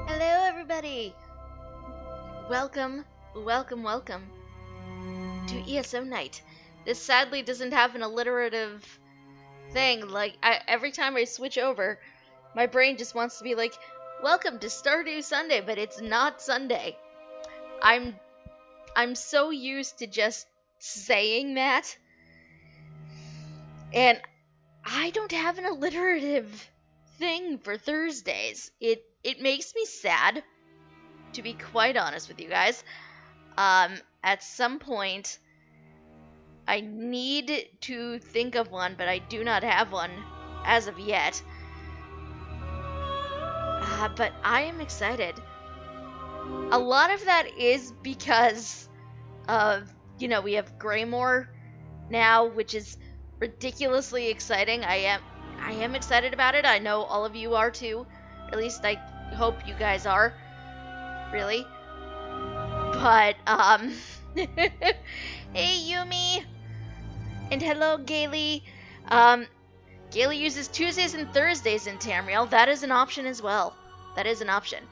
Hello, everybody! Welcome to ESO Night. This sadly doesn't have an alliterative thing. Like, every time I switch over, my brain just wants to be like, welcome to Stardew Sunday, but it's not Sunday. I'm so used to just saying that, and I don't have an alliterative thing for Thursdays. It makes me sad, to be quite honest with you guys. At some point, I need to think of one, but I do not have one as of yet. But I am excited. A lot of that is because of, we have Greymore now, which is ridiculously exciting. I am excited about it. I know all of you are too. At least I hope you guys are. Really. But, hey Yumi! And hello Gaily. Gaily uses Tuesdays and Thursdays in Tamriel. That is an option as well. That is an option.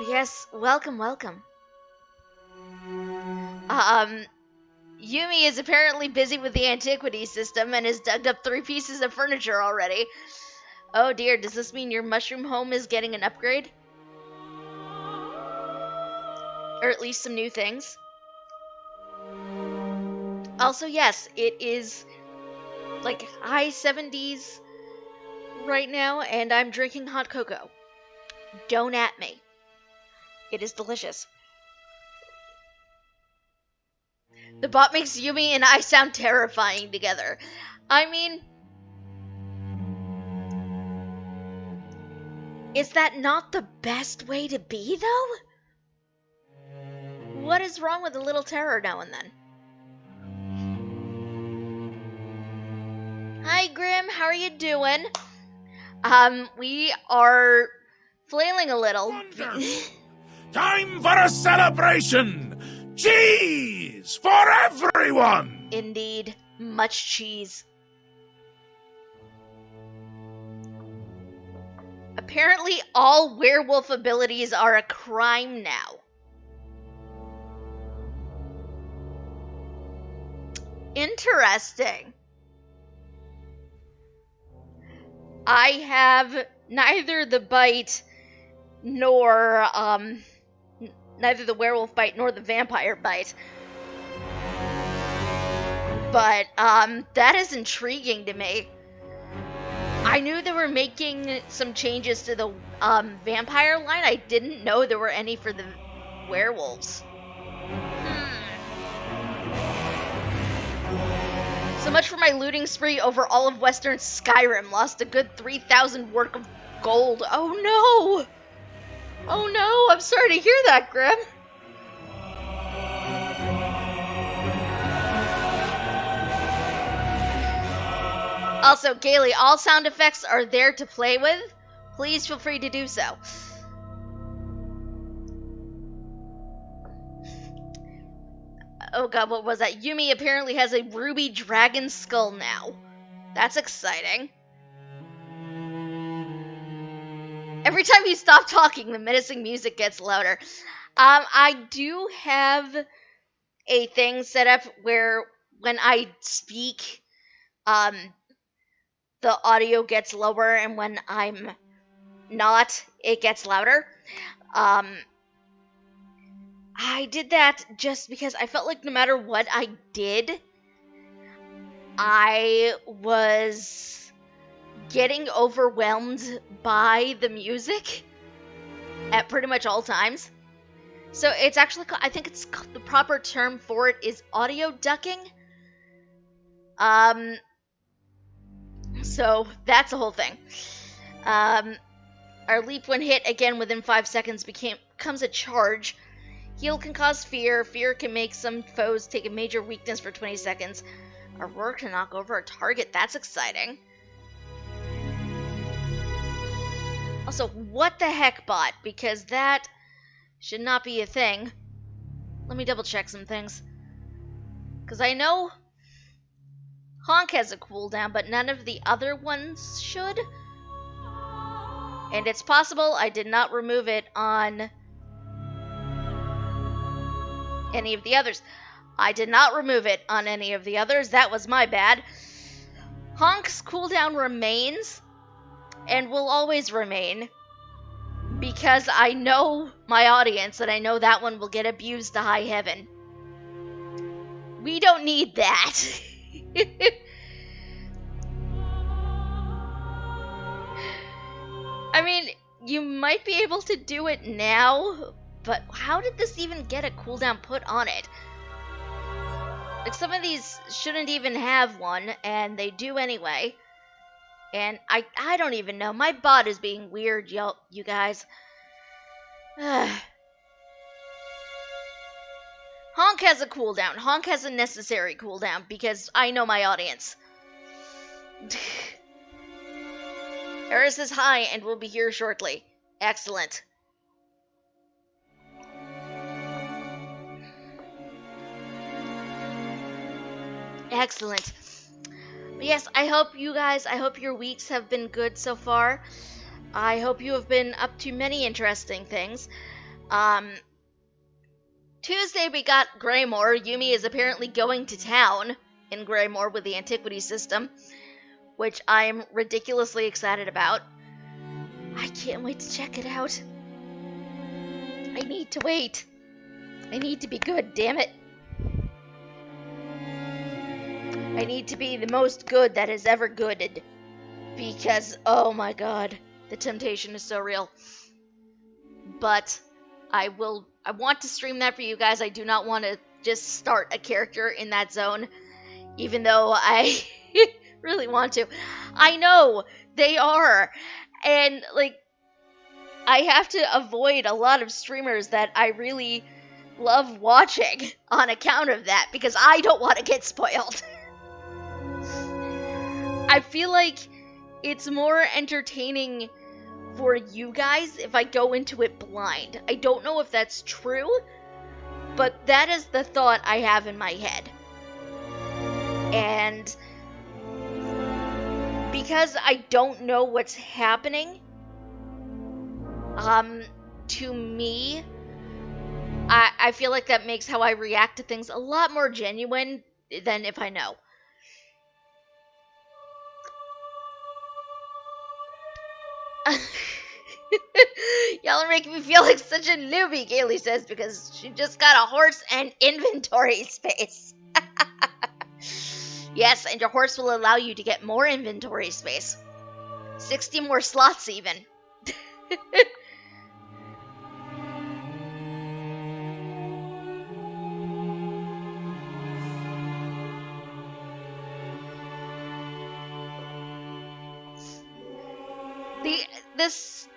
Yes, welcome. Yumi is apparently busy with the antiquity system and has dug up 3 pieces of furniture already. Oh dear, does this mean your mushroom home is getting an upgrade? Or at least some new things? Also, yes, it is like high 70s right now, and I'm drinking hot cocoa. Don't at me. It is delicious. The bot makes Yumi and I sound terrifying together. I mean, is that not the best way to be, though? What is wrong with a little terror now and then? Hi, Grim. How are you doing? We are flailing a little. Time for a celebration! Cheese! cheese for everyone! Indeed, much cheese. Apparently, all werewolf abilities are a crime now. Interesting. I have neither the bite nor, neither the werewolf bite nor the vampire bite. But, that is intriguing to me. I knew they were making some changes to the, vampire line. I didn't know there were any for the werewolves. So much for my looting spree over all of Western Skyrim. Lost a good 3,000 worth of gold. Oh no! Oh no, I'm sorry to hear that, Grim. Also, Gailey, all sound effects are there to play with. Please feel free to do so. Oh god, what was that? Yumi apparently has a ruby dragon skull now. That's exciting. Every time you stop talking, the menacing music gets louder. I do have a thing set up where when I speak, the audio gets lower, and when I'm not, it gets louder. I did that just because I felt like no matter what I did, I was getting overwhelmed by the music at pretty much all times. So it's actually, I think it's the proper term for it is audio ducking. So that's the whole thing. Our leap when hit again within 5 seconds becomes a charge. Heal can cause fear. Fear can make some foes take a major weakness for 20 seconds. Our roar can knock over a target. That's exciting. Also, what the heck, bot? Because that should not be a thing. Let me double check some things. Because I know Honk has a cooldown, but none of the other ones should. And it's possible I did not remove it on any of the others. I did not remove it on any of the others. That was my bad. Honk's cooldown remains and will always remain because I know my audience and I know that one will get abused to high heaven. We don't need that. I mean, you might be able to do it now, but how did this even get a cooldown put on it? Like, some of these shouldn't even have one, and they do anyway. And I don't even know. My bot is being weird, you guys. Honk has a cooldown. Honk has a necessary cooldown, because I know my audience. Eris is high and will be here shortly. Excellent. Excellent. But yes, I hope your weeks have been good so far. I hope you have been up to many interesting things. Tuesday we got Greymore. Yumi is apparently going to town in Greymore with the antiquity system, which I'm ridiculously excited about. I can't wait to check it out. I need to wait. I need to be good, damn it. I need to be the most good that is ever gooded. Because, oh my god, the temptation is so real. But I want to stream that for you guys. I do not want to just start a character in that zone, even though I really want to. I know, they are. And, like, I have to avoid a lot of streamers that I really love watching on account of that, because I don't want to get spoiled. I feel like it's more entertaining for you guys if I go into it blind. I don't know if that's true, But that is the thought I have in my head. And because I don't know what's happening, to me, I feel like that makes how I react to things a lot more genuine than if I know. Y'all are making me feel like such a newbie, Kaylee says, because she just got a horse and inventory space. Yes, and your horse will allow you to get more inventory space. 60 more slots, even.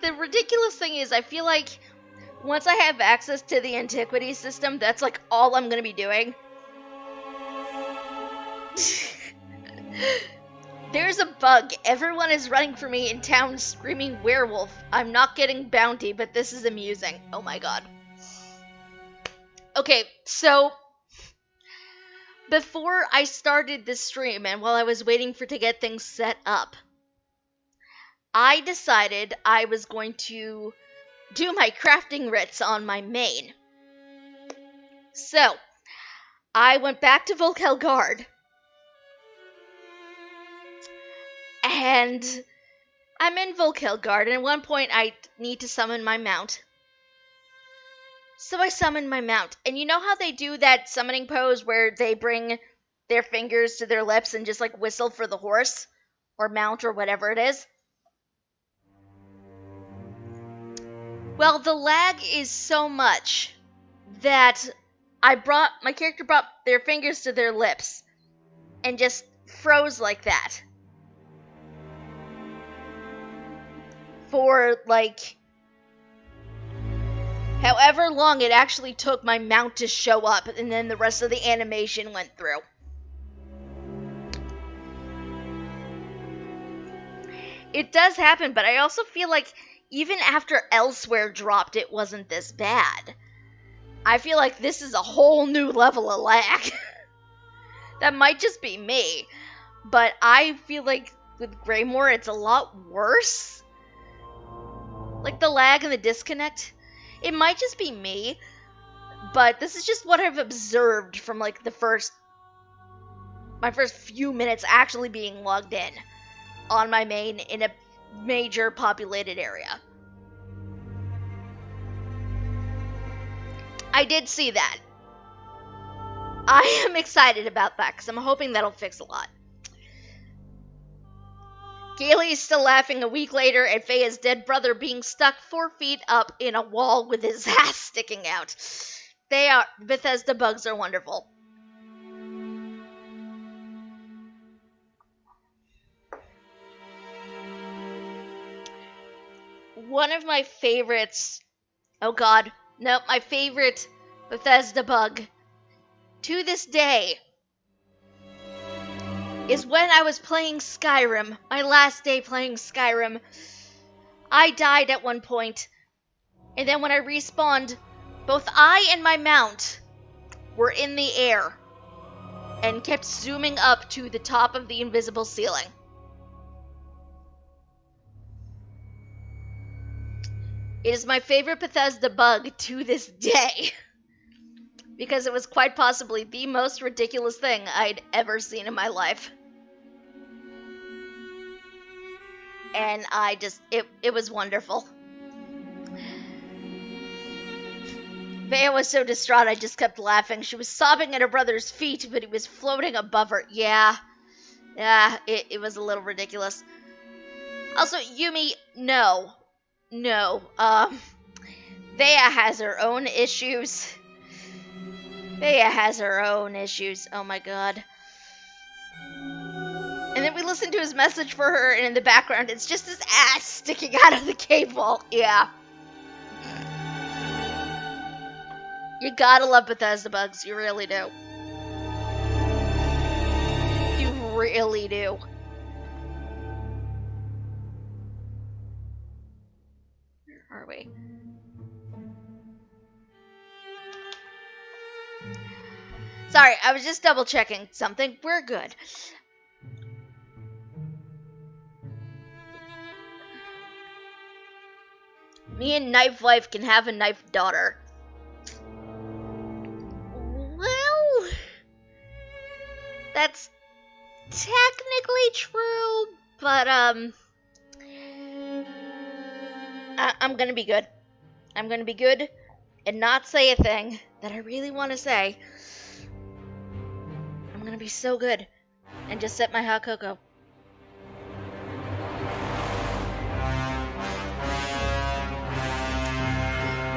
The ridiculous thing is, I feel like once I have access to the antiquity system, that's like all I'm gonna be doing. There's a bug. Everyone is running for me in town screaming werewolf. I'm not getting bounty, but this is amusing. Oh my god. Okay, so before I started this stream and while I was waiting to get things set up, I decided I was going to do my crafting writs on my main. So, I went back to Volkelgard, and I'm in Volkelgard, and at one point I need to summon my mount. So I summoned my mount, and you know how they do that summoning pose where they bring their fingers to their lips and just like whistle for the horse, or mount, or whatever it is? Well, the lag is so much that my character brought their fingers to their lips and just froze like that for like however long it actually took my mount to show up, and then the rest of the animation went through. It does happen, but I also feel like even after Elsewhere dropped, it wasn't this bad. I feel like this is a whole new level of lag. That might just be me, but I feel like with Greymoor, it's a lot worse. Like the lag and the disconnect. It might just be me, but this is just what I've observed from like my first few minutes actually being logged in on my main in a major populated area. I did see that. I am excited about that because I'm hoping that'll fix a lot. Gailey is still laughing a week later at Feya's dead brother being stuck 4 feet up in a wall with his ass sticking out. Bethesda bugs are wonderful. One of my favorites, my favorite Bethesda bug to this day is when I was playing Skyrim, my last day playing Skyrim. I died at one point, and then when I respawned, both I and my mount were in the air and kept zooming up to the top of the invisible ceiling. It is my favorite Bethesda bug to this day, because it was quite possibly the most ridiculous thing I'd ever seen in my life. And it was wonderful. Feya was so distraught I just kept laughing. She was sobbing at her brother's feet, but he was floating above her. Yeah, it was a little ridiculous. Also, Yumi, no. Feya has her own issues. Oh my god. And then we listened to his message for her, and in the background, it's just his ass sticking out of the cable. Yeah. You gotta love Bethesda bugs. You really do. You really do. Where are we? Sorry, I was just double checking something. We're good. Me and Knife Wife can have a Knife Daughter. Well, that's technically true, but I'm gonna be good. I'm gonna be good and not say a thing that I really want to say. I'm gonna be so good and just sip my hot cocoa.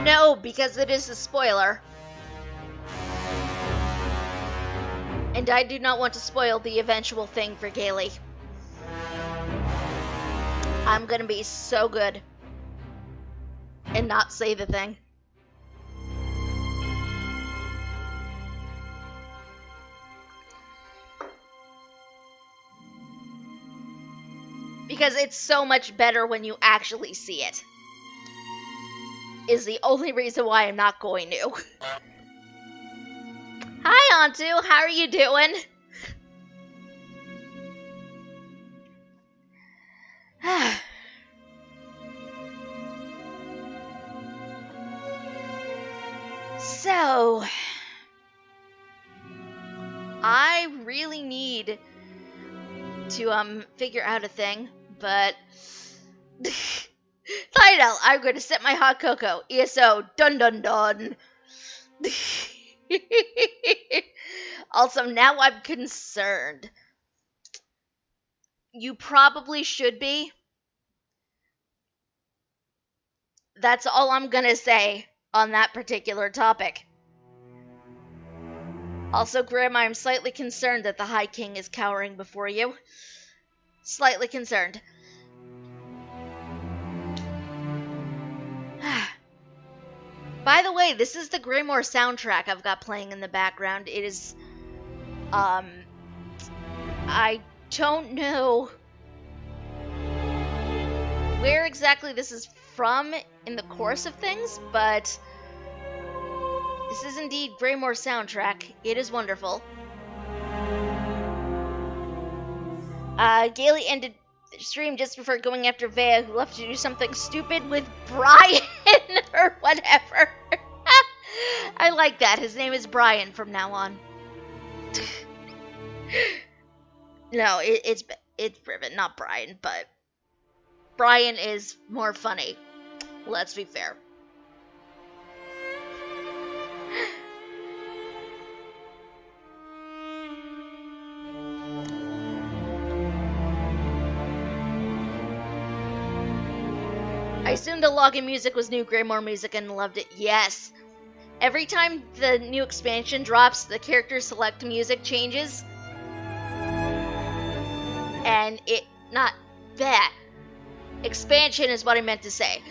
No, because it is a spoiler. And I do not want to spoil the eventual thing for Gailey. I'm gonna be so good and not say the thing. Because it's so much better when you actually see it. Is the only reason why I'm not going to. Hi, Antu. How are you doing? So, I really need to figure out a thing, but Tidal, I'm going to sip my hot cocoa. ESO, dun dun dun. Also, now I'm concerned. You probably should be. That's all I'm gonna say on that particular topic. Also, Grim, I'm slightly concerned that the High King is cowering before you. Slightly concerned. By the way, this is the Greymoor soundtrack I've got playing in the background. It is, I don't know where exactly this is from in the course of things, but this is indeed Greymoor soundtrack. It is wonderful. Gailey ended the stream just before going after Vea, who left to do something stupid with Brian or whatever. I like that. His name is Brian from now on. No, it's Riven, not Brian, but Brian is more funny. Let's be fair. I assumed the login music was new Greymoor music and loved it. Yes. Every time the new expansion drops, the character select music changes. And not that. Expansion is what I meant to say.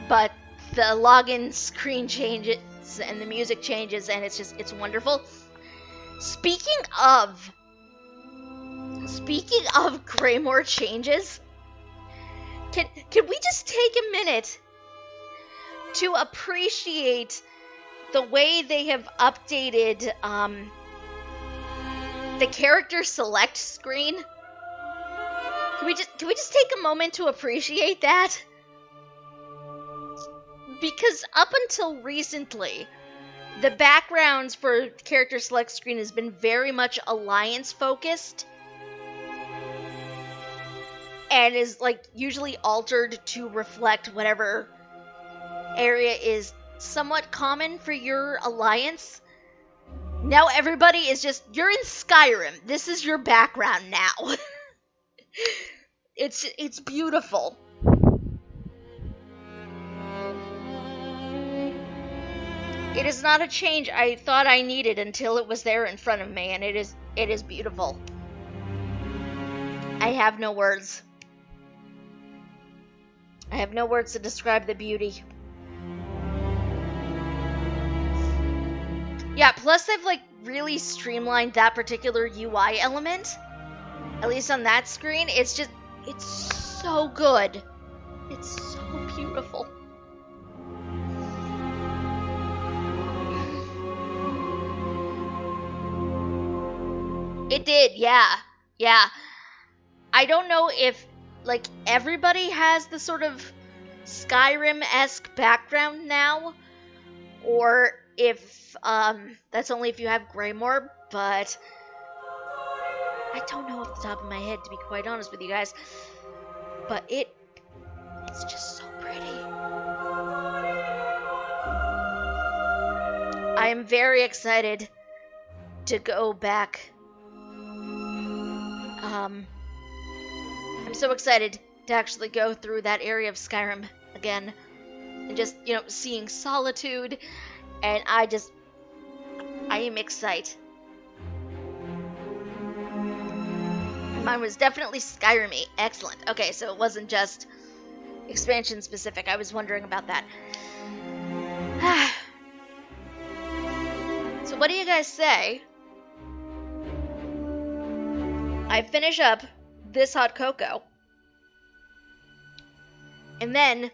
But the login screen changes and the music changes and it's wonderful. Speaking of Greymoor changes, can we just take a minute to appreciate the way they have updated the character select screen? Can we just take a moment to appreciate that? Because up until recently, the backgrounds for character select screen has been very much alliance focused. And is usually altered to reflect whatever area is somewhat common for your alliance. Now everybody is just, you're in Skyrim. This is your background now. It's beautiful. It is not a change I thought I needed until it was there in front of me, and it is beautiful. I have no words. I have no words to describe the beauty. Yeah, plus they've really streamlined that particular UI element. At least on that screen, it's so good. It's so beautiful. It did, yeah. Yeah. I don't know if, like, everybody has the sort of Skyrim-esque background now, or if, that's only if you have Greymore, but I don't know off the top of my head, to be quite honest with you guys. But it's just so pretty. I am very excited to go back. I'm so excited to actually go through that area of Skyrim again. And just, seeing Solitude. And I am excited. Mine was definitely Skyrim-y. Excellent. Okay, so it wasn't just expansion specific. I was wondering about that. So what do you guys say? I finish up this hot cocoa. And then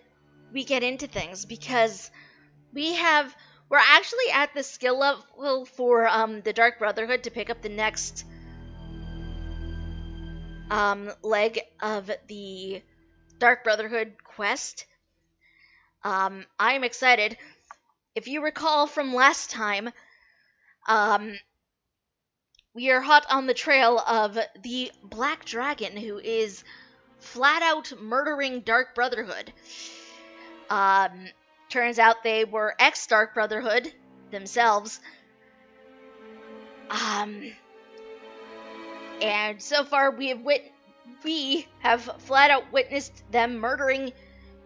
we get into things because we're actually at the skill level for the Dark Brotherhood to pick up the next leg of the Dark Brotherhood quest. I'm excited. If you recall from last time, we are hot on the trail of the Black Dragon, who is flat out murdering Dark Brotherhood. Turns out they were ex-Dark Brotherhood themselves. And so far we have flat out witnessed them murdering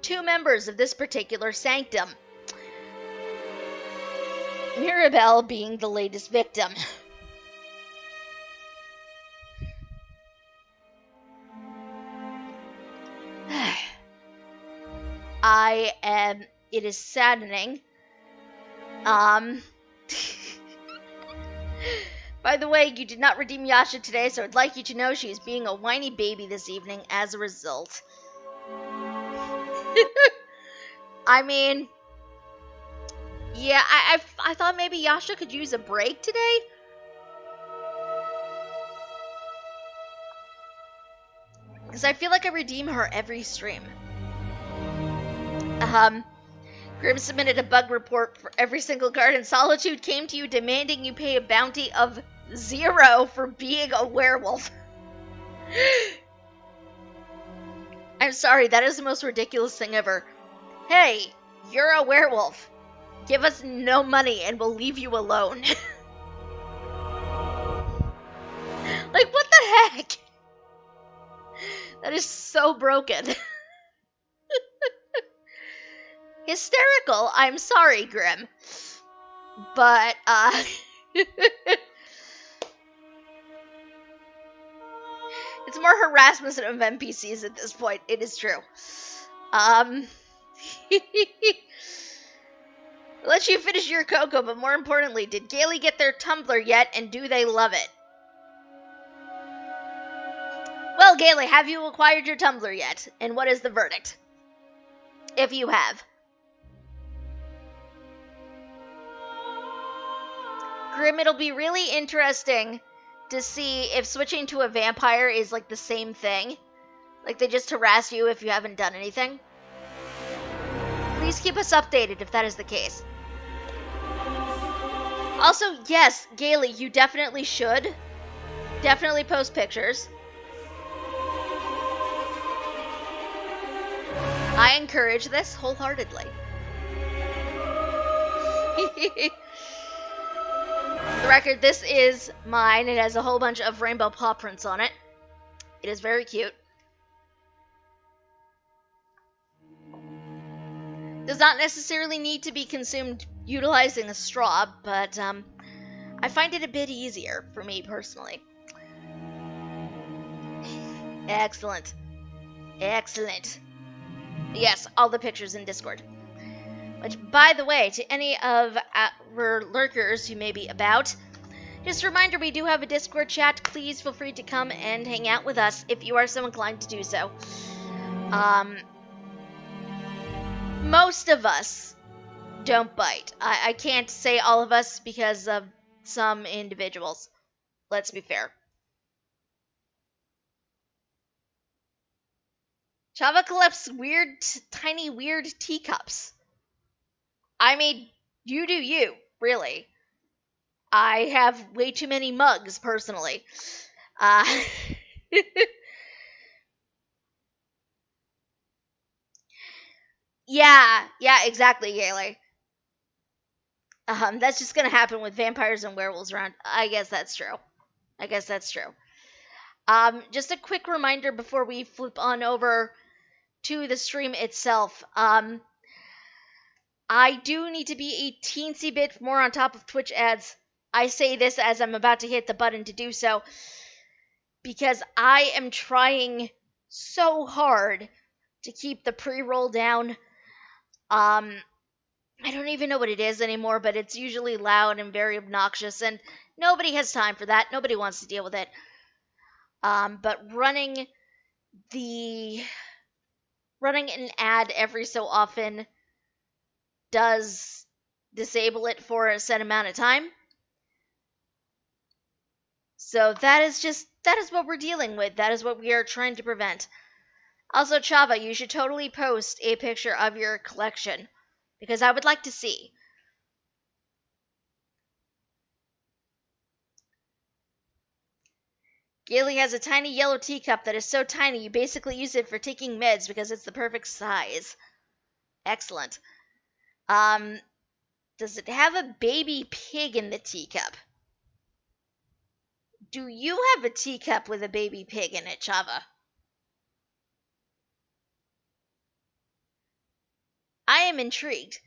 2 members of this particular sanctum. Mirabelle being the latest victim. It is saddening. By the way, you did not redeem Yasha today, so I'd like you to know she is being a whiny baby this evening as a result. I mean, yeah, I thought maybe Yasha could use a break today. Because I feel like I redeem her every stream. Grim submitted a bug report for every single guard in Solitude came to you demanding you pay a bounty of 0 for being a werewolf. I'm sorry, that is the most ridiculous thing ever. Hey, you're a werewolf. Give us no money and we'll leave you alone. Like, what the heck? That is so broken. Hysterical. I'm sorry, Grim. But, it's more harassment of NPCs at this point. It is true. Let you finish your cocoa, but more importantly, did Gailey get their tumbler yet, and do they love it? Well, Gailey, have you acquired your tumbler yet? And what is the verdict? If you have. Grim, it'll be really interesting to see if switching to a vampire is like the same thing. Like they just harass you if you haven't done anything. Please keep us updated if that is the case. Also, yes, Gailey, you definitely should. Definitely post pictures. I encourage this wholeheartedly. For the record, this is mine. It has a whole bunch of rainbow paw prints on it. It is very cute. Does not necessarily need to be consumed utilizing a straw, but I find it a bit easier for me personally. Excellent. Excellent. Yes, all the pictures in Discord. Which, by the way, to any of our lurkers who may be about, just a reminder, we do have a Discord chat. Please feel free to come and hang out with us if you are so inclined to do so. Most of us don't bite. I can't say all of us because of some individuals. Let's be fair. Chava collects tiny, weird teacups. I mean, you do you, really. I have way too many mugs, personally. Uh, yeah, exactly, Gaylor. That's just gonna happen with vampires and werewolves around. I guess that's true. I guess that's true. Just a quick reminder before we flip on over to the stream itself. I do need to be a teensy bit more on top of Twitch ads. I say this as I'm about to hit the button to do so because I am trying so hard to keep the pre-roll down. I don't even know what it is anymore, but it's usually loud and very obnoxious, and nobody has time for that. Nobody wants to deal with it. But the running an ad every so often does disable it for a set amount of time. So that is what we're dealing with. That is what we are trying to prevent. Also, Chava, you should totally post a picture of your collection because I would like to see. Gilly has a tiny yellow teacup that is so tiny you basically use it for taking meds because it's the perfect size. Excellent. Does it have a baby pig in the teacup? Do you have a teacup with a baby pig in it, Chava? I am intrigued.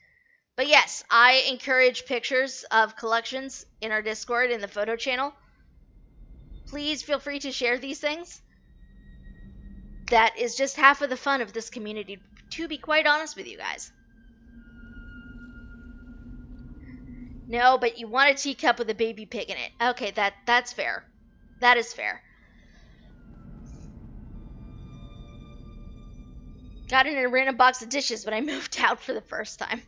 But yes, I encourage pictures of collections in our Discord in the photo channel. Please feel free to share these things. That is just half of the fun of this community, to be quite honest with you guys. No, but you want a teacup with a baby pig in it. Okay, that's fair. That is fair. Got it in a random box of dishes when I moved out for the first time.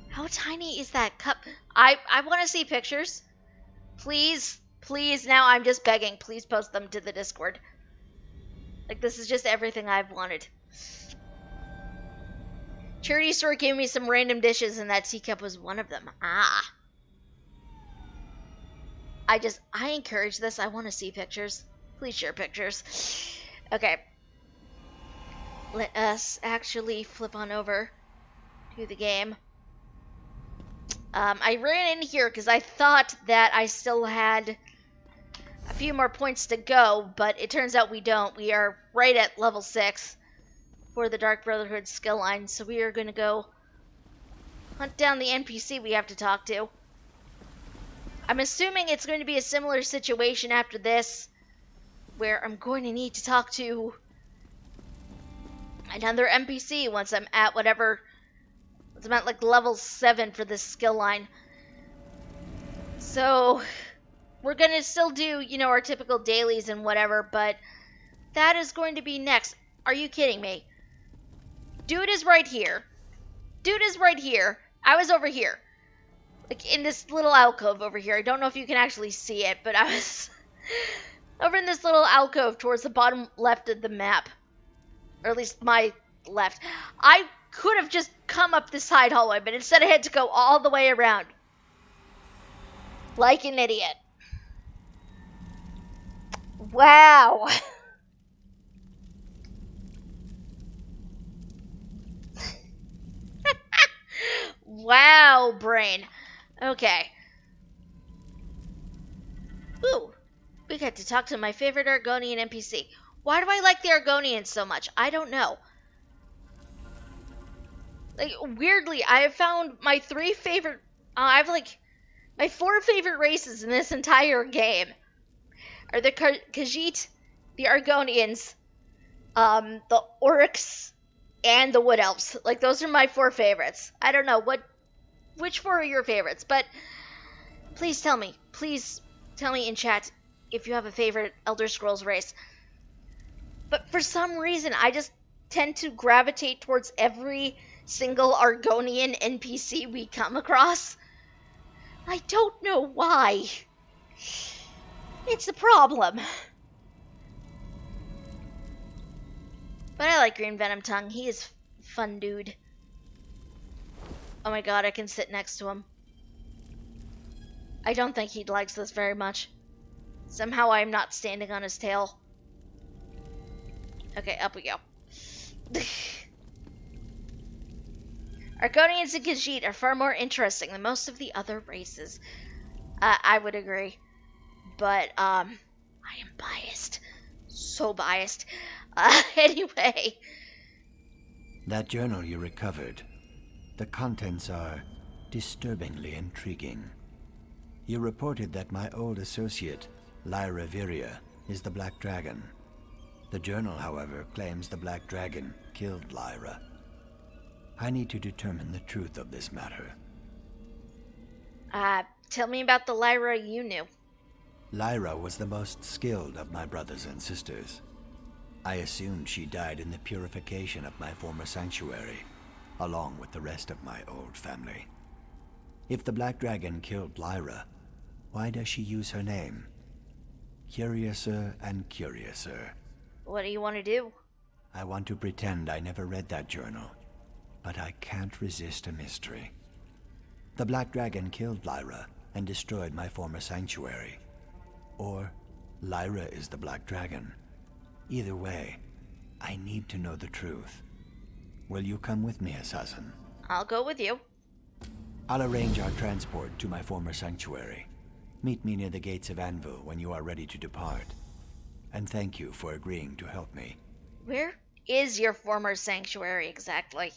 How tiny is that cup? I want to see pictures. Please, please, now I'm just begging. Please post them to the Discord. Like, this is just everything I've wanted. Charity store gave me some random dishes, and that teacup was one of them. Ah. I encourage this. I want to see pictures. Please share pictures. Okay. Let us actually flip on over to the game. I ran in here because I thought that I still had a few more points to go, but it turns out we don't. We are right at level 6 for the Dark Brotherhood skill line, so we are going to go hunt down the NPC we have to talk to. I'm assuming it's going to be a similar situation after this, where I'm going to need to talk to another NPC once I'm at like level 7 for this skill line. So we're going to still do, our typical dailies and whatever, but that is going to be next. Are you kidding me? Dude is right here. Dude is right here. I was over here. Like, in this little alcove over here. I don't know if you can actually see it, but I was over in this little alcove towards the bottom left of the map. Or at least my left. I could have just come up this side hallway, but instead I had to go all the way around. Like an idiot. Wow. Wow, brain. Okay. Ooh, we got to talk to my favorite Argonian NPC. Why do I like the Argonians so much? I don't know. Like, weirdly, I have found my 3 favorite... my 4 favorite races in this entire game are the Khajiit, the Argonians, the Oryx, and the Wood Elves. Like, those are my 4 favorites. I don't know, which 4 are your favorites? But please tell me in chat if you have a favorite Elder Scrolls race. But for some reason, I just tend to gravitate towards every single Argonian NPC we come across. I don't know why. It's a problem. But I like Green Venom Tongue. He is fun dude. Oh my god, I can sit next to him. I don't think he likes this very much. Somehow I'm not standing on his tail. Okay, up we go. Argonians and Khajiit are far more interesting than most of the other races. I would agree. But, I am biased. So biased. Anyway. That journal you recovered. The contents are disturbingly intriguing. You reported that my old associate, Lyra Viria, is the Black Dragon. The journal, however, claims the Black Dragon killed Lyra. I need to determine the truth of this matter. Tell me about the Lyra you knew. Lyra was the most skilled of my brothers and sisters. I assumed she died in the purification of my former sanctuary, along with the rest of my old family. If the Black Dragon killed Lyra, why does she use her name? Curiouser and curiouser. What do you want to do? I want to pretend I never read that journal, but I can't resist a mystery. The Black Dragon killed Lyra and destroyed my former sanctuary. Or Lyra is the Black Dragon. Either way, I need to know the truth. Will you come with me, Assassin? I'll go with you. I'll arrange our transport to my former sanctuary. Meet me near the gates of Anvil when you are ready to depart. And thank you for agreeing to help me. Where is your former sanctuary exactly?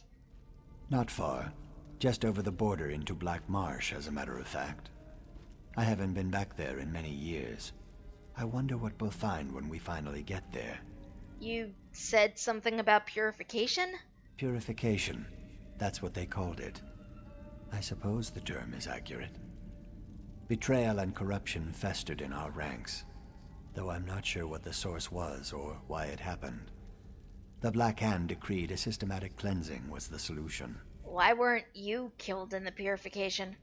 Not far. Just over the border into Black Marsh, as a matter of fact. I haven't been back there in many years. I wonder what we'll find when we finally get there. You said something about purification? Purification. That's what they called it. I suppose the term is accurate. Betrayal and corruption festered in our ranks, though I'm not sure what the source was or why it happened. The Black Hand decreed a systematic cleansing was the solution. Why weren't you killed in the purification?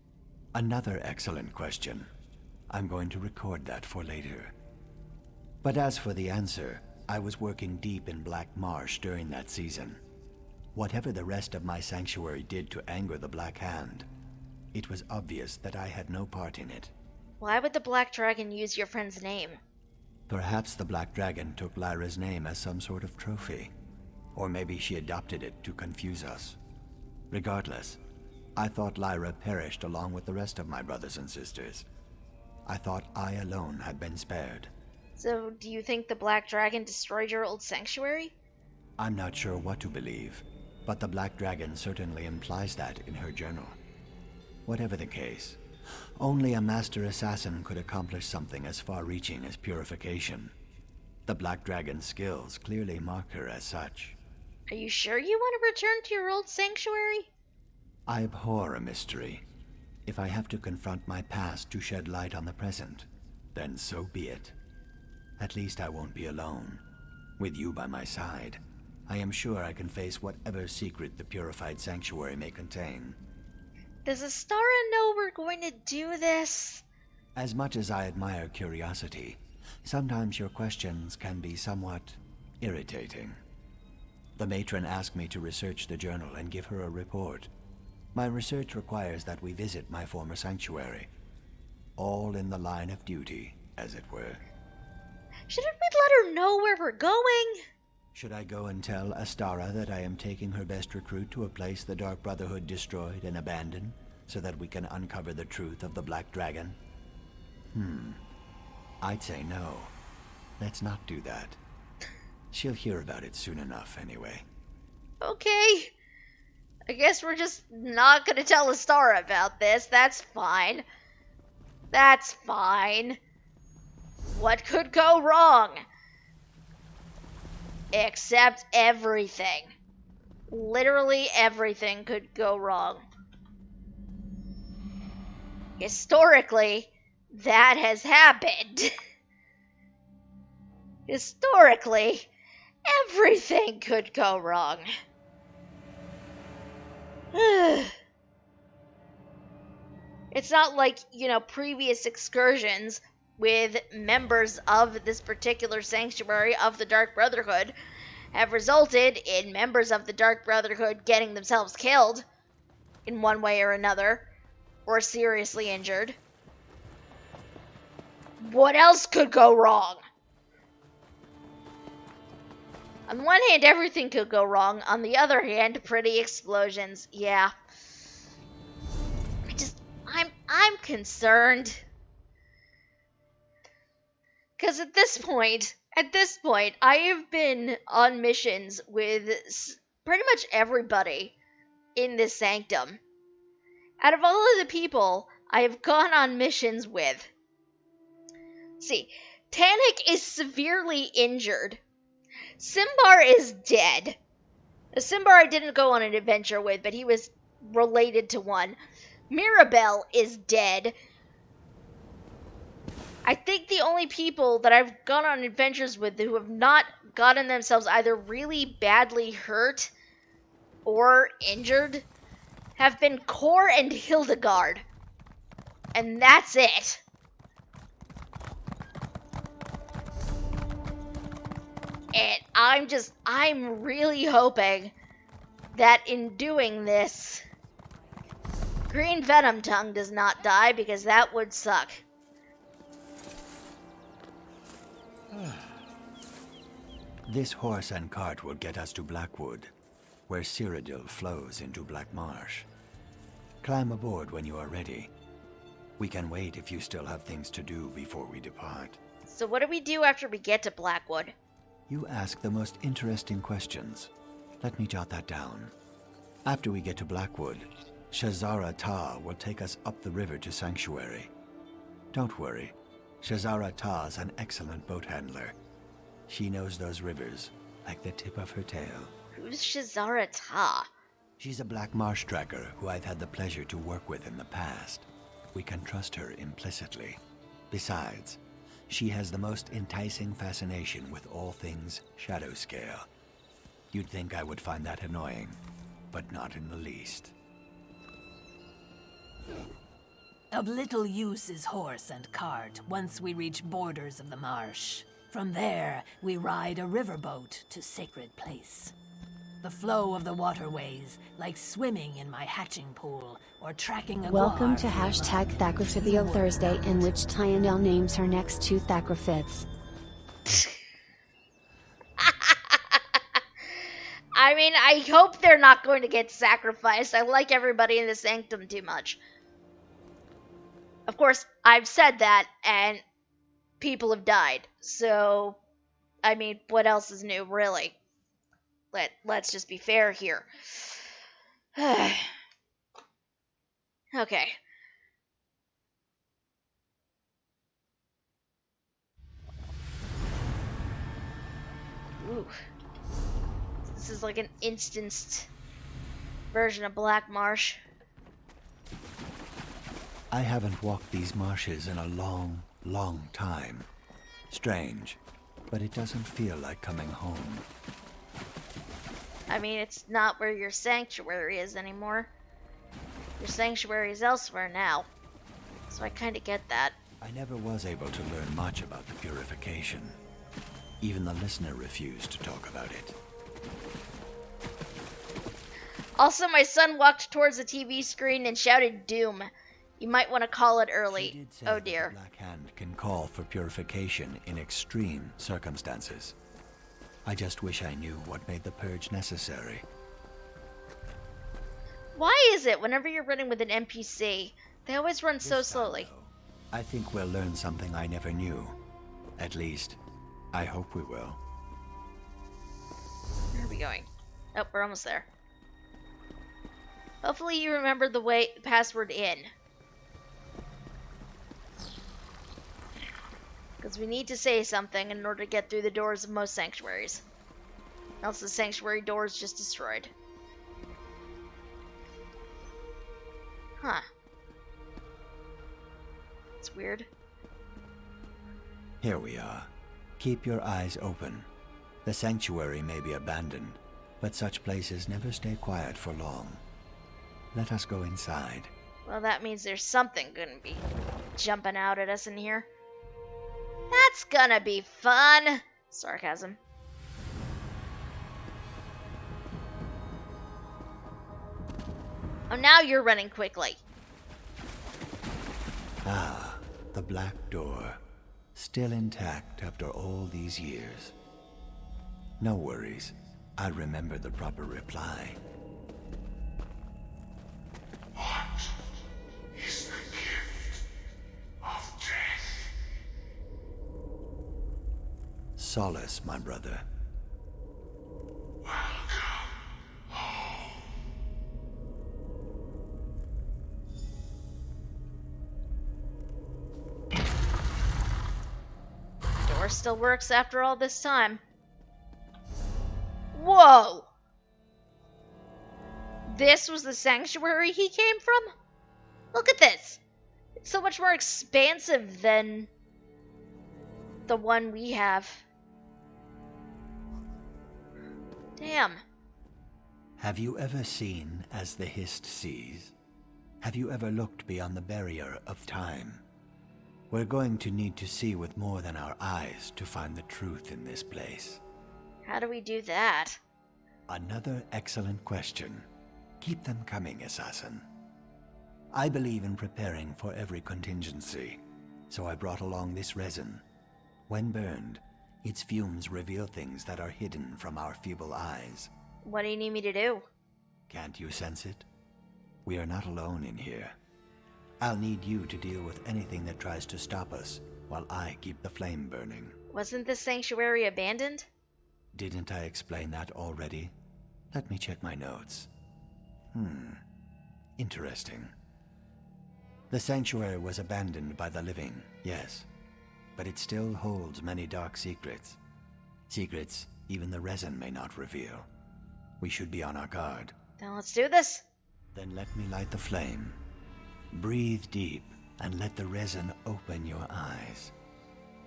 Another excellent question. I'm going to record that for later. But as for the answer, I was working deep in Black Marsh during that season. Whatever the rest of my sanctuary did to anger the Black Hand, it was obvious that I had no part in it. Why would the Black Dragon use your friend's name? Perhaps the Black Dragon took Lyra's name as some sort of trophy. Or maybe she adopted it to confuse us. Regardless, I thought Lyra perished along with the rest of my brothers and sisters. I thought I alone had been spared. So, do you think the Black Dragon destroyed your old sanctuary? I'm not sure what to believe, but the Black Dragon certainly implies that in her journal. Whatever the case, only a master assassin could accomplish something as far-reaching as purification. The Black Dragon's skills clearly mark her as such. Are you sure you want to return to your old sanctuary? I abhor a mystery. If I have to confront my past to shed light on the present, then so be it. At least I won't be alone. With you by my side, I am sure I can face whatever secret the purified sanctuary may contain. Does Astara know we're going to do this? As much as I admire curiosity, sometimes your questions can be somewhat irritating. The matron asked me to research the journal and give her a report. My research requires that we visit my former sanctuary. All in the line of duty, as it were. Shouldn't we let her know where we're going? Should I go and tell Astara that I am taking her best recruit to a place the Dark Brotherhood destroyed and abandoned, so that we can uncover the truth of the Black Dragon? I'd say no. Let's not do that. She'll hear about it soon enough, anyway. Okay. I guess we're just not gonna tell Astara about this. That's fine. That's fine. What could go wrong? Except everything. Literally everything could go wrong. Historically, that has happened. Historically, everything could go wrong. It's not like, previous excursions with members of this particular sanctuary of the Dark Brotherhood have resulted in members of the Dark Brotherhood getting themselves killed in one way or another, or seriously injured. What else could go wrong? On one hand, everything could go wrong. On the other hand, pretty explosions. Yeah. I'm concerned. Because at this point, I have been on missions with pretty much everybody in this sanctum. Out of all of the people I have gone on missions with, see, Tanik is severely injured. Simbar is dead. Simbar I didn't go on an adventure with, but he was related to one. Mirabelle is dead. I think the only people that I've gone on adventures with who have not gotten themselves either really badly hurt or injured have been Kor and Hildegard. And that's it. And I'm really hoping that in doing this, Green Venom Tongue does not die, because that would suck. This horse and cart will get us to Blackwood, where Cyrodiil flows into Black Marsh. Climb aboard when you are ready. We can wait if you still have things to do before we depart. So what do we do after we get to Blackwood? You ask the most interesting questions. Let me jot that down. After we get to Blackwood, Shazara Ta will take us up the river to Sanctuary. Don't worry, Shazara Ta's an excellent boat handler. She knows those rivers like the tip of her tail. Who's Shazara Ta? She's a Black Marsh tracker who I've had the pleasure to work with in the past. We can trust her implicitly. Besides, she has the most enticing fascination with all things shadow scale. You'd think I would find that annoying, but not in the least. Of little use is horse and cart once we reach borders of the marsh. From there, we ride a riverboat to Sacred Place. The flow of the waterways, like swimming in my hatching pool or tracking a Welcome guar to through the hashtag mud. Thacriphithio Thursday, in which Tyandel names her next two Thacriphiths. I mean, I hope they're not going to get sacrificed. I like everybody in the sanctum too much. Of course, I've said that, and people have died. So, I mean, what else is new, really? Let's just be fair here. Okay. Ooh. This is like an instanced version of Black Marsh. I haven't walked these marshes in a long, long time. Strange, but it doesn't feel like coming home. I mean, it's not where your sanctuary is anymore. Your sanctuary is elsewhere now. So I kind of get that. I never was able to learn much about the purification. Even the listener refused to talk about it. Also, my son walked towards the TV screen and shouted doom. You might want to call it She early. did say Oh that dear. the Black Hand can call for purification in extreme circumstances. I just wish I knew what made the purge necessary. Why is it whenever you're running with an NPC, they always run so This time, slowly? though, I think we'll learn something I never knew. At least, I hope we will. Where are we going? Oh, we're almost there. Hopefully you remember the password in. Because we need to say something in order to get through the doors of most sanctuaries. Else the sanctuary door is just destroyed. Huh. It's weird. Here we are. Keep your eyes open. The sanctuary may be abandoned, but such places never stay quiet for long. Let us go inside. Well, that means there's something gonna be jumping out at us in here. That's gonna be fun! Sarcasm. Oh, now you're running quickly. Ah, the black door. Still intact after all these years. No worries. I'll remember the proper reply. What is the gift of death? Solace, my brother. Welcome home. Door still works after all this time. Whoa! This was the sanctuary he came from? Look at this! It's so much more expansive than the one we have. Damn. Have you ever seen as the Hist sees? Have you ever looked beyond the barrier of time? We're going to need to see with more than our eyes to find the truth in this place. How do we do that? Another excellent question. Keep them coming, assassin. I believe in preparing for every contingency, so I brought along this resin. When burned, its fumes reveal things that are hidden from our feeble eyes. What do you need me to do? Can't you sense it? We are not alone in here. I'll need you to deal with anything that tries to stop us, while I keep the flame burning. Wasn't this sanctuary abandoned? Didn't I explain that already? Let me check my notes. Interesting. The sanctuary was abandoned by the living, yes. But it still holds many dark secrets. Secrets even the resin may not reveal. We should be on our guard. Then let's do this. Then let me light the flame. Breathe deep and let the resin open your eyes.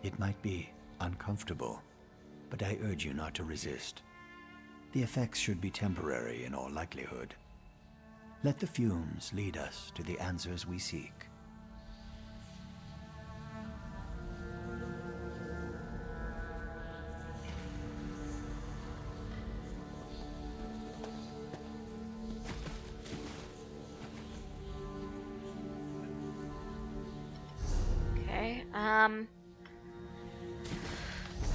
It might be uncomfortable, but I urge you not to resist. The effects should be temporary in all likelihood. Let the fumes lead us to the answers we seek.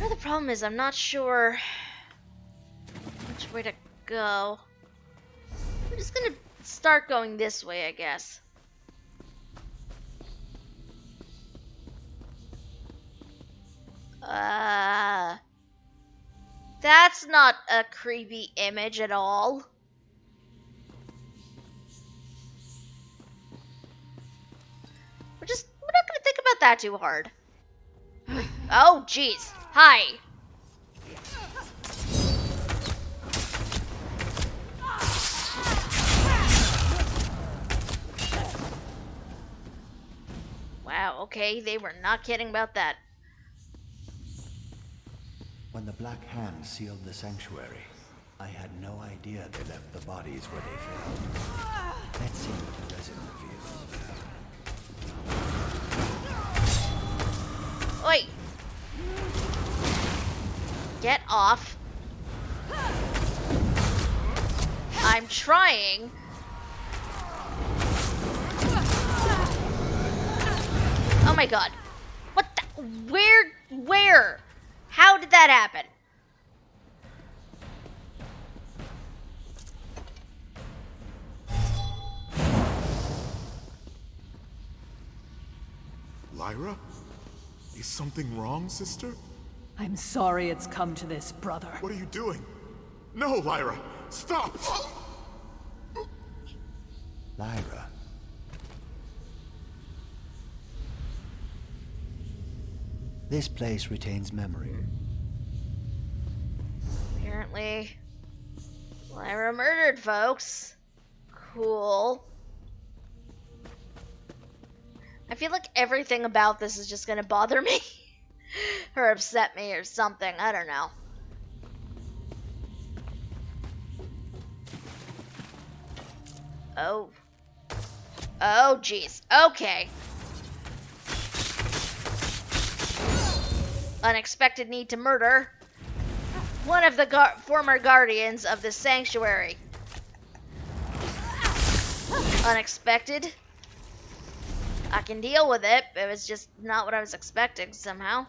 Okay, the problem is I'm not sure which way to go. I'm just gonna start going this way, I guess. That's not a creepy image at all. We're not gonna think about that too hard. Oh, jeez. Hi. Wow, okay, they were not kidding about that. When the Black Hand sealed the sanctuary, I had no idea they left the bodies where they fell. Let's see what the resin reveals. Oi! Get off. I'm trying. Oh my god. What the? Where? How did that happen? Lyra? Is something wrong, sister? I'm sorry it's come to this, brother. What are you doing? No, Lyra! Stop! Lyra. This place retains memory. Apparently, Lyra murdered folks. Cool. I feel like everything about this is just gonna bother me. Or upset me or something. I don't know. Oh. Oh, jeez. Okay. Unexpected need to murder one of the former guardians of the sanctuary. unexpected. I can deal with it, but it was just not what I was expecting somehow.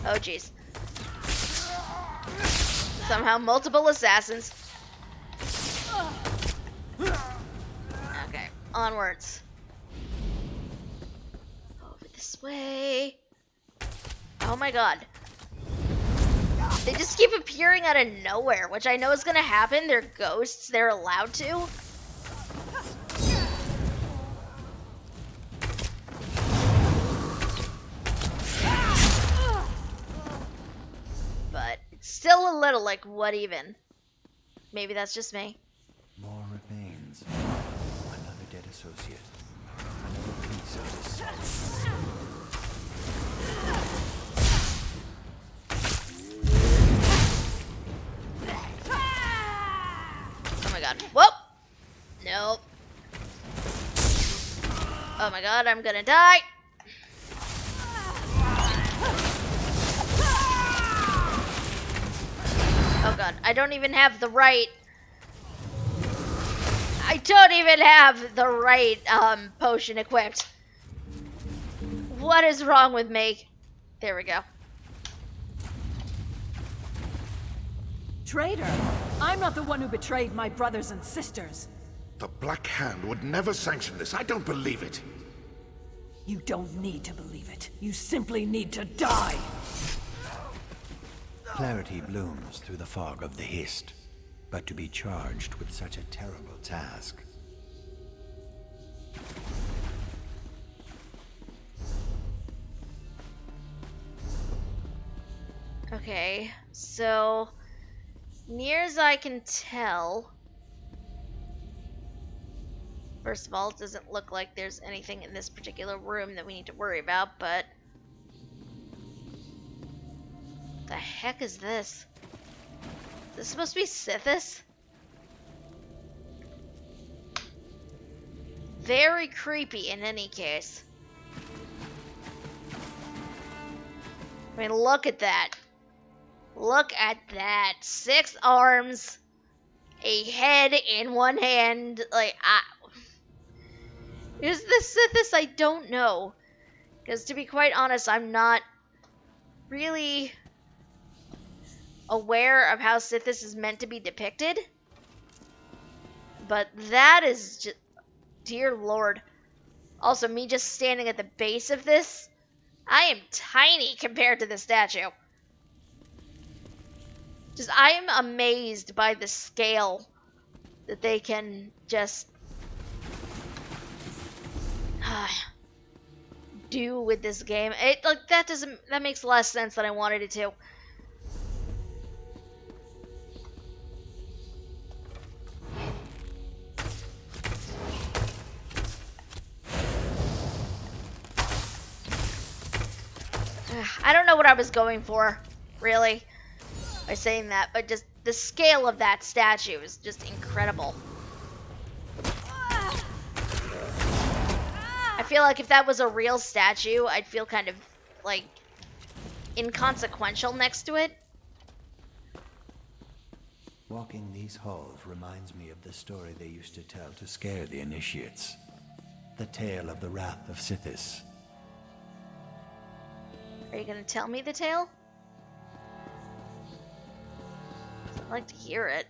Oh jeez. Somehow multiple assassins. Okay, onwards. Over this way. Oh my god. They just keep appearing out of nowhere, which I know is gonna happen. They're ghosts, they're allowed to. But it's still a little like, what even? Maybe that's just me. More remains. Another dead associate. Another piece of this solid. Oh my god. Whoop! Nope. Oh my god, I'm gonna die! Oh god, I don't even have the right... I don't even have the right, potion equipped. What is wrong with me? There we go. Traitor! I'm not the one who betrayed my brothers and sisters. The Black Hand would never sanction this. I don't believe it. You don't need to believe it. You simply need to die! Clarity blooms through the fog of the Hist, but to be charged with such a terrible task. Okay, so near as I can tell, first of all, it doesn't look like there's anything in this particular room that we need to worry about, but the heck is this? Is this supposed to be Sithis? Very creepy in any case. I mean, look at that. Look at that. 6 arms, a head in one hand. Like, is this Sithis? I don't know. Because to be quite honest, I'm not really aware of how Sithis is meant to be depicted. But that is just... Dear Lord. Also, me just standing at the base of this, I am tiny compared to the statue. Just, I am amazed by the scale that they can just do with this game. It like that makes less sense than I wanted it to. I don't know what I was going for, really, by saying that, but just the scale of that statue is just incredible. I feel like if that was a real statue, I'd feel kind of, like, inconsequential next to it. Walking these halls reminds me of the story they used to tell to scare the initiates. The tale of the wrath of Sithis. Are you gonna tell me the tale? I'd like to hear it.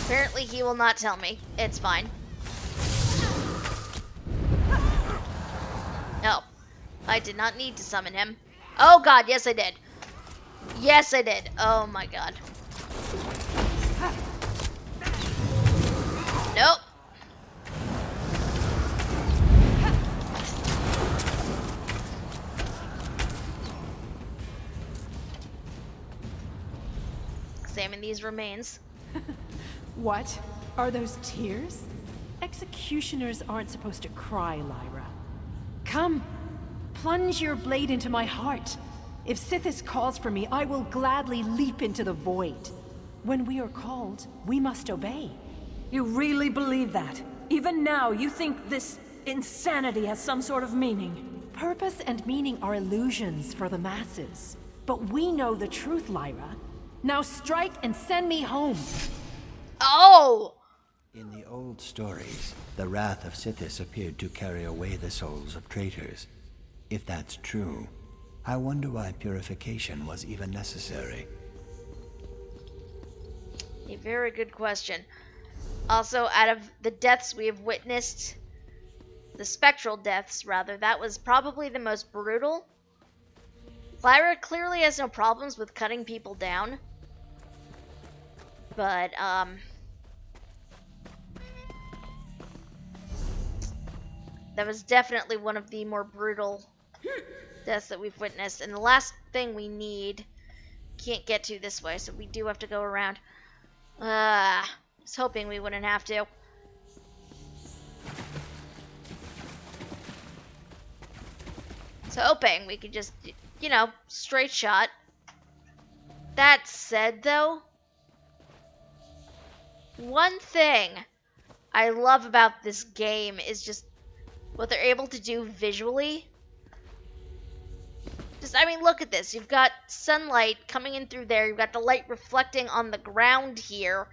Apparently he will not tell me. It's fine. No. I did not need to summon him. Oh god, yes I did. Yes I did. Oh my god. Nope. Examine these remains. What? Are those tears? Executioners aren't supposed to cry, Lyra. Come, plunge your blade into my heart. If Sithis calls for me, I will gladly leap into the void. When we are called, we must obey. You really believe that? Even now, you think this insanity has some sort of meaning. Purpose and meaning are illusions for the masses. But we know the truth, Lyra. Now strike and send me home. Oh! In the old stories, the wrath of Sithis appeared to carry away the souls of traitors. If that's true, I wonder why purification was even necessary. A very good question. Also, out of the deaths we have witnessed, the spectral deaths, rather, that was probably the most brutal. Lyra clearly has no problems with cutting people down. But, that was definitely one of the more brutal deaths that we've witnessed. And the last thing we need, can't get to this way, so we do have to go around. I was hoping we wouldn't have to. So hoping we could just, you know, straight shot. That said, though, one thing I love about this game is just what they're able to do visually. Just, I mean, look at this. You've got sunlight coming in through there. You've got the light reflecting on the ground here.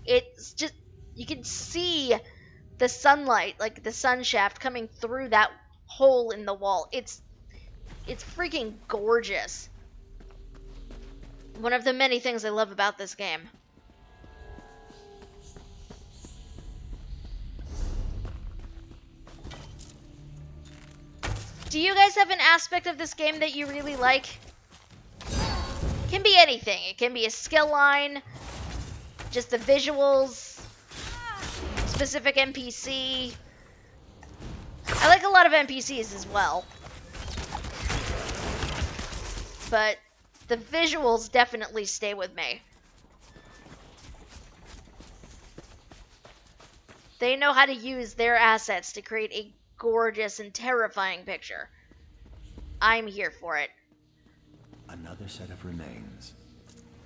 It's just, you can see the sunlight, like the sun shaft coming through that hole in the wall. It's freaking gorgeous. One of the many things I love about this game. Do you guys have an aspect of this game that you really like? It can be anything. It can be a skill line, just the visuals, specific NPC. I like a lot of NPCs as well. But the visuals definitely stay with me. They know how to use their assets to create a gorgeous and terrifying picture. I'm here for it. Another set of remains.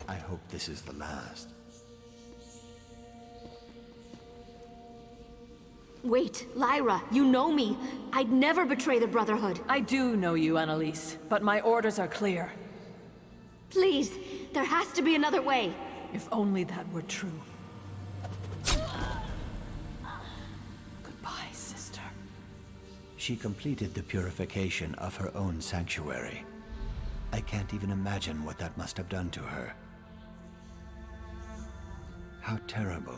I hope this is the last. Wait, Lyra, you know me. I'd never betray the Brotherhood. I do know you, Annalise, but my orders are clear. Please, there has to be another way. If only that were true. Goodbye, sister. She completed the purification of her own sanctuary. I can't even imagine what that must have done to her. How terrible.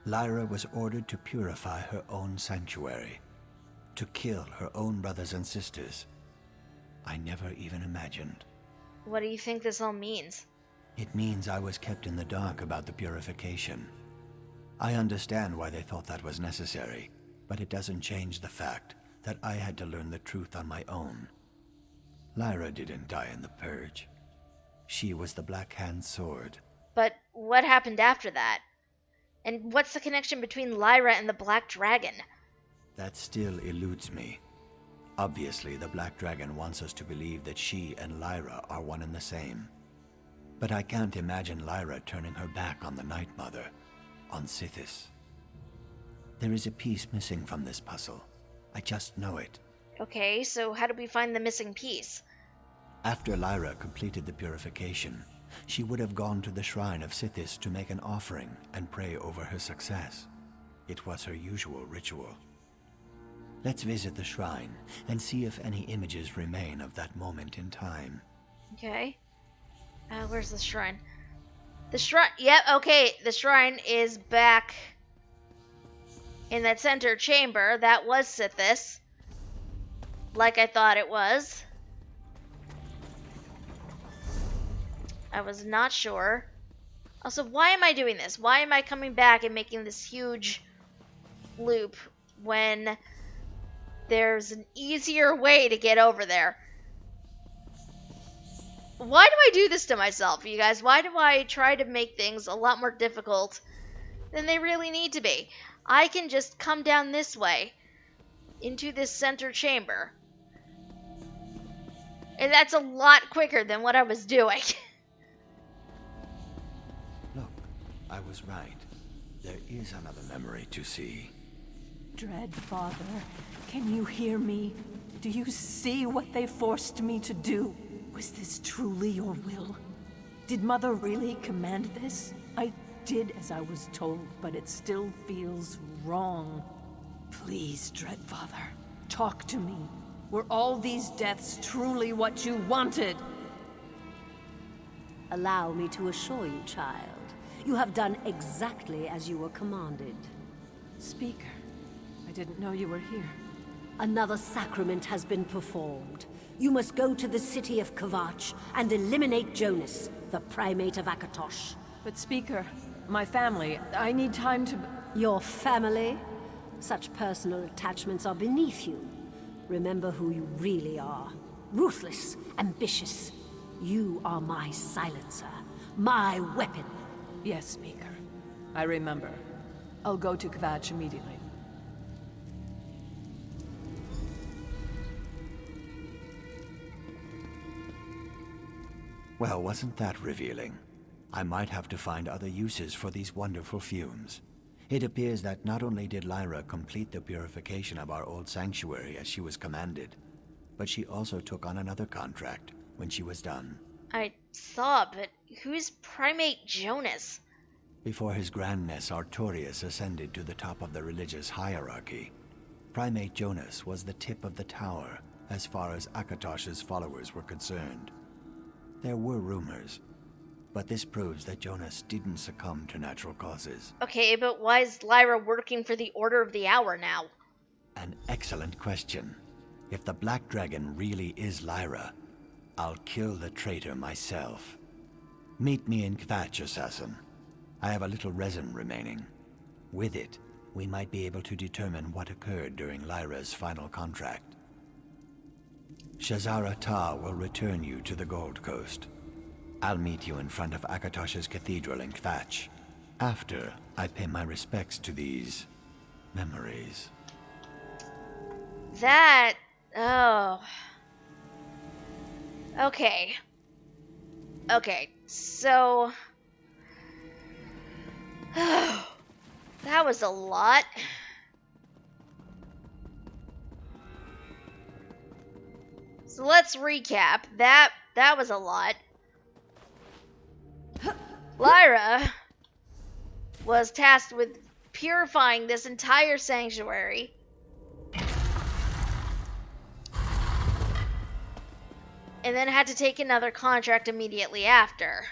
Lyra was ordered to purify her own sanctuary, to kill her own brothers and sisters. I never even imagined. What do you think this all means? It means I was kept in the dark about the purification. I understand why they thought that was necessary, but it doesn't change the fact that I had to learn the truth on my own. Lyra didn't die in the purge. She was the Black Hand's sword. But what happened after that? And what's the connection between Lyra and the Black Dragon? That still eludes me. Obviously, the Black Dragon wants us to believe that she and Lyra are one and the same. But I can't imagine Lyra turning her back on the Night Mother, on Sithis. There is a piece missing from this puzzle. I just know it. Okay, so how do we find the missing piece? After Lyra completed the purification, she would have gone to the shrine of Sithis to make an offering and pray over her success. It was her usual ritual. Let's visit the shrine and see if any images remain of that moment in time. Okay. Where's the shrine? The shrine, yep, okay, the shrine is back in that center chamber. That was Sithis. Like I thought it was. I was not sure. Also, why am I doing this? Why am I coming back and making this huge loop when there's an easier way to get over there? Why do I do this to myself, you guys? Why do I try to make things a lot more difficult than they really need to be? I can just come down this way into this center chamber. And that's a lot quicker than what I was doing. Look, I was right. There is another memory to see. Dread Father, can you hear me? Do you see what they forced me to do? Was this truly your will? Did Mother really command this? I did as I was told, but it still feels wrong. Please, Dread Father, talk to me. Were all these deaths truly what you wanted? Allow me to assure you, child, you have done exactly as you were commanded. Speaker, I didn't know you were here. Another sacrament has been performed. You must go to the city of Kvatch and eliminate Jonas, the primate of Akatosh. But Speaker, my family, I need time to... Your family? Such personal attachments are beneath you. Remember who you really are. Ruthless, ambitious. You are my silencer, my weapon. Yes, Speaker. I remember. I'll go to Kvatch immediately. Well, wasn't that revealing? I might have to find other uses for these wonderful fumes. It appears that not only did Lyra complete the purification of our old sanctuary as she was commanded, but she also took on another contract when she was done. I saw, but who's Primate Jonas? Before his grandness Artorius ascended to the top of the religious hierarchy, Primate Jonas was the tip of the tower as far as Akatosh's followers were concerned. There were rumors, but this proves that Jonas didn't succumb to natural causes. Okay, but why is Lyra working for the Order of the Hour now? An excellent question. If the Black Dragon really is Lyra, I'll kill the traitor myself. Meet me in Kvatch, assassin. I have a little resin remaining. With it, we might be able to determine what occurred during Lyra's final contract. Shazara Ta will return you to the Gold Coast. I'll meet you in front of Akatosh's cathedral in Kvatch, after I pay my respects to these memories. That... oh... Okay. Okay, so... that was a lot. So let's recap. That was a lot. Lyra was tasked with purifying this entire sanctuary. And then had to take another contract immediately after.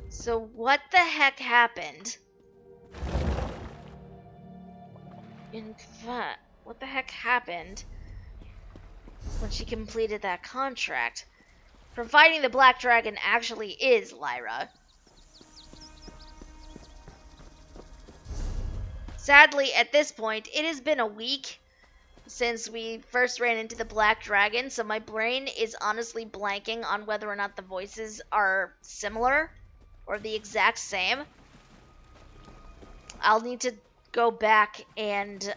So what the heck happened? What the heck happened when she completed that contract? Providing the Black Dragon actually is Lyra. Sadly, at this point, it has been a week since we first ran into the Black Dragon, so my brain is honestly blanking on whether or not the voices are similar or the exact same. I'll need to go back and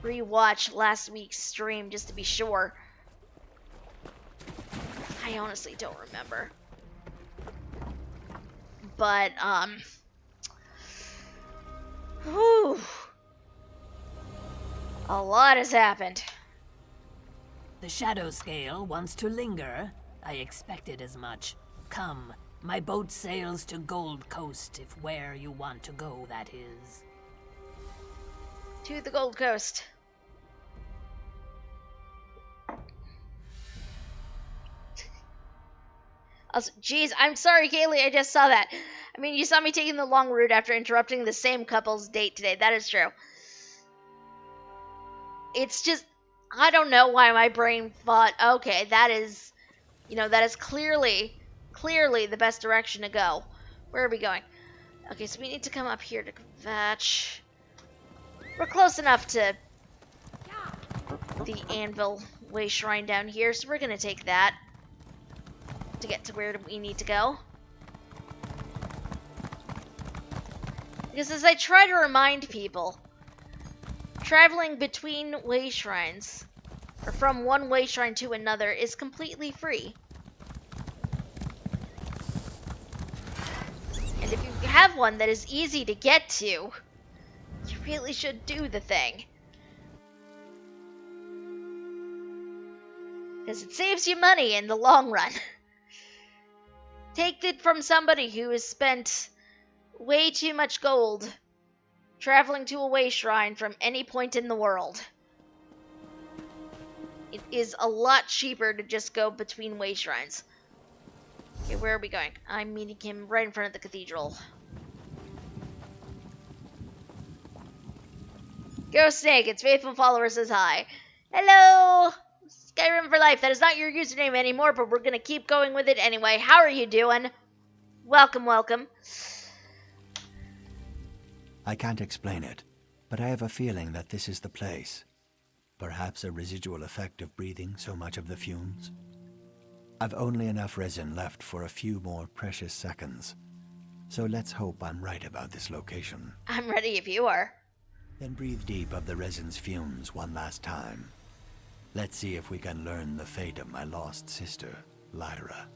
rewatch last week's stream just to be sure. I honestly don't remember. But, whew. A lot has happened. The Shadow Scale wants to linger. I expected as much. Come, my boat sails to Gold Coast, if where you want to go, that is. To the Gold Coast. Also, geez, I'm sorry, Kaylee, I just saw that. I mean, you saw me taking the long route after interrupting the same couple's date today. That is true. It's just, I don't know why my brain thought, okay, that is, that is clearly the best direction to go. Where are we going? Okay, so we need to come up here to Kvatch. We're close enough to the Anvil Way Shrine down here, so we're going to take that to get to where we need to go. Because as I try to remind people, traveling between way shrines, or from one way shrine to another, is completely free. And if you have one that is easy to get to, really should do the thing. Because it saves you money in the long run. Take it from somebody who has spent way too much gold traveling to a way shrine from any point in the world. It is a lot cheaper to just go between way shrines. Okay, where are we going? I'm meeting him right in front of the cathedral. Go Snake, its faithful follower says hi. Hello! Skyrim for life. That is not your username anymore, but we're gonna keep going with it anyway. How are you doing? Welcome, welcome. I can't explain it, but I have a feeling that this is the place. Perhaps a residual effect of breathing so much of the fumes. I've only enough resin left for a few more precious seconds. So let's hope I'm right about this location. I'm ready if you are. Then breathe deep of the resin's fumes one last time. Let's see if we can learn the fate of my lost sister, Lyra.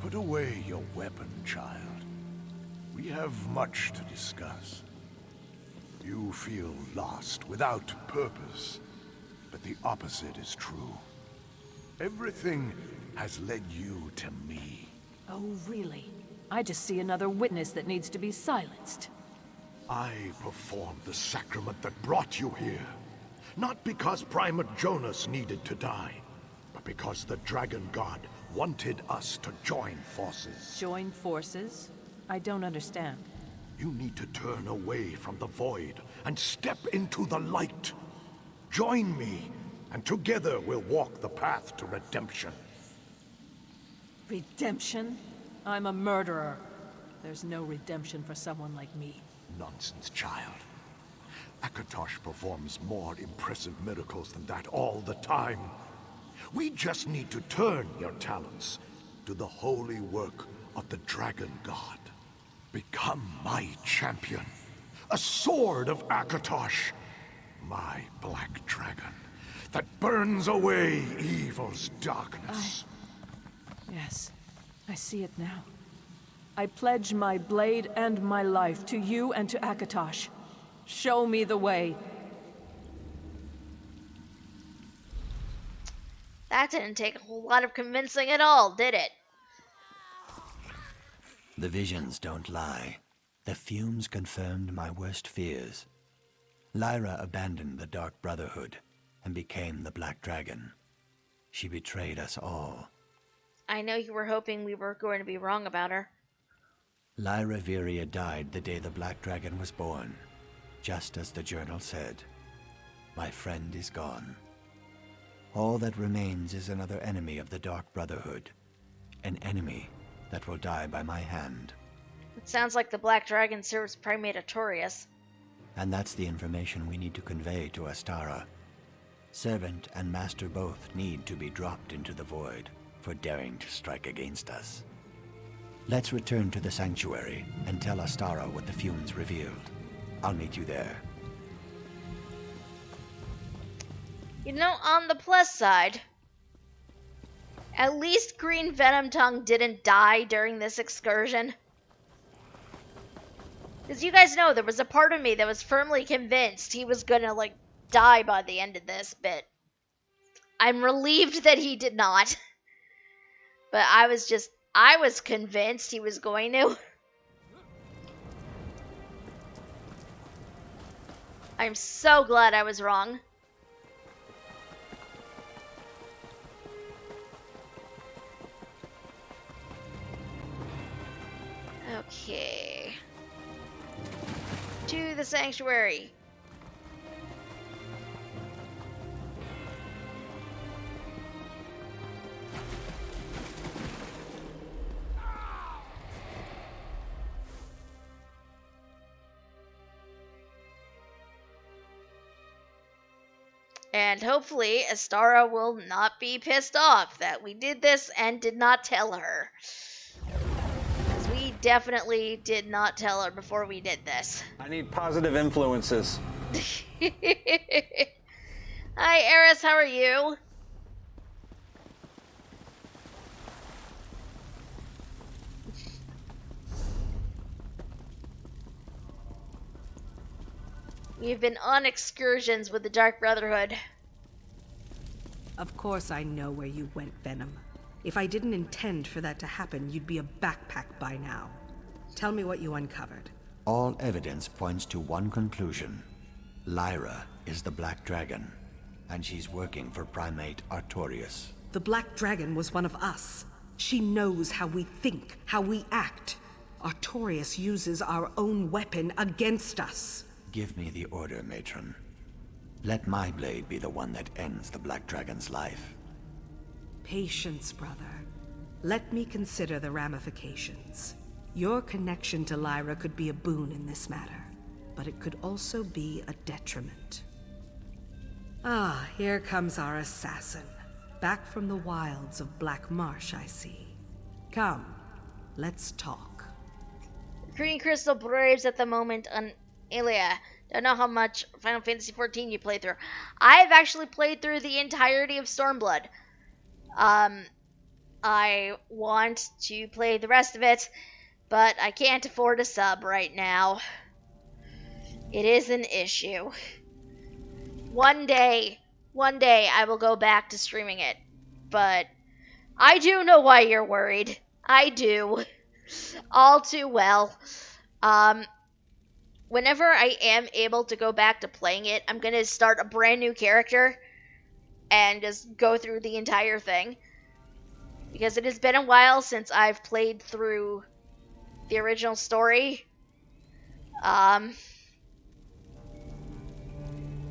Put away your weapon, child. We have much to discuss. You feel lost, without purpose. But the opposite is true. Everything has led you to me. Oh, really? I just see another witness that needs to be silenced. I performed the sacrament that brought you here. Not because Primate Jonas needed to die, but because the Dragon God wanted us to join forces. Join forces? I don't understand. You need to turn away from the void and step into the light. Join me, and together we'll walk the path to redemption. Redemption? I'm a murderer. There's no redemption for someone like me. Nonsense, child. Akatosh performs more impressive miracles than that all the time. We just need to turn your talents to the holy work of the Dragon God. Become my champion, a sword of Akatosh, my black dragon that burns away evil's darkness. Yes, I see it now. I pledge my blade and my life to you and to Akatosh. Show me the way. That didn't take a whole lot of convincing at all, did it? The visions don't lie. The fumes confirmed my worst fears. Lyra abandoned the Dark Brotherhood and became the Black Dragon. She betrayed us all. I know you were hoping we were going to be wrong about her. Lyra Viria died the day the Black Dragon was born, just as the journal said. My friend is gone. All that remains is another enemy of the Dark Brotherhood. An enemy that will die by my hand. It sounds like the Black Dragon serves Primate Artorias. And that's the information we need to convey to Astara. Servant and Master both need to be dropped into the void for daring to strike against us. Let's return to the Sanctuary and tell Astara what the fumes revealed. I'll meet you there. You know, on the plus side, at least Green Venom Tongue didn't die during this excursion. Because you guys know, there was a part of me that was firmly convinced he was gonna, like, die by the end of this, but I'm relieved that he did not. But I was convinced he was going to. I'm so glad I was wrong. Okay. To the sanctuary. And hopefully Astara will not be pissed off that we did this and did not tell her. Because we definitely did not tell her before we did this. I need positive influences. Hi, Eris, how are you? We've been on excursions with the Dark Brotherhood. Of course I know where you went, Venom. If I didn't intend for that to happen, you'd be a backpack by now. Tell me what you uncovered. All evidence points to one conclusion. Lyra is the Black Dragon, and she's working for Primate Artorias. The Black Dragon was one of us. She knows how we think, how we act. Artorias uses our own weapon against us. Give me the order, Matron. Let my blade be the one that ends the Black Dragon's life. Patience, brother. Let me consider the ramifications. Your connection to Lyra could be a boon in this matter, but it could also be a detriment. Ah, here comes our assassin. Back from the wilds of Black Marsh, I see. Come, let's talk. Green Crystal braves at the moment on Ilia. Don't know how much Final Fantasy XIV you played through. I've actually played through the entirety of Stormblood. I want to play the rest of it, but I can't afford a sub right now. It is an issue. One day I will go back to streaming it, but I do know why you're worried. I do. All too well. Whenever I am able to go back to playing it, I'm going to start a brand new character and just go through the entire thing. Because it has been a while since I've played through the original story.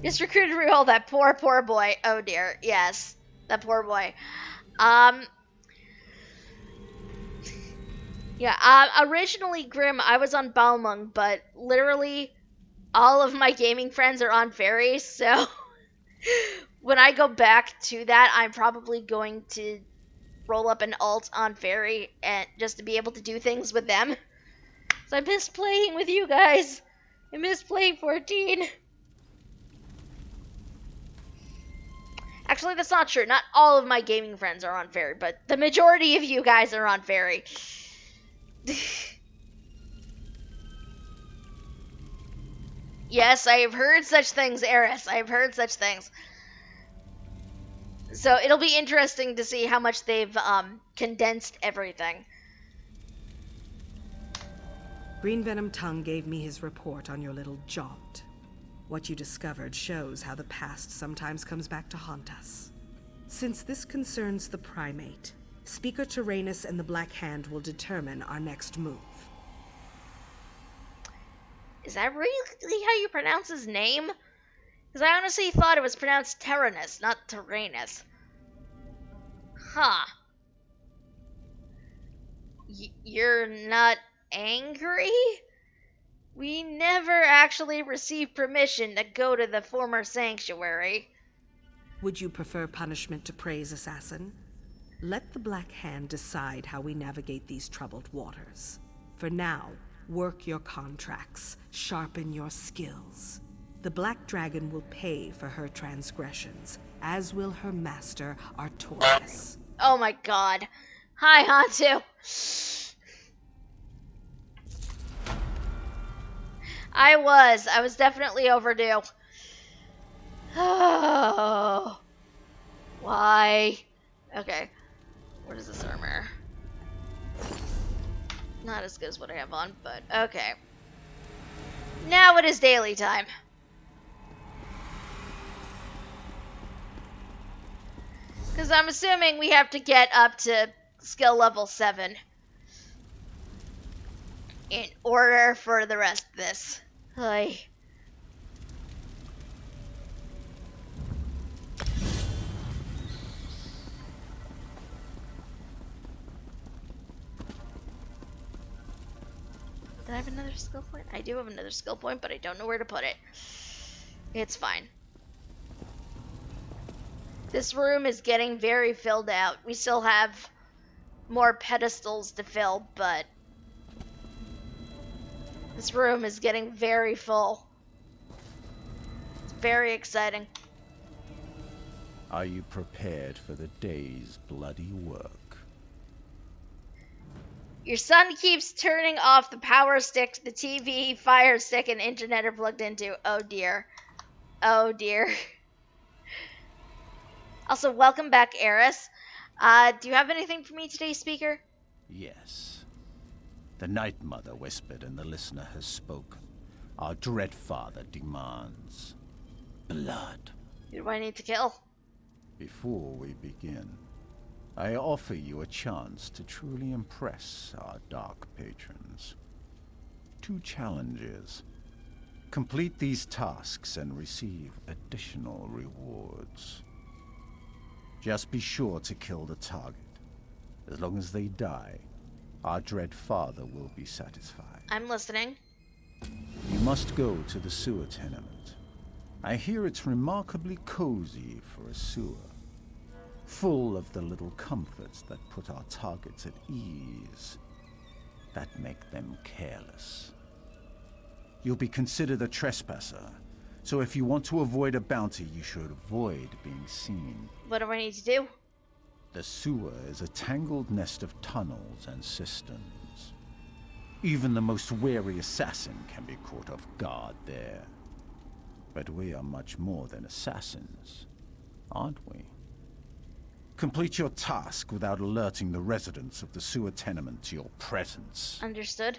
Just recruited real, that poor boy. Oh dear, yes, that poor boy. Yeah, originally, Grim, I was on Balmung, but literally all of my gaming friends are on Fairies, so when I go back to that, I'm probably going to roll up an alt on Fairy and just to be able to do things with them. So I miss playing with you guys. I miss playing 14. Actually, that's not true. Not all of my gaming friends are on Fairy, but the majority of you guys are on Fairy. Yes, I have heard such things, Eris. I have heard such things. So it'll be interesting to see how much they've condensed everything. Green Venom Tongue gave me his report on your little jaunt. What you discovered shows how the past sometimes comes back to haunt us. Since this concerns the Primate, Speaker Tyrannus and the Black Hand will determine our next move. Is that really how you pronounce his name? Because I honestly thought it was pronounced Tyrannus, not Tyrannus. Huh. You're not angry? We never actually received permission to go to the former sanctuary. Would you prefer punishment to praise, Assassin? Let the Black Hand decide how we navigate these troubled waters. For now, work your contracts, sharpen your skills. The Black Dragon will pay for her transgressions, as will her master, Artorias. Oh my god. Hi, Hantu. I was definitely overdue. Oh. Why? Okay. What is this armor? Not as good as what I have on, but okay. Now it is daily time. Because I'm assuming we have to get up to skill level 7 in order for the rest of this. Hi. Did I have another skill point? I do have another skill point, but I don't know where to put it. It's fine. This room is getting very filled out. We still have more pedestals to fill, but this room is getting very full. It's very exciting. Are you prepared for the day's bloody work? Your son keeps turning off the power stick, the TV, fire stick, and internet are plugged into. Oh dear. Oh dear. Also, welcome back, Eris. Do you have anything for me today, speaker? Yes. The Night Mother whispered and the listener has spoken. Our dread father demands blood. Who do I need to kill? Before we begin, I offer you a chance to truly impress our dark patrons. 2 challenges. Complete these tasks and receive additional rewards. Just be sure to kill the target. As long as they die, our dread father will be satisfied. I'm listening. You must go to the sewer tenement. I hear it's remarkably cozy for a sewer. Full of the little comforts that put our targets at ease, that make them careless. You'll be considered a trespasser, so if you want to avoid a bounty, you should avoid being seen. What do I need to do? The sewer is a tangled nest of tunnels and cisterns. Even the most wary assassin can be caught off guard there. But we are much more than assassins, aren't we? Complete your task without alerting the residents of the sewer tenement to your presence. Understood.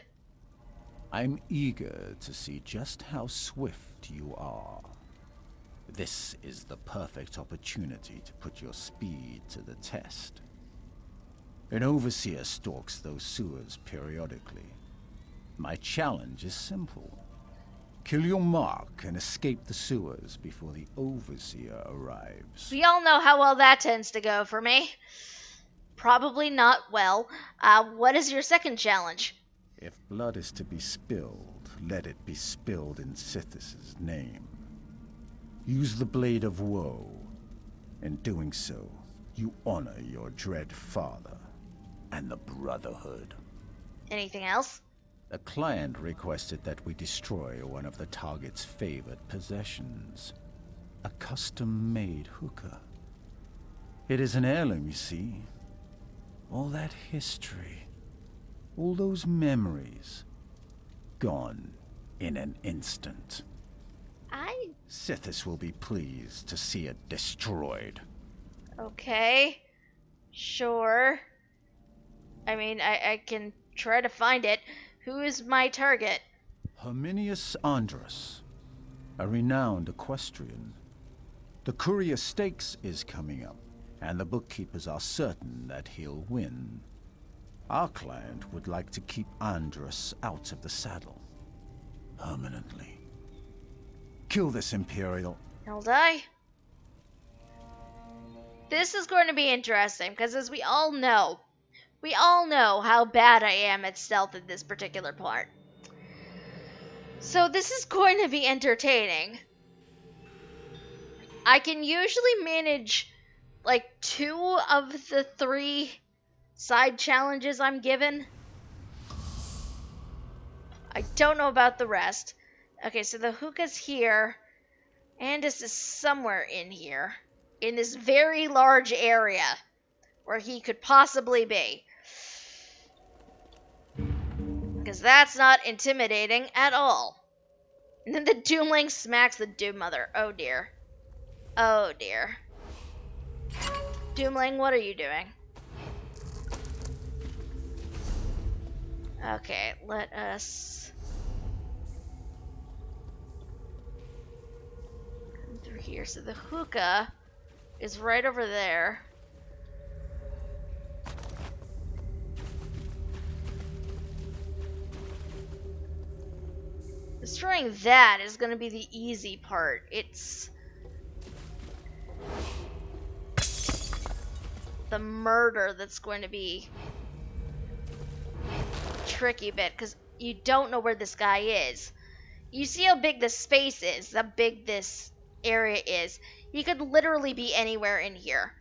I'm eager to see just how swift you are. This is the perfect opportunity to put your speed to the test. An overseer stalks those sewers periodically. My challenge is simple. Kill your mark and escape the sewers before the overseer arrives. We all know how well that tends to go for me. Probably not well. What is your second challenge? If blood is to be spilled, let it be spilled in Sithis' name. Use the Blade of Woe. In doing so, you honor your dread father and the Brotherhood. Anything else? The client requested that we destroy one of the target's favored possessions. A custom-made hookah. It is an heirloom, you see. All that history, all those memories, gone in an instant. Sithis will be pleased to see it destroyed. Okay. Sure. I mean, I can try to find it. Who is my target? Herminius Andrus, a renowned equestrian. The Courier Stakes is coming up, and the bookkeepers are certain that he'll win. Our client would like to keep Andrus out of the saddle. Permanently. Kill this Imperial. I'll die. This is going to be interesting, because as we all know how bad I am at stealth in this particular part. So this is going to be entertaining. I can usually manage like 2 of the 3 side challenges I'm given. I don't know about the rest. Okay, so the hookah's here. Andis is somewhere in here. In this very large area where he could possibly be. Because that's not intimidating at all. And then the Doomling smacks the Doom Mother. Oh dear. Oh dear. Doomling, what are you doing? Okay, let us come through here. So the hookah is right over there. Destroying that is going to be the easy part. It's the murder that's going to be tricky bit, because you don't know where this guy is. You see how big this space is, how big this area is. He could literally be anywhere in here.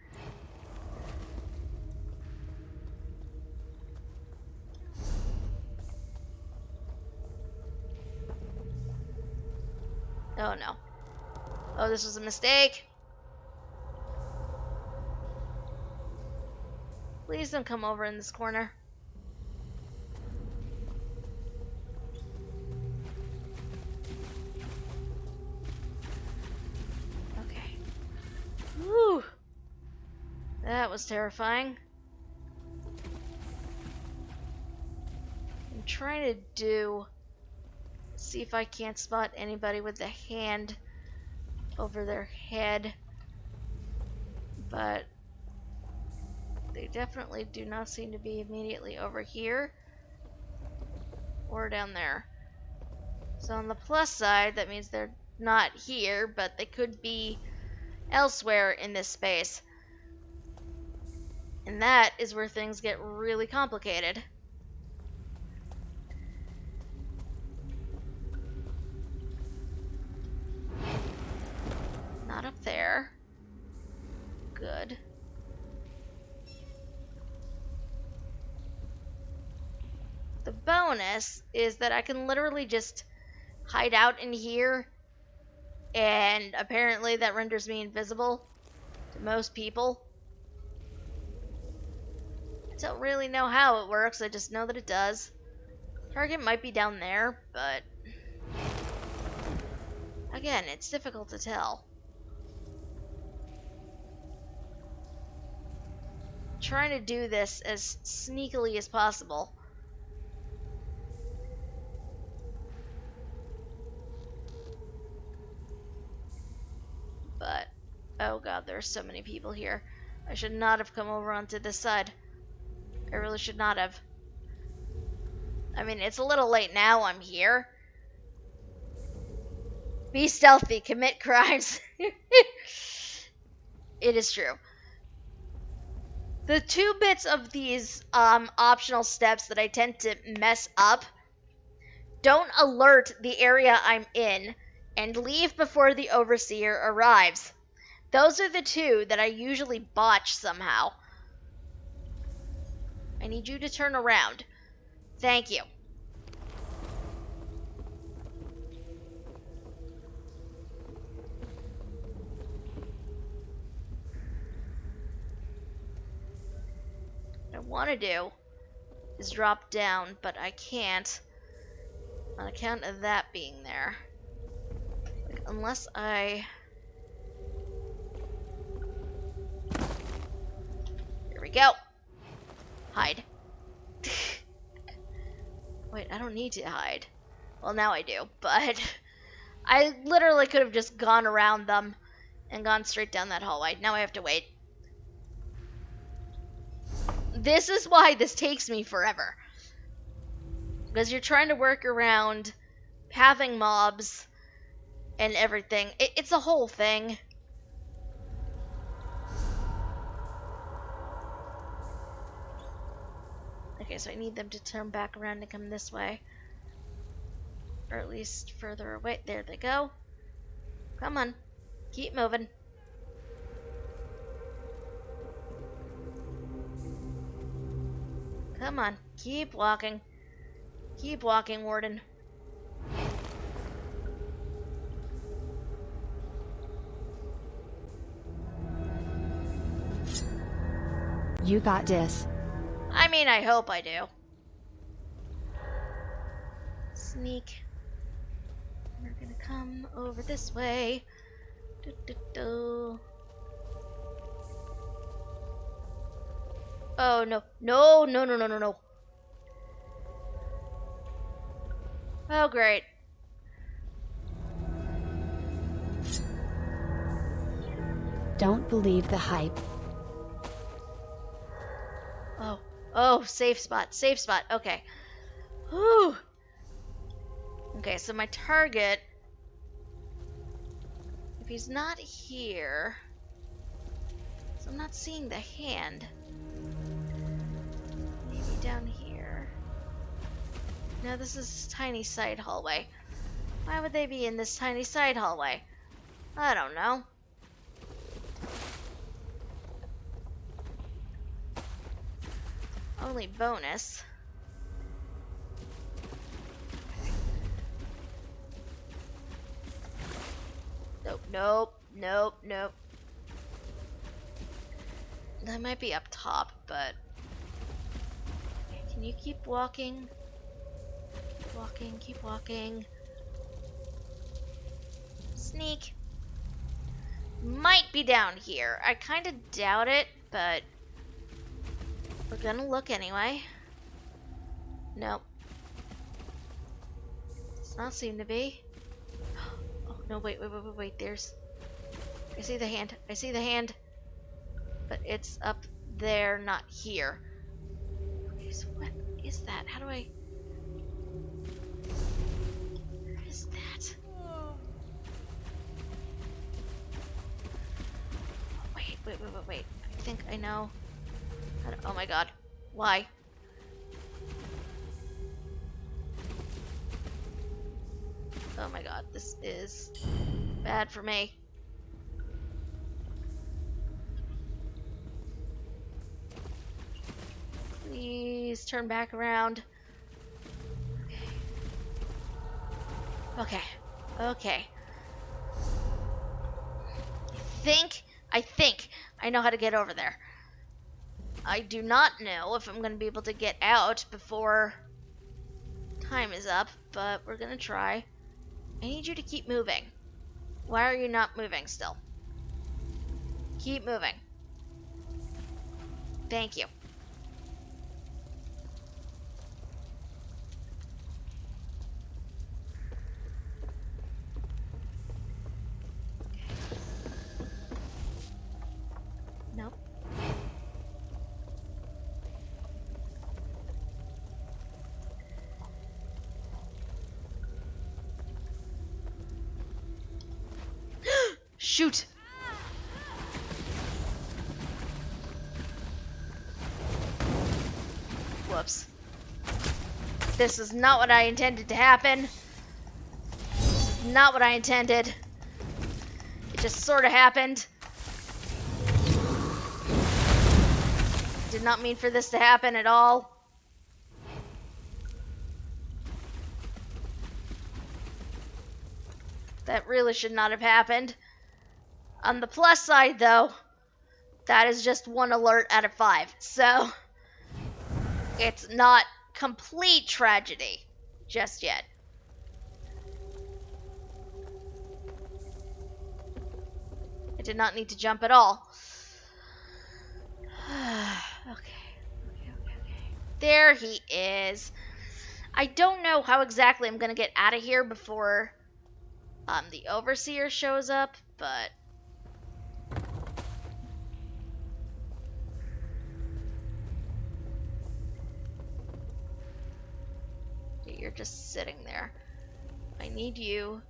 Oh no. Oh, this was a mistake. Please don't come over in this corner. that was terrifying. I'm trying to see if I can't spot anybody with the hand over their head, but they definitely do not seem to be immediately over here or down there. So on the plus side, that means they're not here, but they could be elsewhere in this space. And that is where things get really complicated. Not up there. Good. The bonus is that I can literally just hide out in here, and apparently that renders me invisible to most people. I don't really know how it works, I just know that it does. Target might be down there, but again, it's difficult to tell. I'm trying to do this as sneakily as possible. But, oh god, there are so many people here. I should not have come over onto this side. I really should not have. I mean, it's a little late now, I'm here. Be stealthy, commit crimes. It is true. The two bits of these optional steps that I tend to mess up: don't alert the area I'm in, and leave before the overseer arrives. Those are the two that I usually botch somehow. I need you to turn around. Thank you. What I want to do is drop down, but I can't on account of that being there. Like, unless I... Here we go. Hide. Wait, I don't need to hide. Well, now I do, but I literally could have just gone around them and gone straight down that hallway. Now I have to wait. This is why this takes me forever. Because you're trying to work around pathing mobs and everything. It's a whole thing. Okay, so I need them to turn back around and come this way. Or at least further away. There they go. Come on. Keep moving. Come on. Keep walking. Keep walking, Warden. You got this. I mean, I hope I do. Sneak. We're gonna come over this way. Do, do, do. Oh, no. No, no, no, no, no, no. Oh, great. Don't believe the hype. Oh. Oh, safe spot. Safe spot. Okay. Whew. Okay, so my target... If he's not here... So I'm not seeing the hand. Maybe down here. No, this is a tiny side hallway. Why would they be in this tiny side hallway? I don't know. Only bonus. Nope, nope, nope, nope. That might be up top, but... Can you keep walking? Keep walking, keep walking. Sneak. Might be down here. I kind of doubt it, but gonna look anyway. Nope. Does not seem to be. Oh, no, wait. There's... I see the hand. I see the hand. But it's up there, not here. Okay, so what is that? How do I... Where is that? Oh, wait. I think I know. Oh my god. Why? Oh my god, this is bad for me. Please turn back around. Okay. I think I know how to get over there. I do not know if I'm going to be able to get out before time is up, but we're going to try. I need you to keep moving. Why are you not moving still? Keep moving. Thank you. Nope. Shoot! Whoops. This is not what I intended to happen. This is not what I intended. It just sort of happened. Did not mean for this to happen at all. That really should not have happened. On the plus side, though, that is just 1 alert out of 5. So, it's not complete tragedy just yet. I did not need to jump at all. Okay. There he is. I don't know how exactly I'm going to get out of here before the Overseer shows up, but... You're just sitting there. I need you.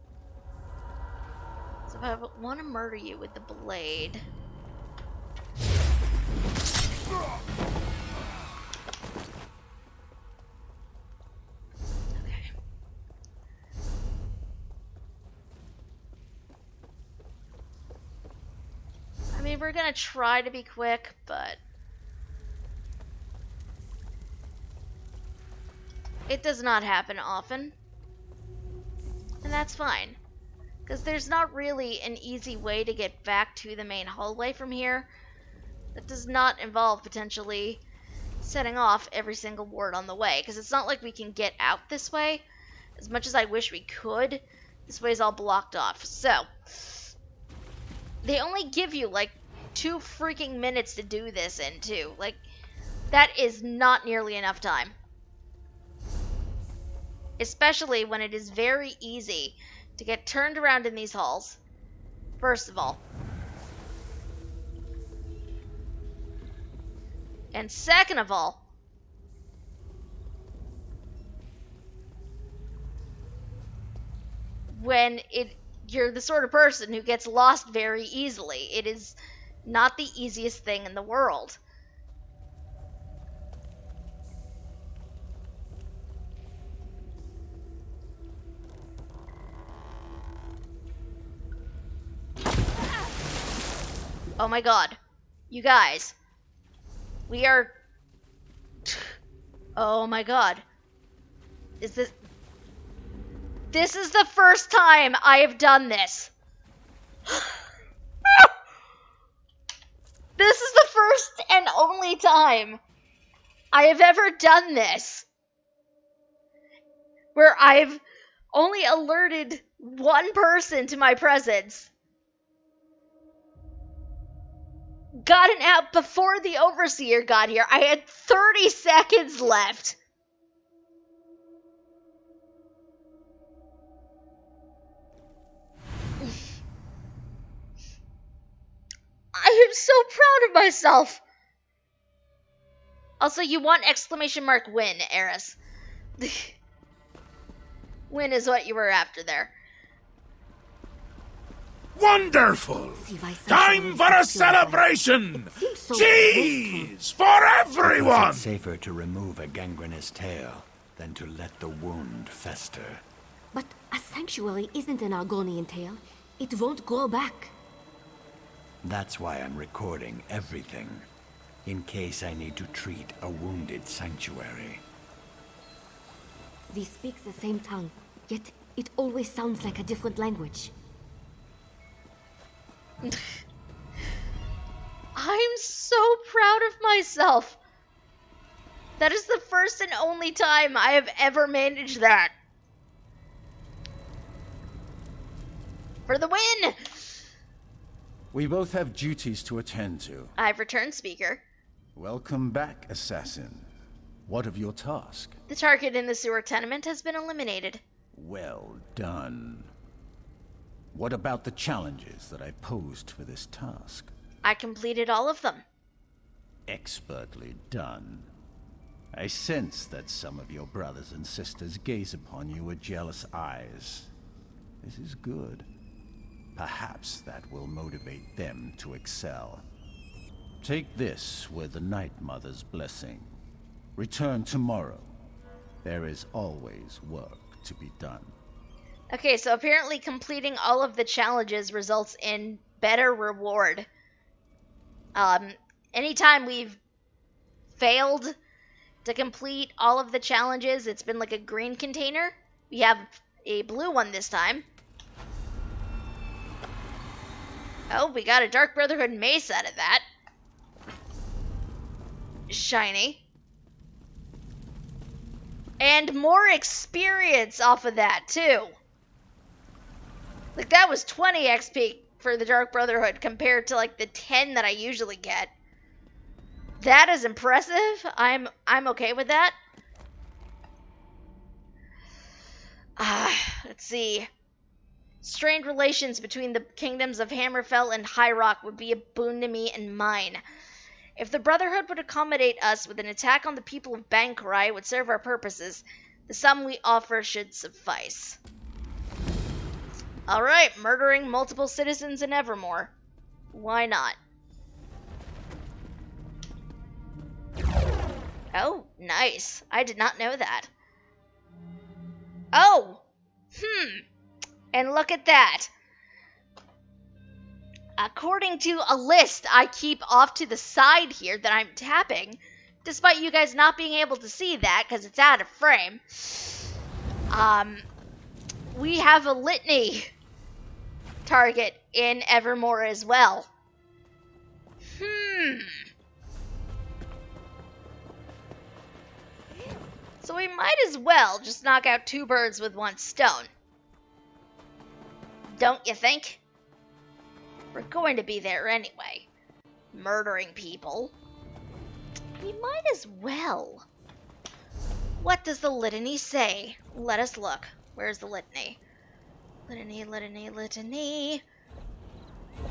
So if I want to murder you with the blade... Okay. I mean, we're gonna try to be quick, but... it does not happen often. And that's fine. Because there's not really an easy way to get back to the main hallway from here. That does not involve potentially setting off every single ward on the way. Because it's not like we can get out this way. As much as I wish we could, this way is all blocked off. So, they only give you like 2 freaking minutes to do this in, too. Like, that is not nearly enough time. Especially when it is very easy to get turned around in these halls, first of all. And second of all, when you're the sort of person who gets lost very easily. It is not the easiest thing in the world. Oh my god. You guys. We are... Oh my god. Is this... This is the first time I have done this. This is the first and only time I have ever done this. Where I've only alerted one person to my presence. gotten out before the Overseer got here. I had 30 seconds left. I am so proud of myself. Also, you want exclamation mark win, Eris. Win is what you were after there. Wonderful! Time for a celebration! Cheese for everyone! It's safer to remove a gangrenous tail than to let the wound fester. But a sanctuary isn't an Argonian tale. It won't grow back. That's why I'm recording everything, in case I need to treat a wounded sanctuary. We speak the same tongue, yet it always sounds like a different language. I'm so proud of myself. That is the first and only time I have ever managed that. For the win! We both have duties to attend to. I've returned, Speaker. Welcome back, Assassin. What of your task? The target in the sewer tenement has been eliminated. Well done. What about the challenges that I posed for this task? I completed all of them. Expertly done. I sense that some of your brothers and sisters gaze upon you with jealous eyes. This is good. Perhaps that will motivate them to excel. Take this with the Night Mother's blessing. Return tomorrow. There is always work to be done. Okay, so apparently completing all of the challenges results in better reward. Anytime we've failed to complete all of the challenges, it's been like a green container. We have a blue one this time. Oh, we got a Dark Brotherhood mace out of that. Shiny. And more experience off of that, too. Like, that was 20 XP for the Dark Brotherhood compared to, like, the 10 that I usually get. That is impressive. I'm okay with that. Let's see. Strained relations between the kingdoms of Hammerfell and High Rock would be a boon to me and mine. If the Brotherhood would accommodate us with an attack on the people of Bankarai, it would serve our purposes. The sum we offer should suffice. Alright, murdering multiple citizens in Evermore. Why not? Oh, nice. I did not know that. Oh! And look at that. According to a list I keep off to the side here that I'm tapping, despite you guys not being able to see that because it's out of frame, we have a litany target in Evermore as well. So we might as well just knock out two birds with one stone. Don't you think? We're going to be there anyway. Murdering people. We might as well. What does the litany say? Let us look. Where's the litany? Litany, litany, litany.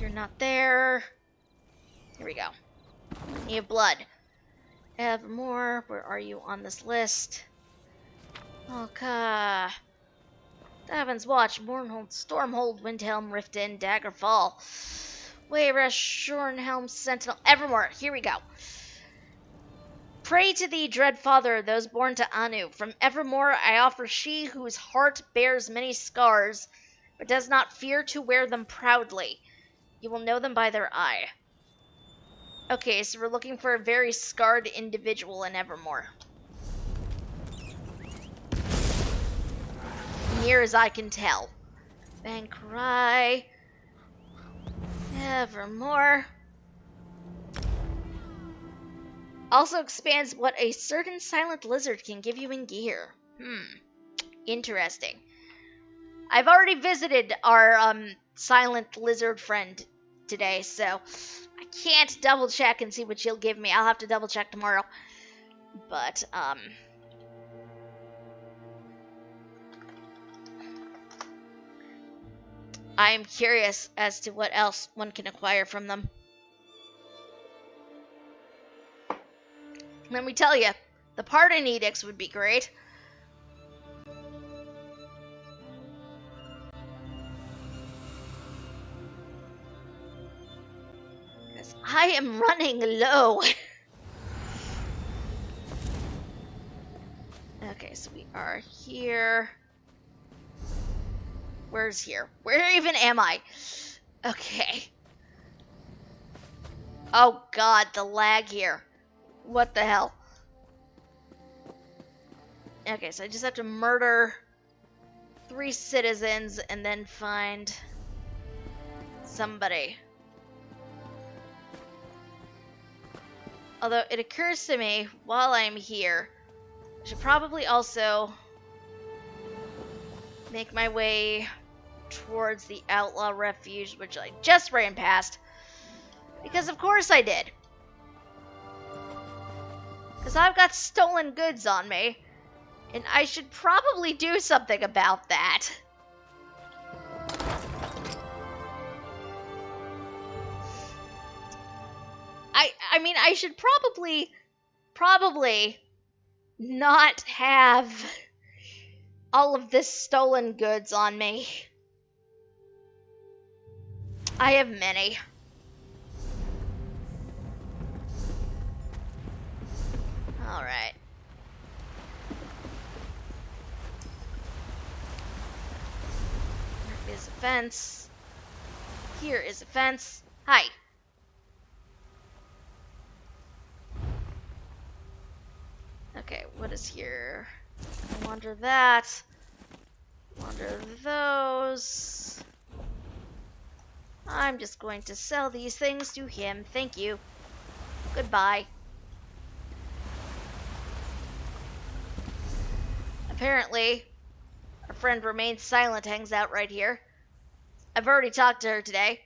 You're not there. Here we go. Litany of blood. Evermore, where are you on this list? Okay. Davon's Watch, Mournhold, Stormhold, Windhelm, Riften, Daggerfall, Wayrush, Shornhelm, Sentinel, Evermore. Here we go. Pray to thee, dread father, those born to Anu. From Evermore I offer she whose heart bears many scars, but does not fear to wear them proudly. You will know them by their eye. Okay, so we're looking for a very scarred individual in Evermore. Near as I can tell. Bankarai. Evermore. Also expands what a certain silent lizard can give you in gear. Interesting. I've already visited our silent lizard friend today, so I can't double check and see what she'll give me. I'll have to double check tomorrow. But, I am curious as to what else one can acquire from them. Let me tell you, the Pardon Edicts would be great. Because I am running low. Okay, so we are here. Where's here? Where even am I? Okay. Oh god, the lag here. What the hell? Okay, so I just have to murder 3 citizens and then find somebody. Although it occurs to me while I'm here, I should probably also make my way towards the outlaw refuge, which I just ran past. Because of course I did. Because I've got stolen goods on me, and I should probably do something about that. I mean, I should probably not have all of this stolen goods on me. I have many. Alright. There is a fence. Here is a fence. Hi. Okay, what is here? Wander that. Wander those. I'm just going to sell these things to him. Thank you. Goodbye. Apparently, our friend Remains Silent hangs out right here. I've already talked to her today,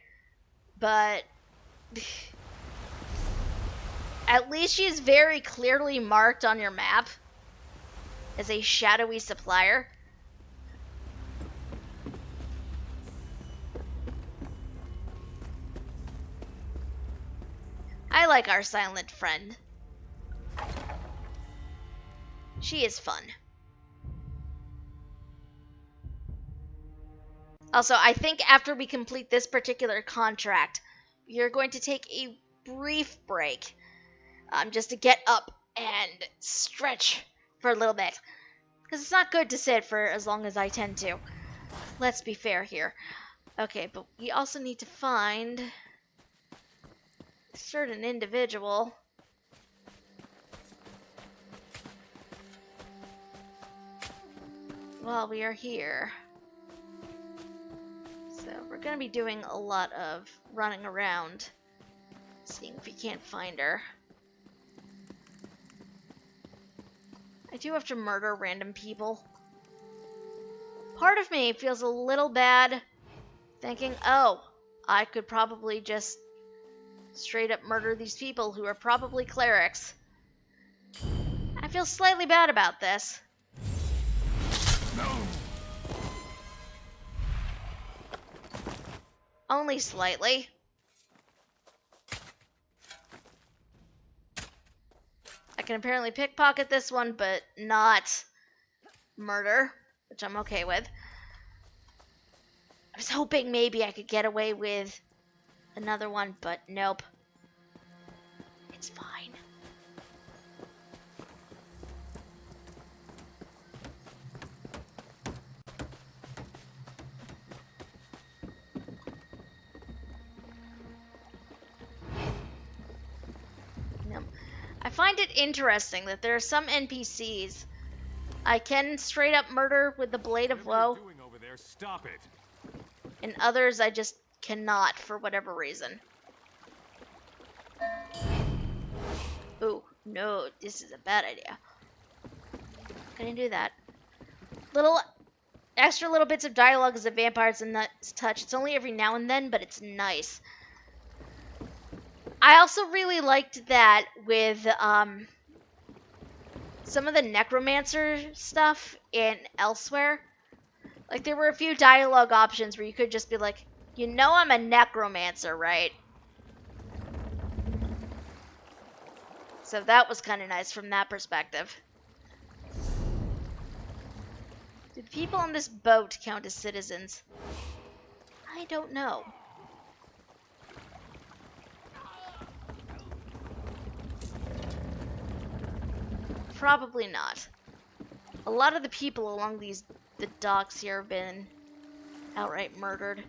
but at least she's very clearly marked on your map as a shadowy supplier. I like our silent friend. She is fun. Also, I think after we complete this particular contract, we are going to take a brief break just to get up and stretch for a little bit. Because it's not good to sit for as long as I tend to. Let's be fair here. Okay, but we also need to find a certain individual. While we are here. So we're going to be doing a lot of running around, seeing if we can't find her. I do have to murder random people. Part of me feels a little bad thinking, oh, I could probably just straight up murder these people who are probably clerics. I feel slightly bad about this. No. Only slightly. I can apparently pickpocket this one, but not murder, which I'm okay with. I was hoping maybe I could get away with another one, but nope. It's fine. I find it interesting that there are some NPCs I can straight up murder with the Blade of Woe. Stop it. And others I just cannot for whatever reason. Ooh, no, this is a bad idea. Couldn't do that. Extra little bits of dialogue as a vampire's in that touch. It's only every now and then, but it's nice. I also really liked that with some of the necromancer stuff in Elsewhere. Like, there were a few dialogue options where you could just be like, you know I'm a necromancer, right? So that was kind of nice from that perspective. Do the people on this boat count as citizens? I don't know. Probably not. A lot of the people along the docks here have been outright murdered.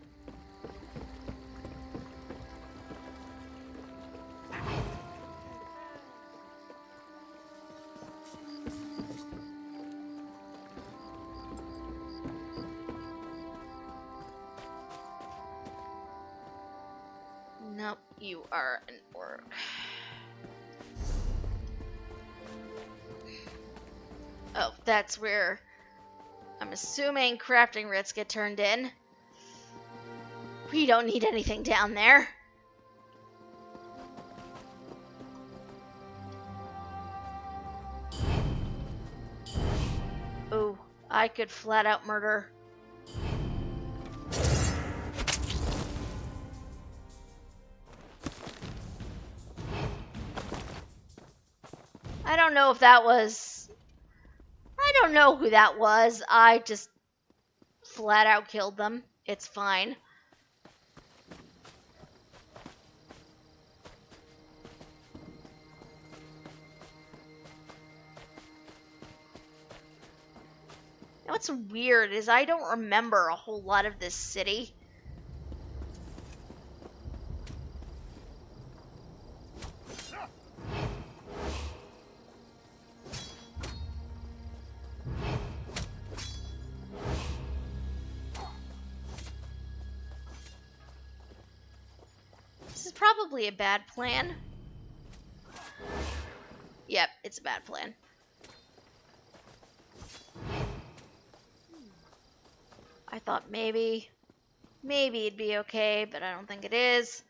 Nope, you are an orc. Oh, that's where I'm assuming crafting writs get turned in. We don't need anything down there. Ooh, I could flat out murder. I don't know if that was... I don't know who that was. I just flat out killed them. It's fine. You know what's weird is I don't remember a whole lot of this city. This is probably a bad plan. Yep, it's a bad plan. I thought maybe it'd be okay, but I don't think it is.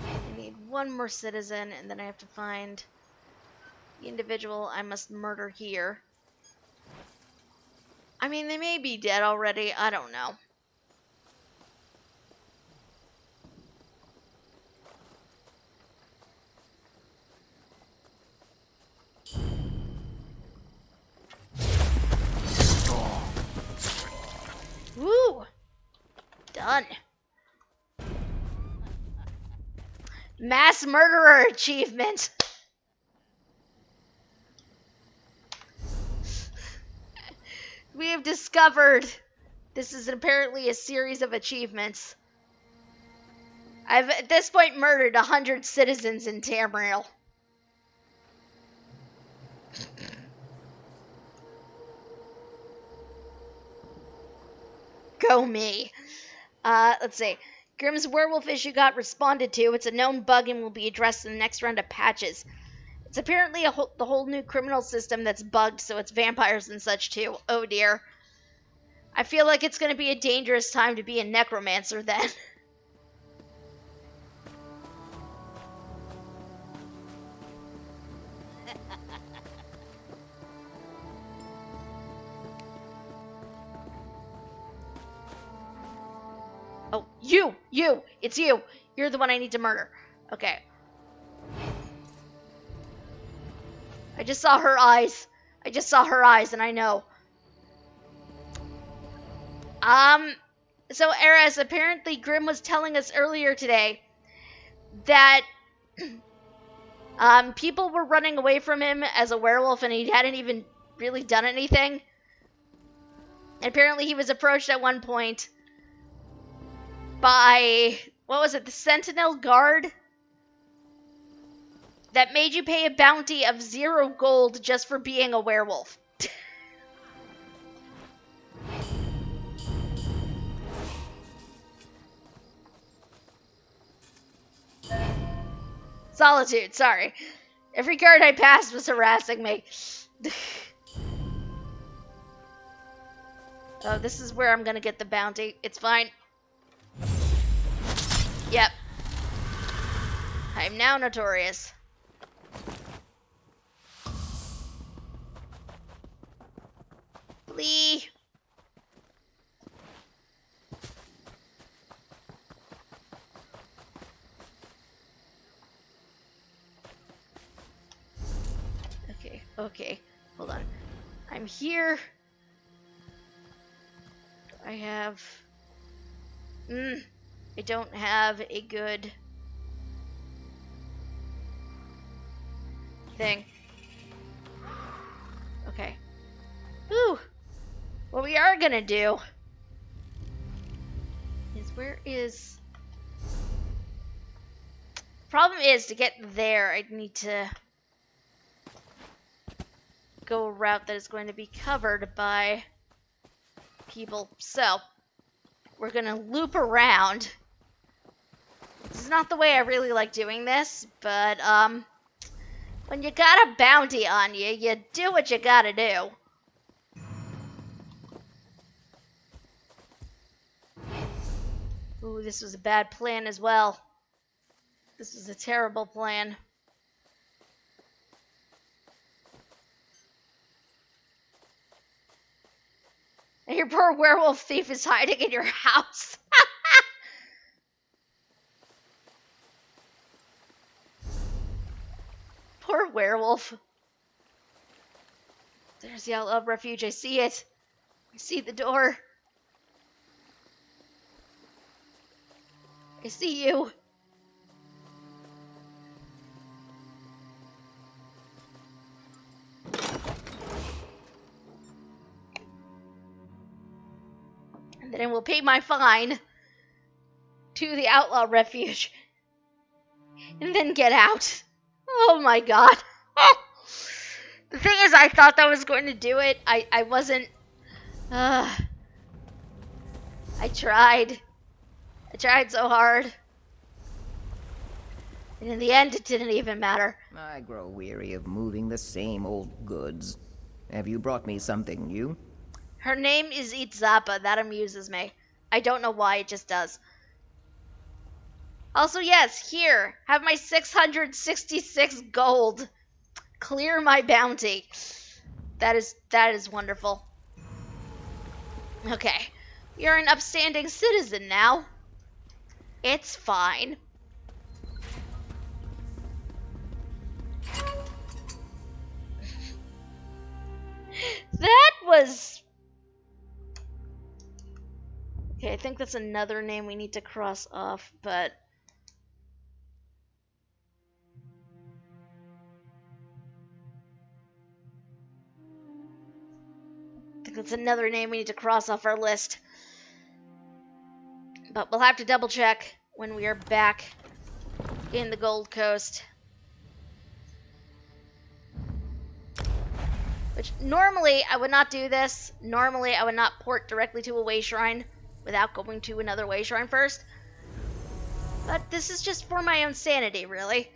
I need one more citizen, and then I have to find the individual I must murder here. I mean, they may be dead already, I don't know. Woo! Done. Mass murderer achievement. We have discovered this is apparently a series of achievements. I've at this point murdered 100 citizens in Tamriel. Go me. Let's see. Grimm's werewolf issue got responded to. It's a known bug and will be addressed in the next round of patches. It's apparently the whole new criminal system that's bugged, so it's vampires and such too. Oh dear. I feel like it's going to be a dangerous time to be a necromancer then. Oh, you! It's you! You're the one I need to murder. Okay. I just saw her eyes. And I know. So Eris, apparently Grimm was telling us earlier today that people were running away from him as a werewolf and he hadn't even really done anything. And apparently he was approached at one point by, what was it, the Sentinel Guard? That made you pay a bounty of 0 gold just for being a werewolf. Solitude, sorry. Every guard I passed was harassing me. Oh, this is where I'm gonna get the bounty. It's fine. Yep. I'm now notorious. Flee. Okay. Hold on. I'm here. I have... I don't have a good... thing. Okay. Whew. What we are gonna do is where is... Problem is, to get there, I'd need to go a route that is going to be covered by people. So, we're gonna loop around. This is not the way I really like doing this, but, when you got a bounty on you, you do what you gotta do. Ooh, this was a bad plan as well. This was a terrible plan. And your poor werewolf thief is hiding in your house. Poor werewolf. There's the outlaw refuge. I see it. I see the door. I see you. And then I will pay my fine to the outlaw refuge. And then get out. Oh my god. The thing is, I thought that was going to do it. I wasn't... I tried. I tried so hard. And in the end, it didn't even matter. I grow weary of moving the same old goods. Have you brought me something new? Her name is Itzapa. That amuses me. I don't know why, it just does. Also, yes, here. Have my 666 gold. Clear my bounty. That is wonderful. Okay. You're an upstanding citizen now. It's fine. That was... Okay, I think that's another name we need to cross off, but... I think that's another name we need to cross off our list. But we'll have to double check when we are back in the Gold Coast. Which, normally, I would not do this. Normally, I would not port directly to a way shrine without going to another way shrine first. But this is just for my own sanity, really.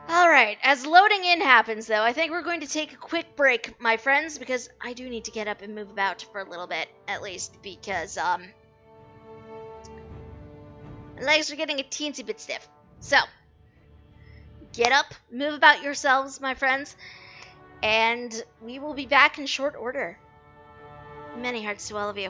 Alright, as loading in happens, though, I think we're going to take a quick break, my friends, because I do need to get up and move about for a little bit, at least, because, my legs are getting a teensy bit stiff. So, get up, move about yourselves, my friends, and we will be back in short order. Many hearts to all of you.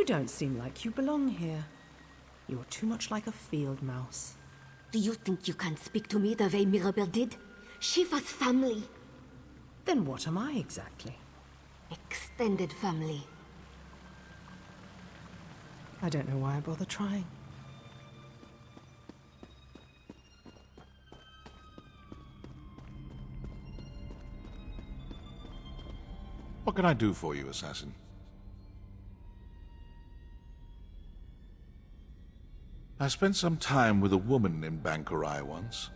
don't seem like you belong here. You're too much like a field mouse. Do you think you can speak to me the way Mirabelle did? Shiva's family. Then what am I exactly? Extended family. I don't know why I bother trying. What can I do for you, assassin? I spent some time with a woman in Bankarai once.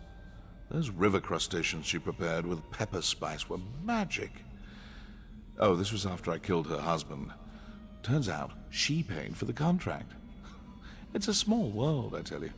Those river crustaceans she prepared with pepper spice were magic. Oh, this was after I killed her husband. Turns out she paid for the contract. It's a small world, I tell you.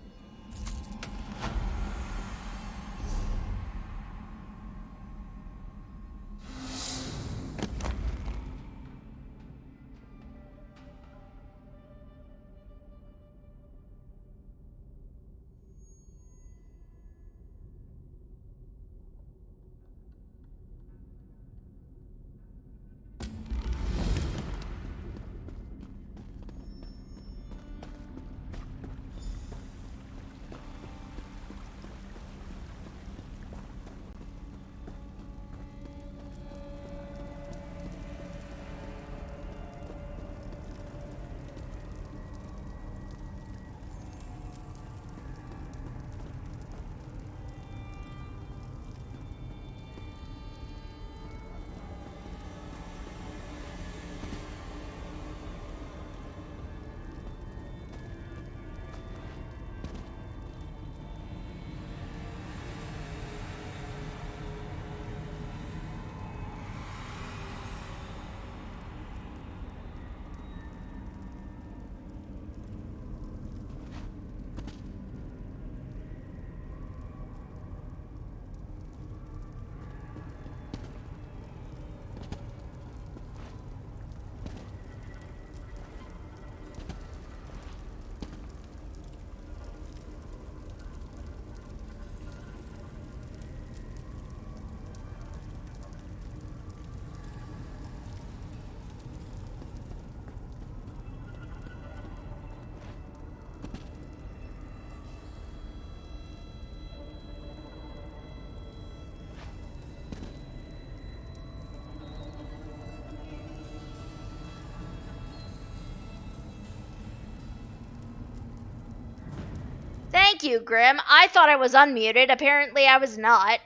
Thank you, Grim. I thought I was unmuted. Apparently I was not.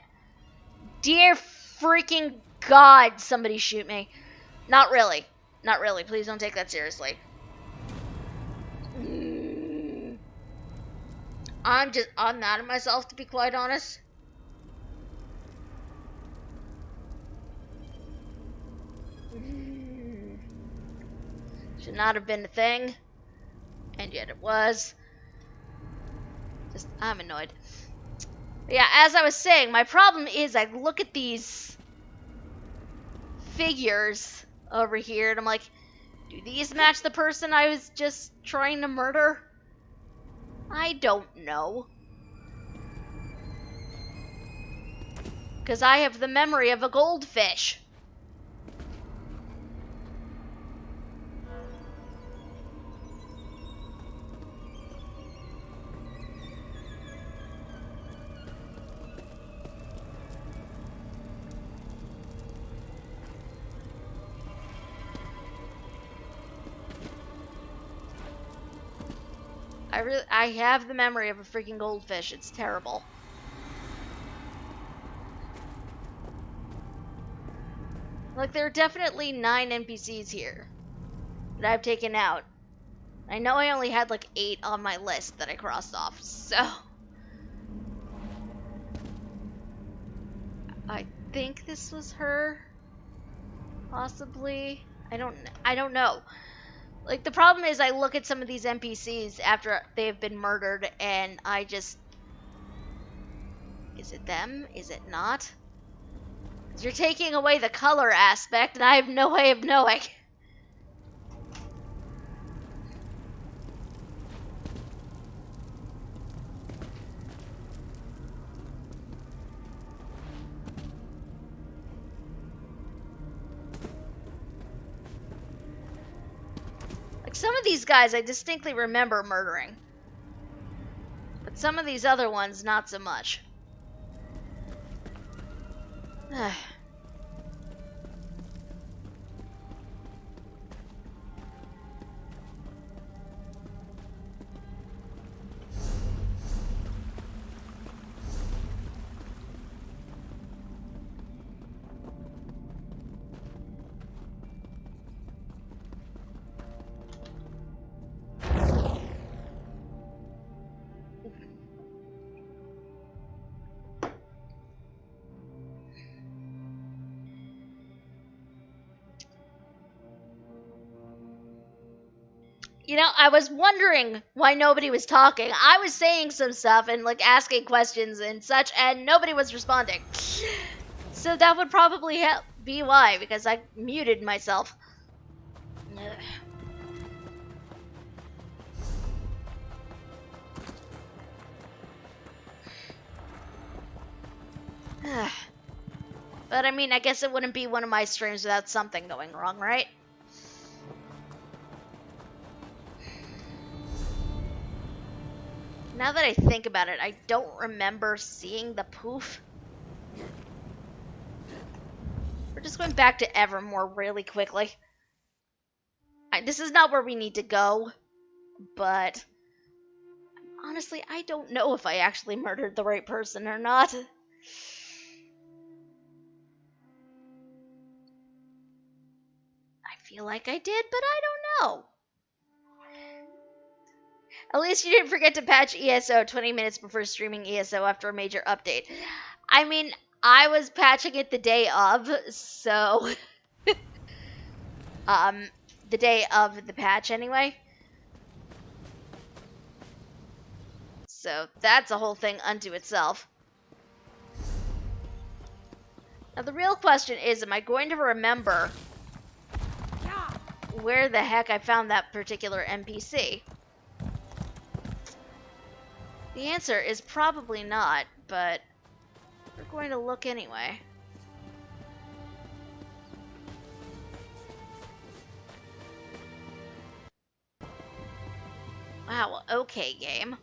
Dear freaking God, somebody shoot me. Not really. Not really. Please don't take that seriously. I'm mad at myself, to be quite honest. Should not have been a thing. And yet it was. I'm annoyed. But yeah, as I was saying, my problem is I look at these figures over here and I'm like, do these match the person I was just trying to murder? I don't know. Because I have the memory of a goldfish. I have the memory of a freaking goldfish. It's terrible. Like, there are definitely 9 NPCs here that I've taken out. I know I only had like 8 on my list that I crossed off, so I think this was her, possibly. I don't know. Like, the problem is I look at some of these NPCs after they've been murdered and I just... Is it them? Is it not? 'Cause you're taking away the color aspect and I have no way of knowing. Some of these guys I distinctly remember murdering. But some of these other ones, not so much. You know, I was wondering why nobody was talking. I was saying some stuff and like asking questions and such, and nobody was responding. So that would probably be why, because I muted myself. But I mean, I guess it wouldn't be one of my streams without something going wrong, right? Now that I think about it, I don't remember seeing the poof. We're just going back to Evermore really quickly. This is not where we need to go, but honestly, I don't know if I actually murdered the right person or not. I feel like I did, but I don't know. At least you didn't forget to patch ESO 20 minutes before streaming ESO after a major update. I mean, I was patching it the day of, so... the day of the patch anyway. So that's a whole thing unto itself. Now the real question is, am I going to remember where the heck I found that particular NPC? The answer is probably not, but we're going to look anyway. Wow, okay, game.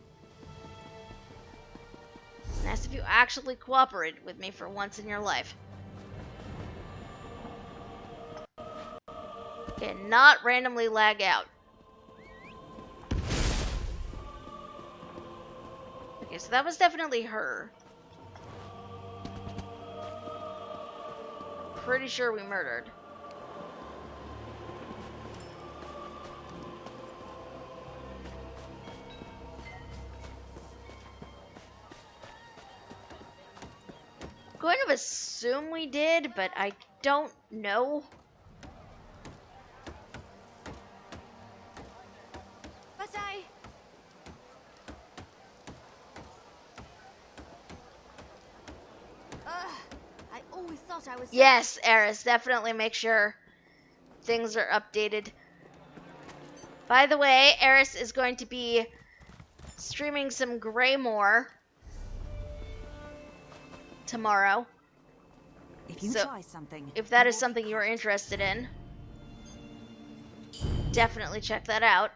Nice if you actually cooperated with me for once in your life. Okay, not randomly lag out. Okay, so that was definitely her. Pretty sure we murdered. I'm going to assume we did, but I don't know. I always thought I was... Yes, Eris, definitely make sure things are updated. By the way, Eris is going to be streaming some Greymore tomorrow. If you try something, if that is something you are interested in, definitely check that out.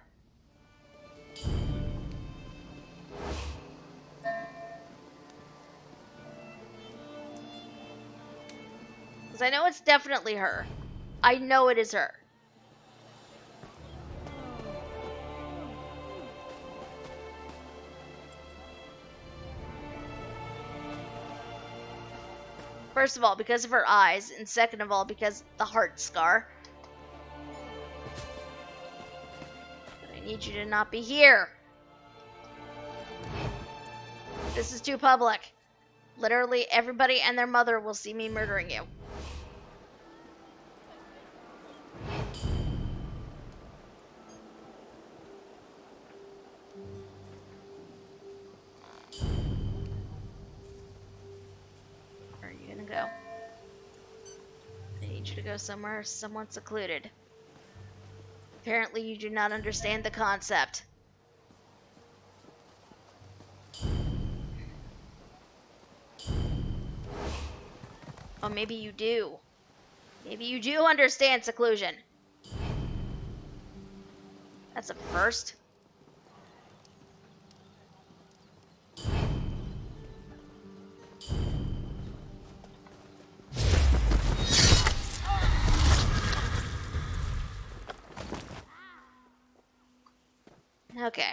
Because I know it's definitely her. I know it is her. First of all, because of her eyes, and second of all, because the heart scar. But I need you to not be here. This is too public. Literally everybody and their mother will see me murdering you. Where are you gonna go? I need you to go somewhere somewhat secluded. Apparently you do not understand the concept. Oh, maybe you do. Maybe you do understand seclusion. That's a first. Okay.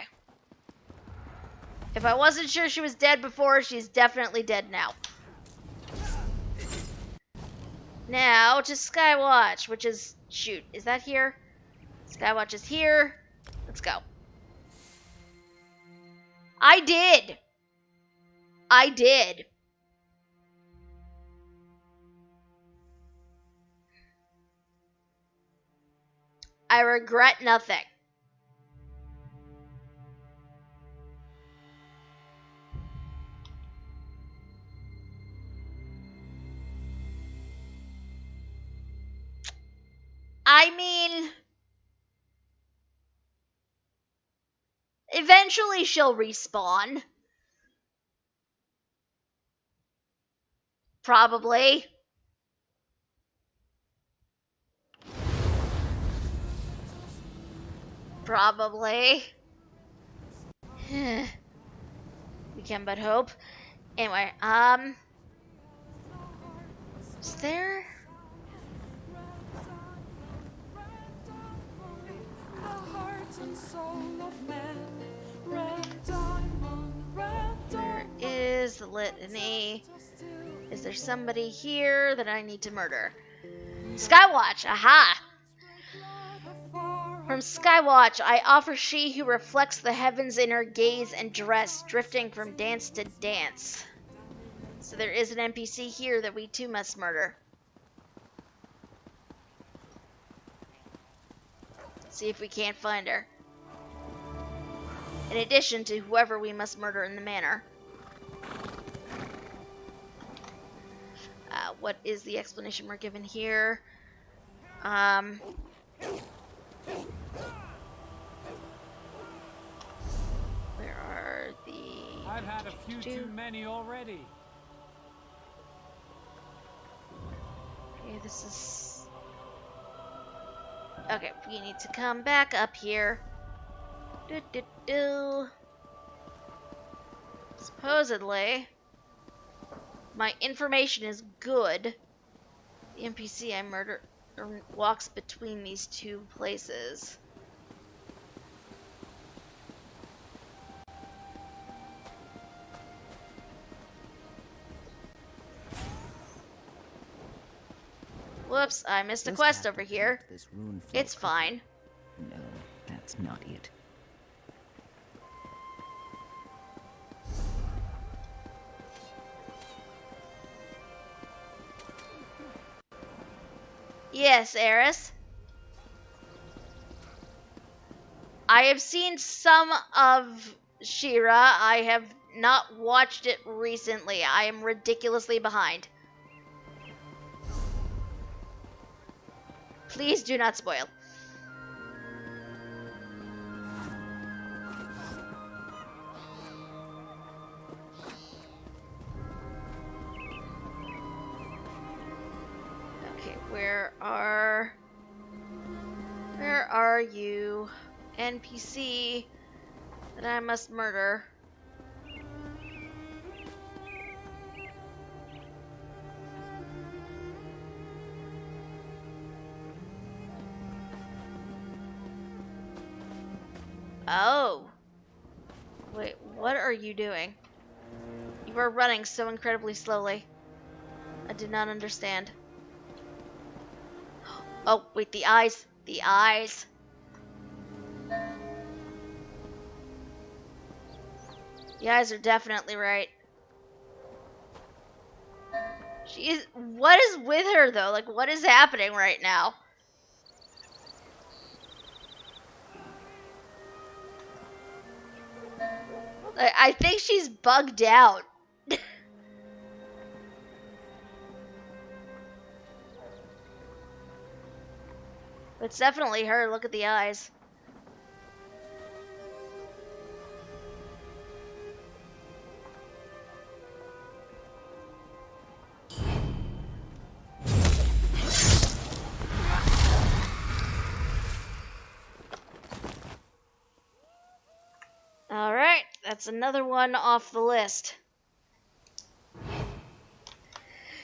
If I wasn't sure she was dead before, she's definitely dead now. Now to Skywatch, which is... Shoot, is that here? Skywatch is here. Let's go. I did! I did. I regret nothing. I mean, eventually she'll respawn. Probably. Probably. We can but hope. Anyway, is there... Where is the litany? Is there somebody here that I need to murder? Skywatch! Aha! From Skywatch, I offer she who reflects the heavens in her gaze and dress, drifting from dance to dance. So there is an NPC here that we too must murder. Let's see if we can't find her. In addition to whoever we must murder in the manor. What is the explanation we're given here? Where are the... I've had a few too many already. Okay, this is... Okay, we need to come back up here. Supposedly, my information is good. The NPC I murdered walks between these two places. Whoops, I missed a quest over here. It's fine. No, that's not it. Yes, Eris. I have seen some of She-Ra. I have not watched it recently. I am ridiculously behind. Please do not spoil. Okay, where are you, NPC that I must murder? Oh. Wait, what are you doing? You are running so incredibly slowly. I did not understand. Oh, wait, the eyes. The eyes. The eyes are definitely right. She is... What is with her, though? Like, what is happening right now? I think she's bugged out. It's definitely her. Look at the eyes. Alright, that's another one off the list.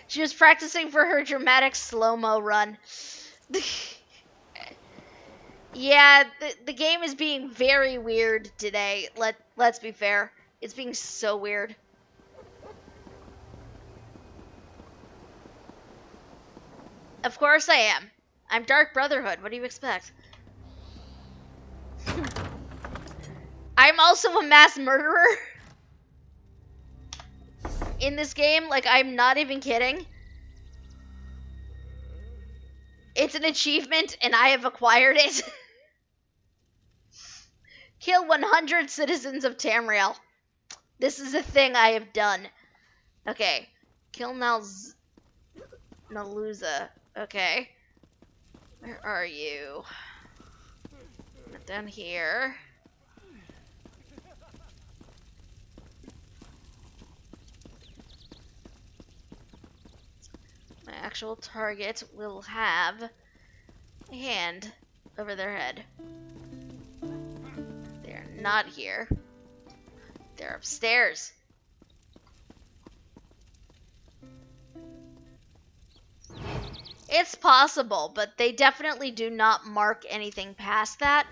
She was practicing for her dramatic slow-mo run. Yeah, the game is being very weird today. Let's be fair. It's being so weird. Of course I am. I'm Dark Brotherhood. What do you expect? I'm also a mass murderer in this game. Like, I'm not even kidding. It's an achievement, and I have acquired it. Kill 100 citizens of Tamriel. This is a thing I have done. Okay. Kill Naluza. Okay. Where are you? Down here. My actual target will have a hand over their head. They're not here. They're upstairs. It's possible, but they definitely do not mark anything past that.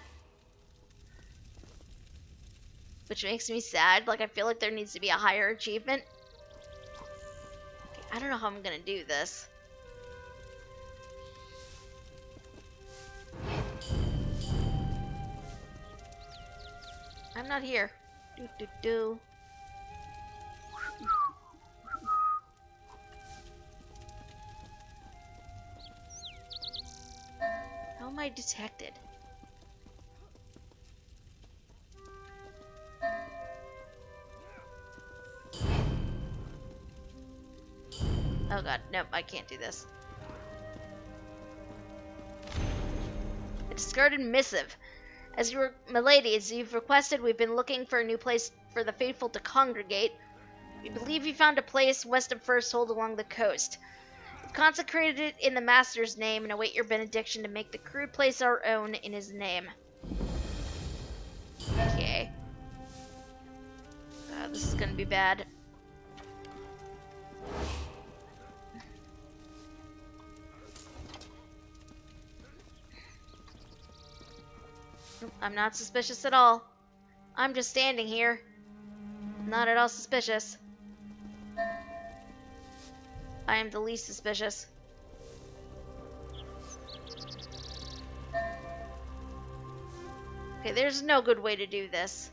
Which makes me sad. Like, I feel like there needs to be a higher achievement. Okay, I don't know how I'm gonna do this. I'm not here. Do do do. How am I detected? Oh god, nope, I can't do this. A discarded missive. As you've requested, we've been looking for a new place for the faithful to congregate. We believe you found a place west of First Hold along the coast. We've consecrated it in the Master's name and await your benediction to make the crude place our own in his name. Okay. This is gonna be bad. I'm not suspicious at all. I'm just standing here. Not at all suspicious. I am the least suspicious. Okay, there's no good way to do this.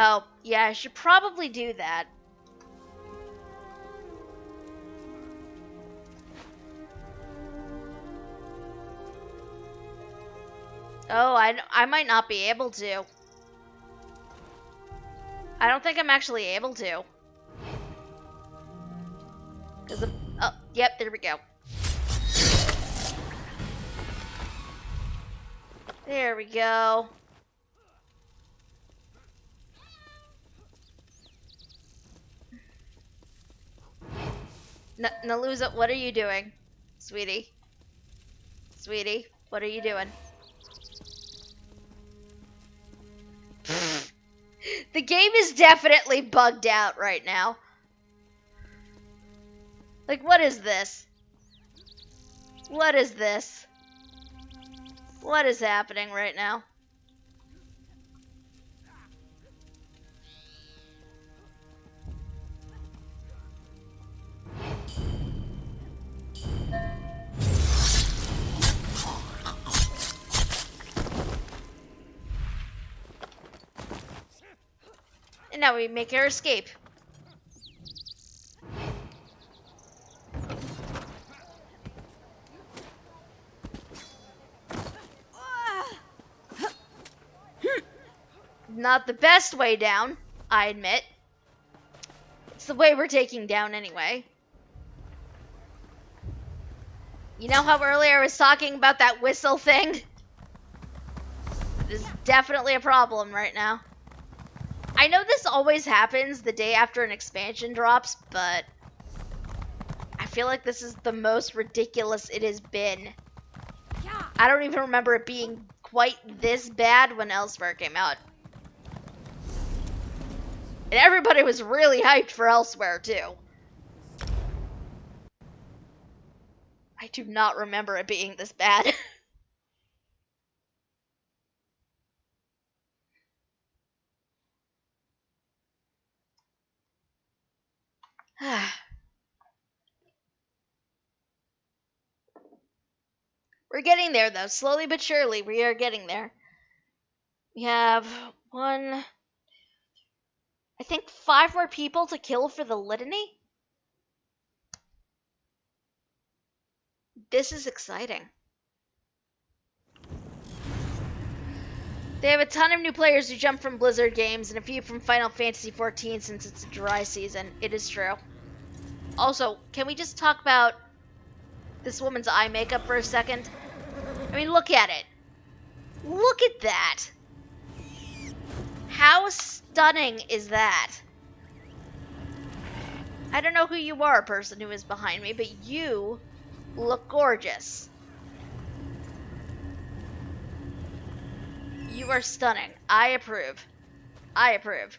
Oh, yeah, I should probably do that. Oh, I might not be able to. I don't think I'm actually able to. Because of... Oh, yep, there we go. There we go. Naluza, what are you doing? Sweetie. Sweetie, what are you doing? The game is definitely bugged out right now. Like, what is this? What is this? What is happening right now? And now we make our escape. Not the best way down, I admit. It's the way we're taking down anyway. You know how earlier I was talking about that whistle thing? It is definitely a problem right now. I know this always happens the day after an expansion drops, but I feel like this is the most ridiculous it has been. I don't even remember it being quite this bad when Elsewhere came out. And everybody was really hyped for Elsewhere, too. I do not remember it being this bad. We're getting there, though. Slowly but surely, we are getting there. We have I think 5 more people to kill for the litany? This is exciting. They have a ton of new players who jump from Blizzard games and a few from Final Fantasy XIV since it's a dry season. It is true. Also, can we just talk about this woman's eye makeup for a second? I mean, look at it. Look at that. How stunning is that? I don't know who you are, person who is behind me, but you look gorgeous. You are stunning. I approve. I approve.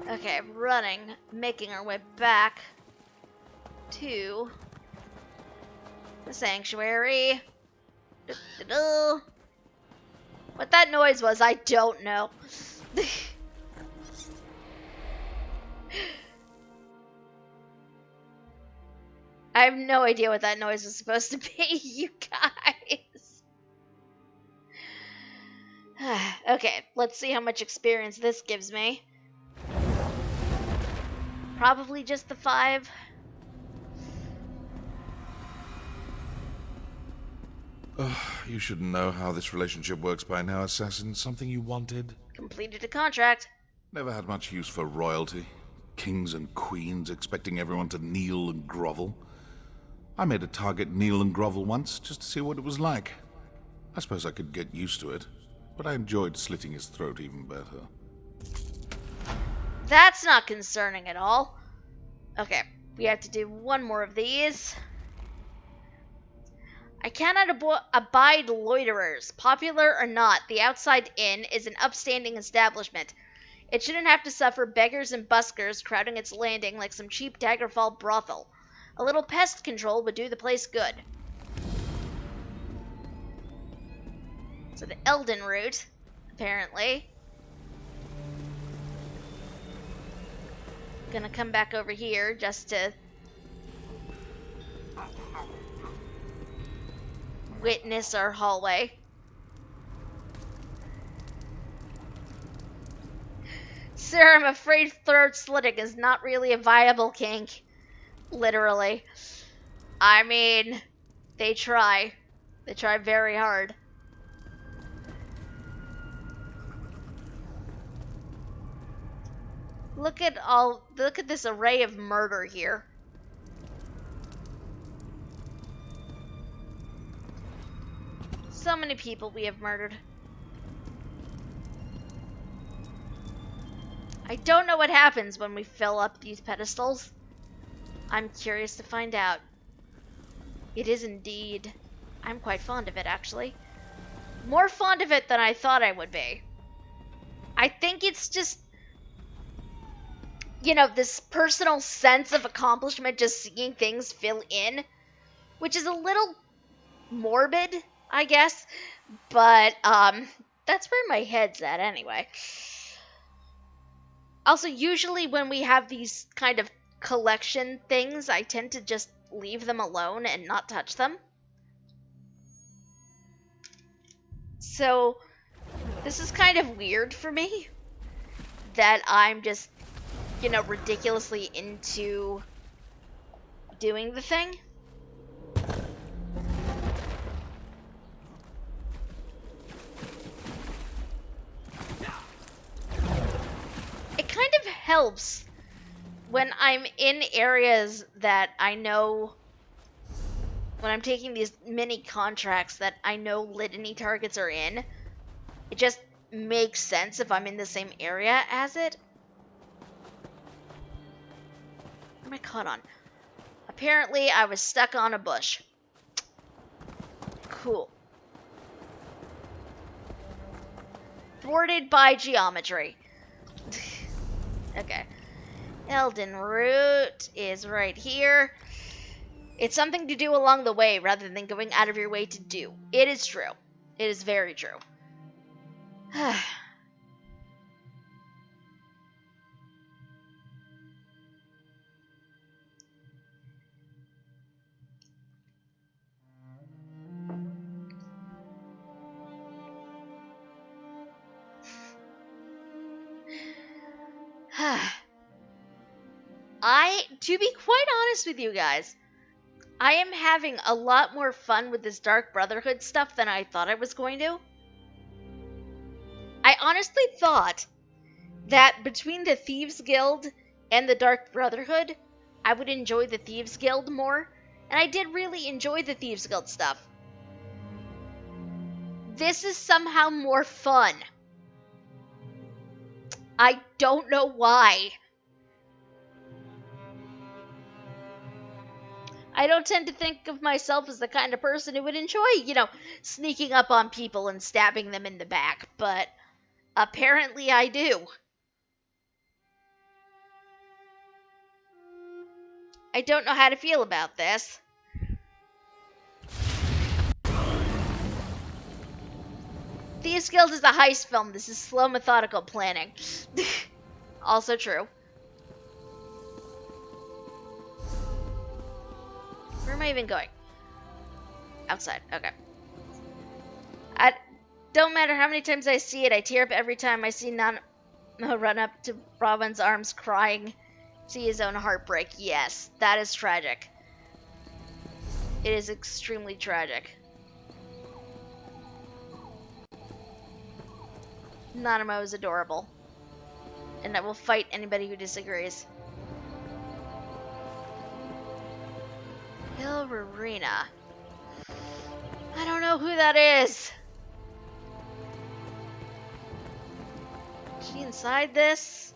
Okay, running, making our way back to the sanctuary. What that noise was, I don't know. I have no idea what that noise was supposed to be, you guys. Okay, let's see how much experience this gives me. Probably just the 5. You should know how this relationship works by now, Assassin. Something you wanted? Completed a contract. Never had much use for royalty. Kings and queens expecting everyone to kneel and grovel. I made a target kneel and grovel once, just to see what it was like. I suppose I could get used to it, but I enjoyed slitting his throat even better. That's not concerning at all. Okay, we have to do one more of these. I cannot abide loiterers. Popular or not, the Outside Inn is an upstanding establishment. It shouldn't have to suffer beggars and buskers crowding its landing like some cheap Daggerfall brothel. A little pest control would do the place good. So the Elden route, apparently. Gonna come back over here just to witness our hallway. Sir, I'm afraid throat slitting is not really a viable kink. Literally. I mean, they try. They try very hard. Look at this array of murder here. So many people we have murdered. I don't know what happens when we fill up these pedestals. I'm curious to find out. It is indeed. I'm quite fond of it, actually. More fond of it than I thought I would be. I think it's just, you know, this personal sense of accomplishment just seeing things fill in, which is a little morbid, I guess, but that's where my head's at anyway. Also, usually when we have these kind of collection things, I tend to just leave them alone and not touch them. So, this is kind of weird for me that I'm just, you know, ridiculously into doing the thing. It kind of helps when I'm in areas that I know, when I'm taking these mini contracts that I know Litany targets are in, it just makes sense if I'm in the same area as it. What am I caught on? Apparently, I was stuck on a bush. Cool. Thwarted by geometry. Okay. Elden Root is right here. It's something to do along the way rather than going out of your way to do. It is true. It is very true. To be quite honest with you guys, I am having a lot more fun with this Dark Brotherhood stuff than I thought I was going to. I honestly thought that between the Thieves Guild and the Dark Brotherhood, I would enjoy the Thieves Guild more, and I did really enjoy the Thieves Guild stuff. This is somehow more fun. I don't know why. I don't tend to think of myself as the kind of person who would enjoy, sneaking up on people and stabbing them in the back, but apparently I do. I don't know how to feel about this. Thieves Guild is a heist film. This is slow, methodical planning. Also true. Where am I even going? Outside. Okay. Don't matter how many times I see it, I tear up every time I see Nana run up to Robin's arms crying. See his own heartbreak. Yes, that is tragic. It is extremely tragic. Nanamo is adorable. And I will fight anybody who disagrees. Hilrarina. I don't know who that is. Is she inside this?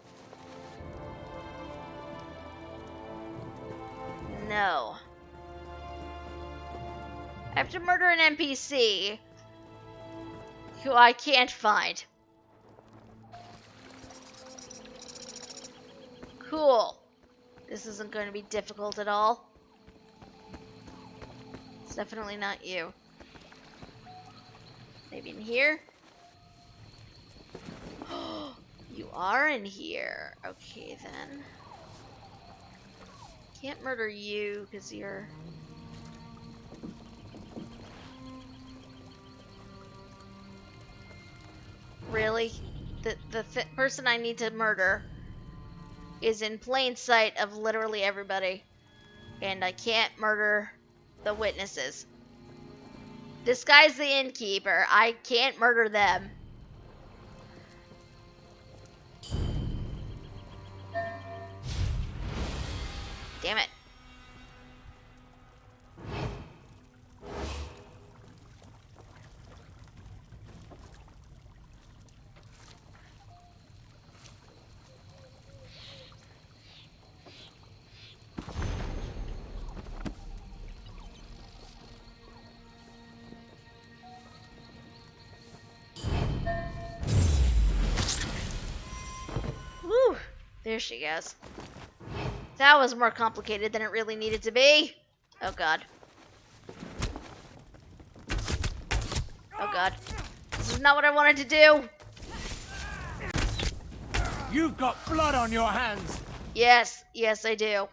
No. I have to murder an NPC who I can't find. Cool. This isn't going to be difficult at all. It's definitely not you. Maybe in here? You are in here. Okay, then. Can't murder you because you're... Really? The person I need to murder is in plain sight of literally everybody. And I can't murder the witnesses. This guy's the innkeeper. I can't murder them. Damn it. Woo! There she goes. That was more complicated than it really needed to be. Oh god. Oh god. This is not what I wanted to do. You've got blood on your hands. Yes, yes I do.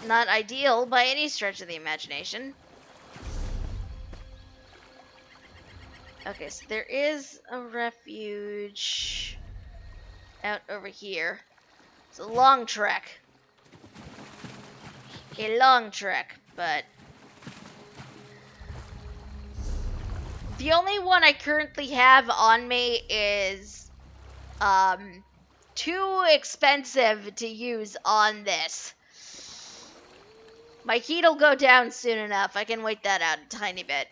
Not ideal by any stretch of the imagination. Okay, so there is a refuge out over here. It's a long trek. A long trek, but The only one I currently have on me is too expensive to use on this. My heat'll go down soon enough. I can wait that out a tiny bit.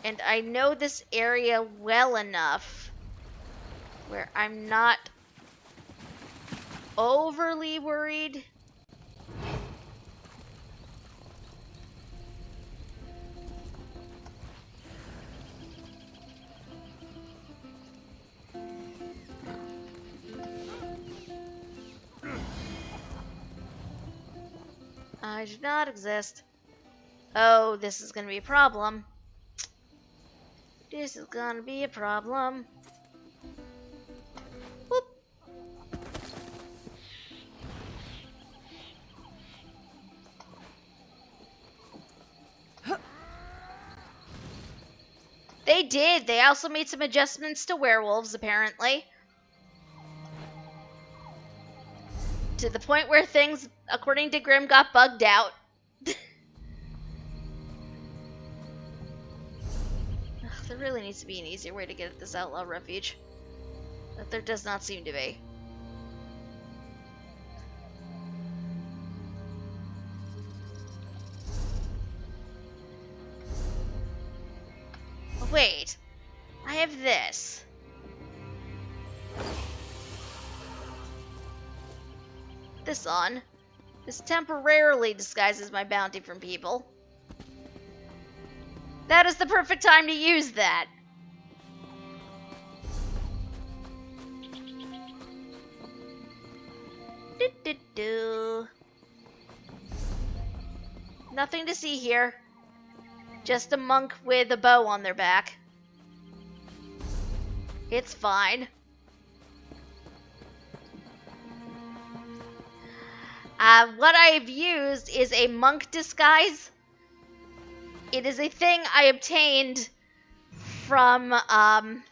And I know this area well enough where I'm not overly worried. I do not exist. Oh, this is gonna be a problem. This is gonna be a problem. Whoop. They did. They also made some adjustments to werewolves, apparently. To the point where things, according to Grimm, got bugged out. There really needs to be an easier way to get at this outlaw refuge. But there does not seem to be. Oh, wait. I have this. This on. This temporarily disguises my bounty from people. That is the perfect time to use that. Do-do-do. Nothing to see here. Just a monk with a bow on their back. It's fine. What I've used is a monk disguise. It is a thing I obtained from an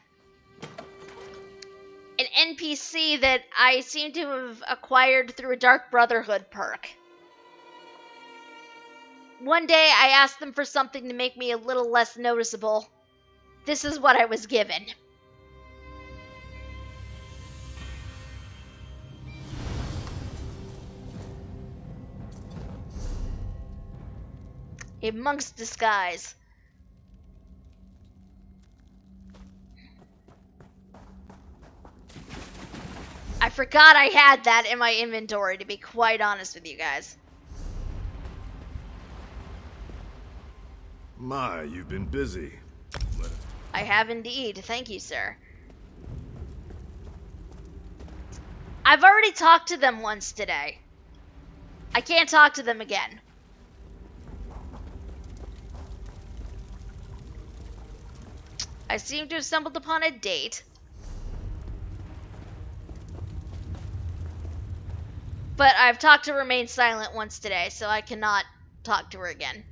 NPC that I seem to have acquired through a Dark Brotherhood perk. One day I asked them for something to make me a little less noticeable. This is what I was given. A monk's disguise. I forgot I had that in my inventory, to be quite honest with you guys. My, you've been busy. I have indeed. Thank you, sir. I've already talked to them once today. I can't talk to them again. I seem to have stumbled upon a date. But I've talked to Remain Silent once today, so I cannot talk to her again.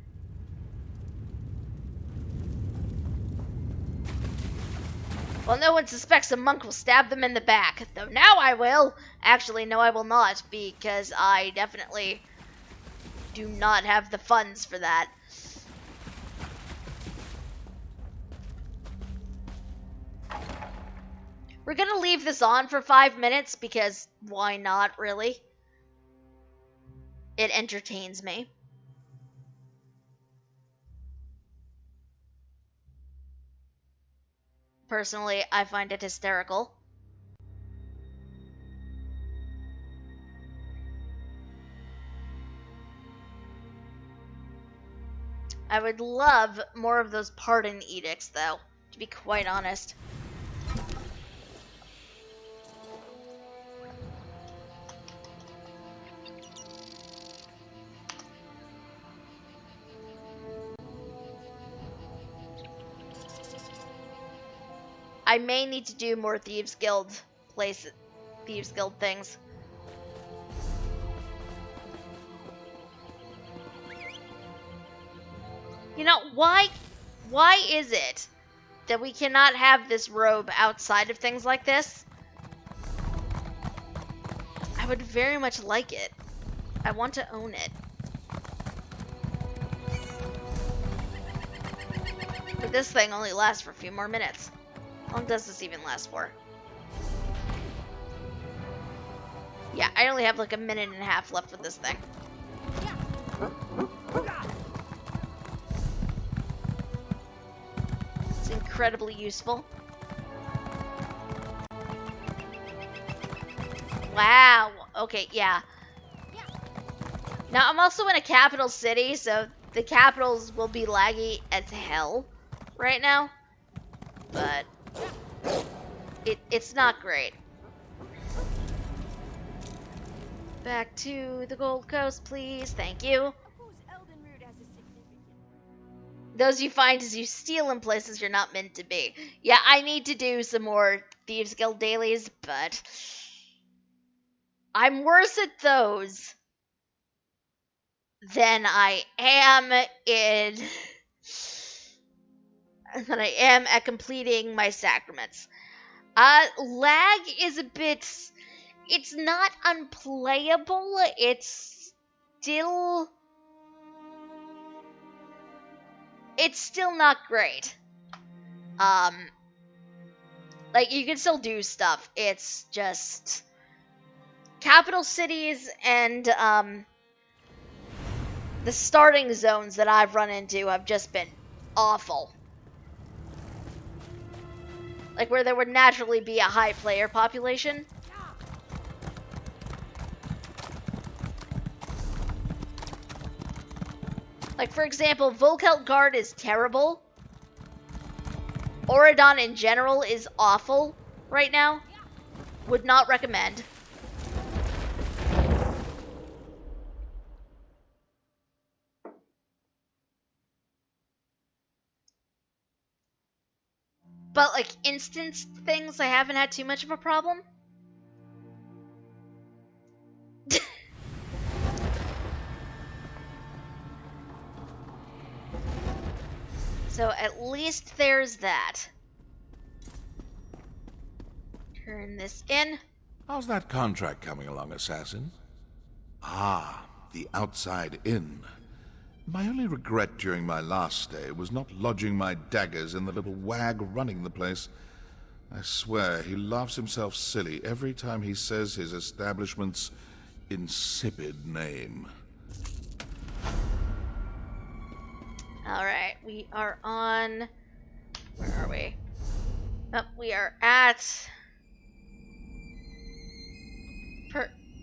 Well, no one suspects a monk will stab them in the back. Though now I will. Actually, no, I will not, because I definitely do not have the funds for that. We're gonna leave this on for 5 minutes because why not, really? It entertains me. Personally, I find it hysterical. I would love more of those pardon edicts, though, to be quite honest. I may need to do more Thieves Guild things. You know, why is it that we cannot have this robe outside of things like this? I would very much like it. I want to own it. But this thing only lasts for a few more minutes. How long does this even last for? Yeah, I only have like a minute and a half left with this thing. It's incredibly useful. Wow. Okay, yeah. Now, I'm also in a capital city, so the capitals will be laggy as hell right now. But it's not great. Back to the Gold Coast, please. Thank you. Those you find as you steal in places you're not meant to be. Yeah, I need to do some more Thieves Guild dailies, but I'm worse at those than I am at completing my sacraments. Lag is a bit, it's not unplayable, it's still not great. Like, you can still do stuff, it's just capital cities and the starting zones that I've run into have just been awful. Like, where there would naturally be a high player population. Like, for example, Volkelt Guard is terrible. Auradon in general is awful right now. Would not recommend. But, like, instance things, I haven't had too much of a problem. So at least there's that. Turn this in. How's that contract coming along, Assassin? Ah, the Outside Inn. My only regret during my last stay was not lodging my daggers in the little wag running the place. I swear, he laughs himself silly every time he says his establishment's insipid name. Alright, we are on... Where are we? Oh, we are at...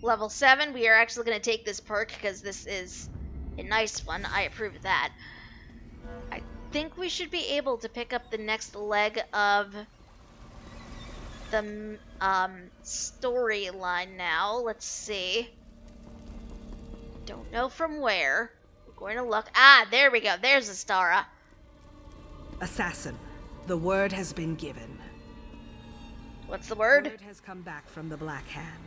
level 7. We are actually going to take this perk because this is a nice one. I approve of that. I think we should be able to pick up the next leg of the storyline now. Let's see. Don't know from where. We're going to look. Ah, there we go. There's Astara. Assassin, the word has been given. What's the word? Word has come back from the Black Hand.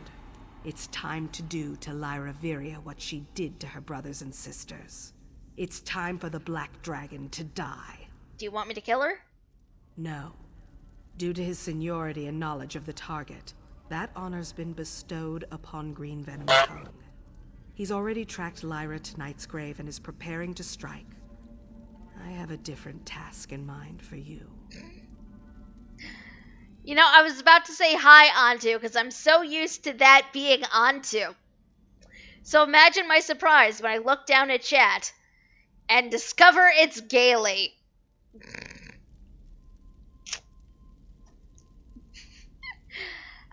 It's time to do to Lyra Viria what she did to her brothers and sisters. It's time for the Black Dragon to die. Do you want me to kill her? No. Due to his seniority and knowledge of the target, that honor's been bestowed upon Green Venom Tongue. He's already tracked Lyra to Knight's Grave and is preparing to strike. I have a different task in mind for you. You know, I was about to say hi, Antu, because I'm so used to that being Antu. So imagine my surprise when I look down at chat and discover it's Gailey.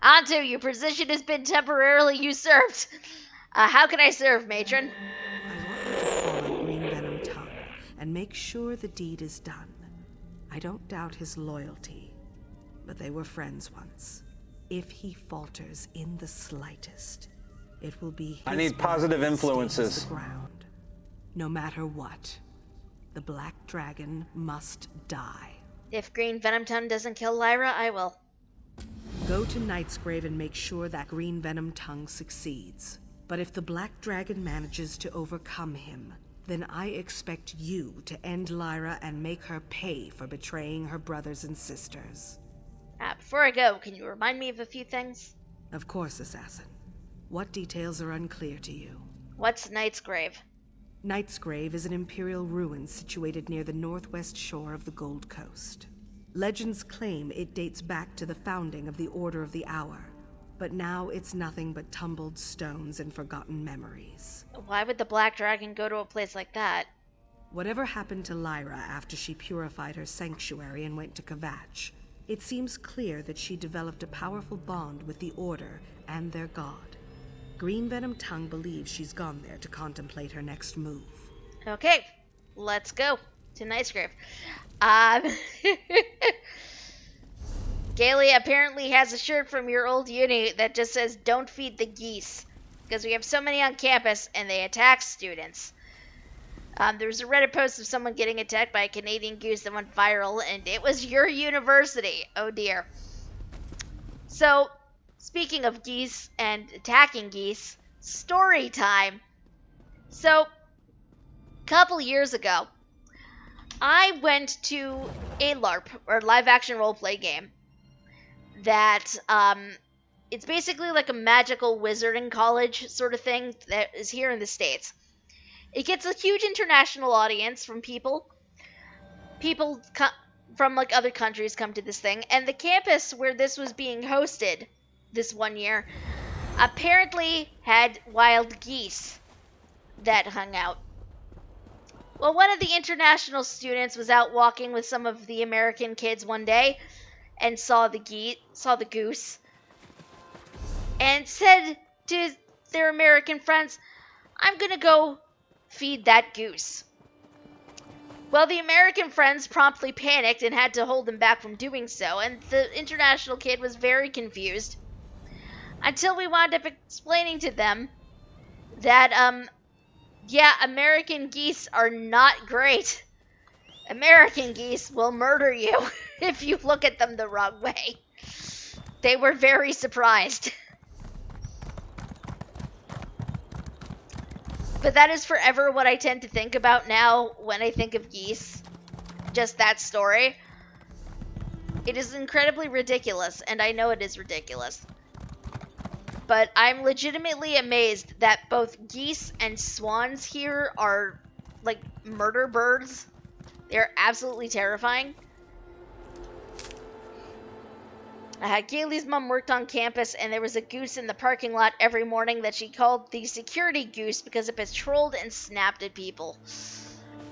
Antu, your position has been temporarily usurped. How can I serve, matron? I want you to follow Green Venom Tongue and make sure the deed is done. I don't doubt his loyalty, but they were friends once. If he falters in the slightest, it will be his I need positive influences. The ground. No matter what, the Black Dragon must die. If Green Venom Tongue doesn't kill Lyra, I will. Go to Knight's Grave and make sure that Green Venom Tongue succeeds. But if the Black Dragon manages to overcome him, then I expect you to end Lyra and make her pay for betraying her brothers and sisters. Before I go, can you remind me of a few things? Of course, Assassin. What details are unclear to you? What's Knight's Grave? Knight's Grave is an imperial ruin situated near the northwest shore of the Gold Coast. Legends claim it dates back to the founding of the Order of the Hour, but now it's nothing but tumbled stones and forgotten memories. Why would the Black Dragon go to a place like that? Whatever happened to Lyra after she purified her sanctuary and went to Kvatch, it seems clear that she developed a powerful bond with the Order and their god. Green Venom Tongue believes she's gone there to contemplate her next move. Okay, let's go to Knight's Grave. Gailey apparently has a shirt from your old uni that just says, "Don't feed the geese," because we have so many on campus and they attack students. There was a Reddit post of someone getting attacked by a Canadian goose that went viral, and it was your university. Oh dear. So, speaking of geese and attacking geese, story time. So, a couple years ago, I went to a LARP, or live action roleplay game, that it's basically like a magical wizarding college sort of thing that is here in the States. It gets a huge international audience from people. People from like other countries come to this thing, and the campus where this was being hosted this one year apparently had wild geese that hung out. Well, one of the international students was out walking with some of the American kids one day and saw the goose, and said to their American friends, "I'm gonna go feed that goose." Well, the American friends promptly panicked and had to hold them back from doing so, and the international kid was very confused until we wound up explaining to them that, yeah, American geese are not great. American geese will murder you if you look at them the wrong way. They were very surprised. But that is forever what I tend to think about now when I think of geese. Just that story. It is incredibly ridiculous, and I know it is ridiculous. But I'm legitimately amazed that both geese and swans here are, like, murder birds. They're absolutely terrifying. Gailey's mom worked on campus, and there was a goose in the parking lot every morning that she called the security goose because it patrolled and snapped at people.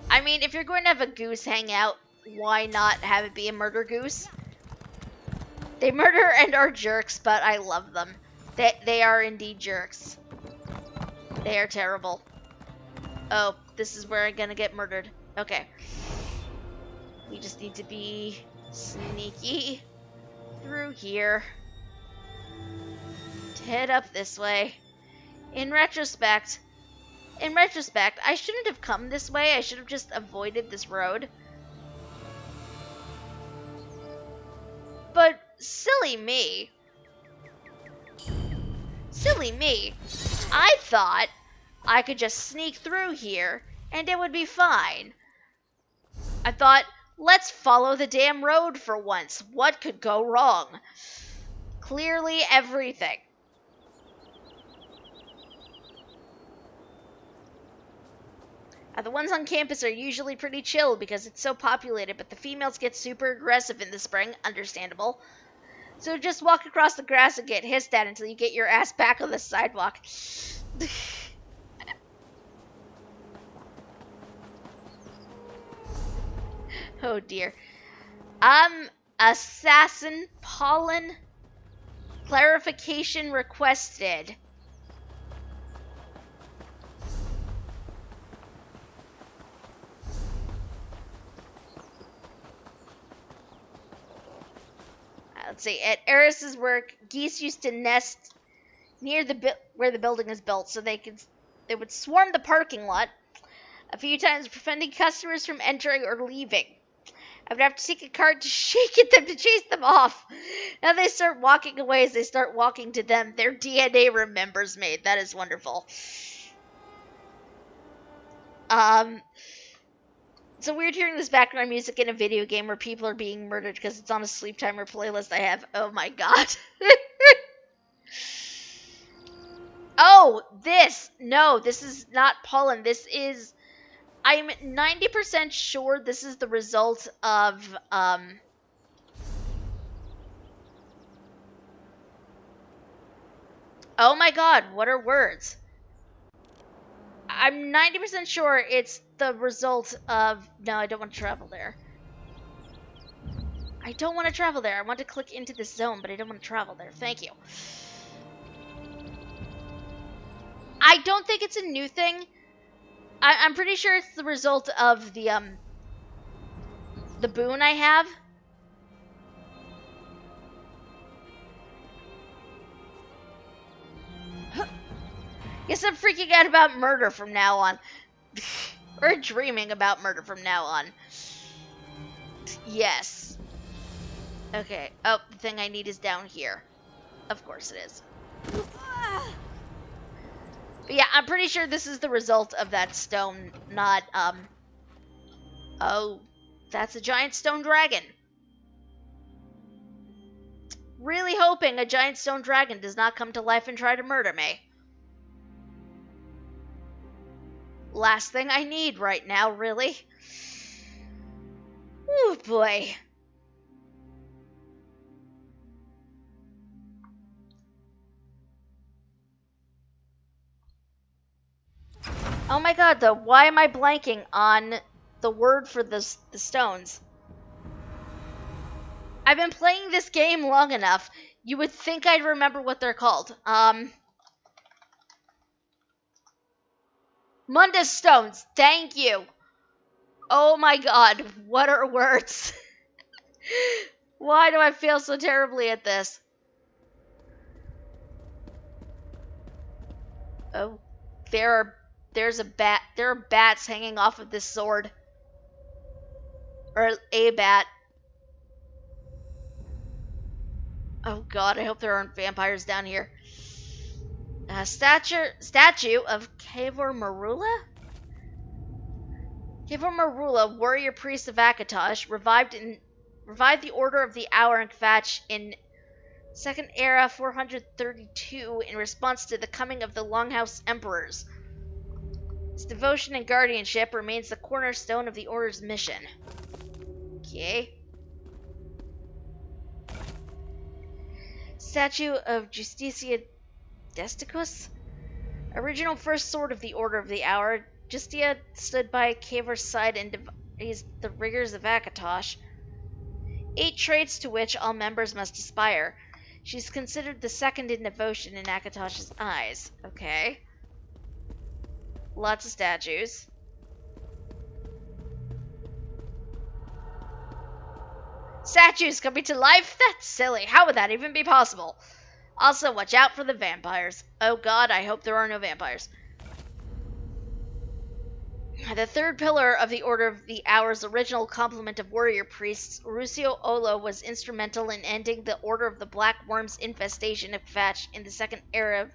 I mean, if you're going to have a goose hang out, why not have it be a murder goose? They murder and are jerks, but I love them. They are indeed jerks. They are terrible. Oh, this is where I'm gonna get murdered. Okay. We just need to be sneaky through here to head up this way. In retrospect, I shouldn't have come this way. I should have just avoided this road. But silly me, I thought I could just sneak through here and it would be fine. I thought, let's follow the damn road for once. What could go wrong? Clearly everything. The ones on campus are usually pretty chill because it's so populated, but the females get super aggressive in the spring, understandable. So just walk across the grass and get hissed at until you get your ass back on the sidewalk. Oh dear. Assassin Pollen. Clarification requested. Let's see. At Eris's work, geese used to nest near where the building is built, so they would swarm the parking lot a few times, preventing customers from entering or leaving. I would have to take a cart to shake at them to chase them off. Now they start walking away as they start walking to them. Their DNA remembers me. That is wonderful. It's so weird hearing this background music in a video game where people are being murdered because it's on a sleep timer playlist I have. Oh my god. Oh, this! No, this is not pollen. This is... I'm 90% sure this is the result of, oh my god, what are words? I'm 90% sure it's the result of... No, I don't want to travel there. I don't want to travel there. I want to click into this zone, but I don't want to travel there. Thank you. I don't think it's a new thing. I'm pretty sure it's the result of the boon I have. Guess I'm freaking out about murder from now on. Or dreaming about murder from now on. Yes. Okay. Oh, the thing I need is down here. Of course it is. But yeah, I'm pretty sure this is the result of that stone, not, Oh, that's a giant stone dragon. Really hoping a giant stone dragon does not come to life and try to murder me. Last thing I need right now, really. Oh boy. Oh my god, though, why am I blanking on the word for the stones? I've been playing this game long enough. You would think I'd remember what they're called. Mundus stones. Thank you. Oh my god, what are words? Why do I feel so terribly at this? Oh, there's a bat. There are bats hanging off of this sword. Or a bat. Oh god, I hope there aren't vampires down here. Statue of Kavor Marula? Kavor Marula, warrior priest of Akatosh, revived the Order of the Hour in Kvatch in Second Era 432 in response to the coming of the Longhouse Emperors. His devotion and guardianship remains the cornerstone of the Order's mission. Okay. Statue of Justitia Desticus? Original first sword of the Order of the Hour, Justia stood by Kavor's side and devised the rigors of Akatosh. 8 traits to which all members must aspire. She's considered the second in devotion in Akatosh's eyes. Okay. Lots of statues. Statues coming to life? That's silly. How would that even be possible? Also, watch out for the vampires. Oh god, I hope there are no vampires. The third pillar of the Order of the Hour's original complement of warrior priests, Rusio Olo was instrumental in ending the Order of the Black Worm's infestation of Kvatch in the Second Era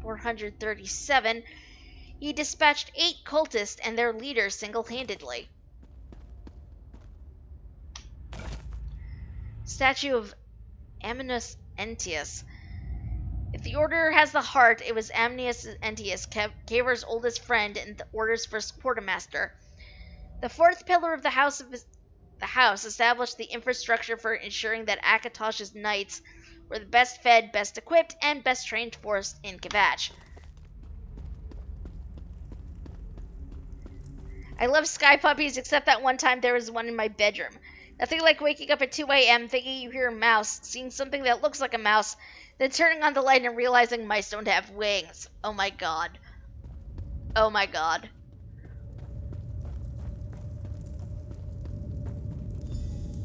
437. He dispatched 8 cultists and their leaders single-handedly. Statue of Amnius Entius. If the Order has the heart, it was Amnius Entius, Kavor's oldest friend and the Order's first quartermaster. The fourth pillar of the House established the infrastructure for ensuring that Akatosh's knights were the best fed, best equipped, and best trained force in Kvatch. I love sky puppies, except that one time there was one in my bedroom. Nothing like waking up at 2 a.m. thinking you hear a mouse, seeing something that looks like a mouse, then turning on the light and realizing mice don't have wings. Oh my god. Oh my god.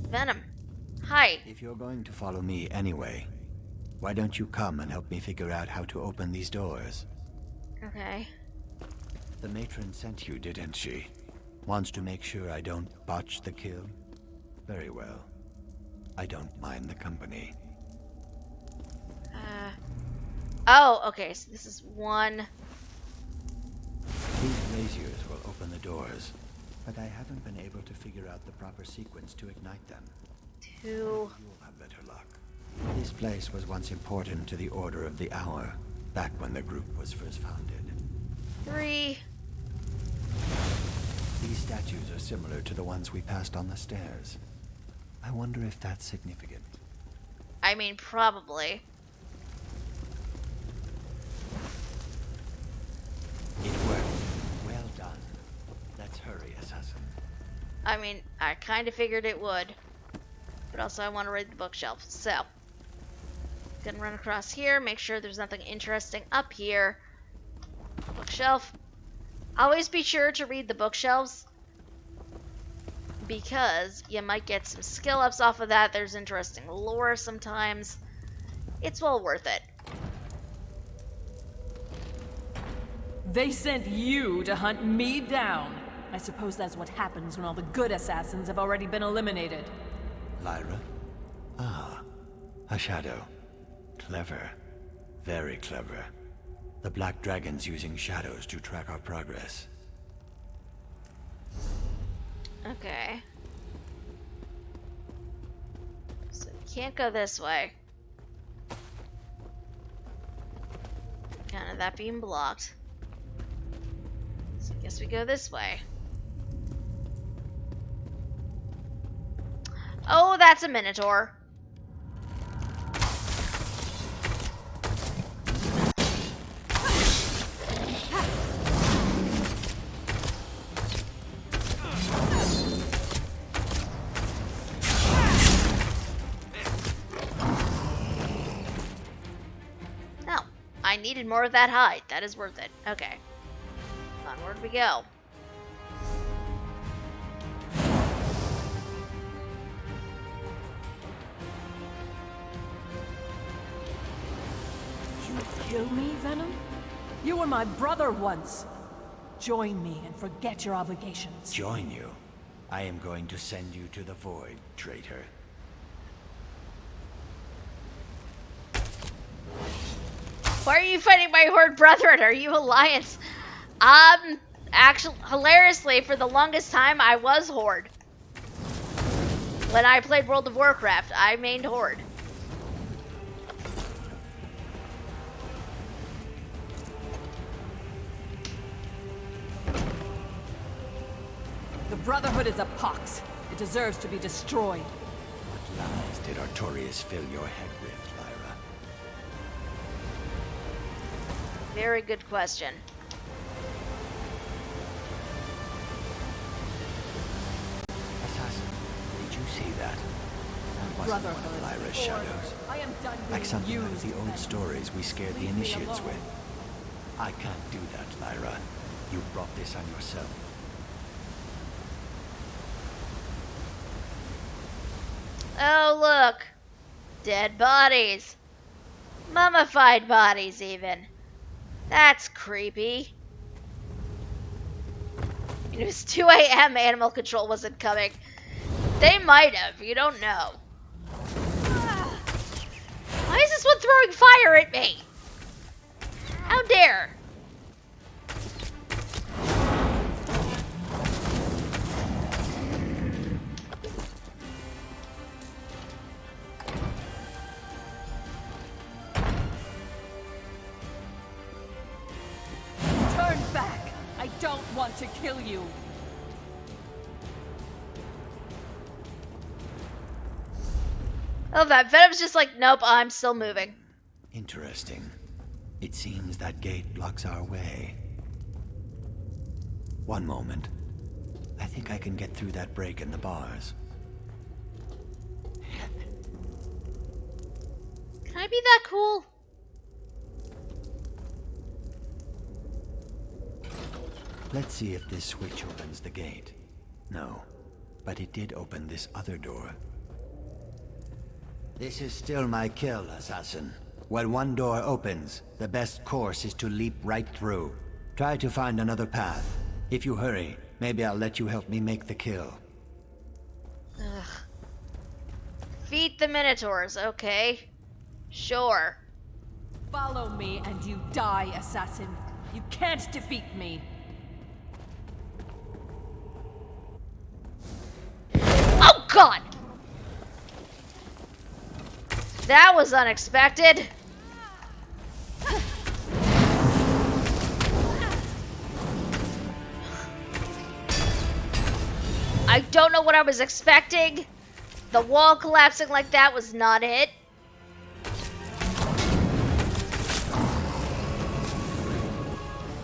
Venom. Hi. If you're going to follow me anyway, why don't you come and help me figure out how to open these doors? Okay. The matron sent you, didn't she? Wants to make sure I don't botch the kill? Very well. I don't mind the company. Oh, okay, so this is one. These braziers will open the doors, but I haven't been able to figure out the proper sequence to ignite them. 2. You'll have better luck. This place was once important to the Order of the Hour, back when the group was first founded. 3. These statues are similar to the ones we passed on the stairs. I wonder if that's significant. I mean, probably. It worked. Well done. Let's hurry, assassin. I mean, I kind of figured it would. But also I want to raid the bookshelf. So, gonna run across here, make sure there's nothing interesting up here. Bookshelf. Always be sure to read the bookshelves, because you might get some skill ups off of that. There's interesting lore sometimes. It's well worth it. They sent you to hunt me down. I suppose that's what happens when all the good assassins have already been eliminated. Lyra? Ah, a shadow. Clever. Very clever. The Black Dragon's using shadows to track our progress. Okay. So we can't go this way. Kind of that being blocked. So I guess we go this way. Oh, that's a Minotaur. No, I needed more of that hide. That is worth it. Okay. Onward we go. Kill me, Venom? You were my brother once. Join me and forget your obligations. Join you? I am going to send you to the void, traitor. Why are you fighting my Horde Brotherhood? Are you Alliance? Actually, hilariously, for the longest time, I was Horde. When I played World of Warcraft, I mained Horde. The Brotherhood is a pox. It deserves to be destroyed. What lies did Artorias fill your head with, Lyra? Very good question. Assassin, did you see that? That wasn't one of Lyra's shadows. I am done Like something out of used. the old stories we scared the initiates with. I can't do that, Lyra. You brought this on yourself. Oh, look. Dead bodies. Mummified bodies, even. That's creepy. It was 2 a.m. Animal Control wasn't coming. They might have. You don't know. Why is this one throwing fire at me? How dare? Turn back. I don't want to kill you. Oh, that Venom's just like, nope, I'm still moving. Interesting. It seems that gate blocks our way. One moment. I think I can get through that break in the bars. Can I be that cool? Let's see if this switch opens the gate. No, but it did open this other door. This is still my kill, assassin. When one door opens, the best course is to leap right through. Try to find another path. If you hurry, maybe I'll let you help me make the kill. Ugh. Defeat the Minotaurs, okay. Sure. Follow me and you die, assassin. You can't defeat me. Oh, God! That was unexpected. I don't know what I was expecting. The wall collapsing like that was not it.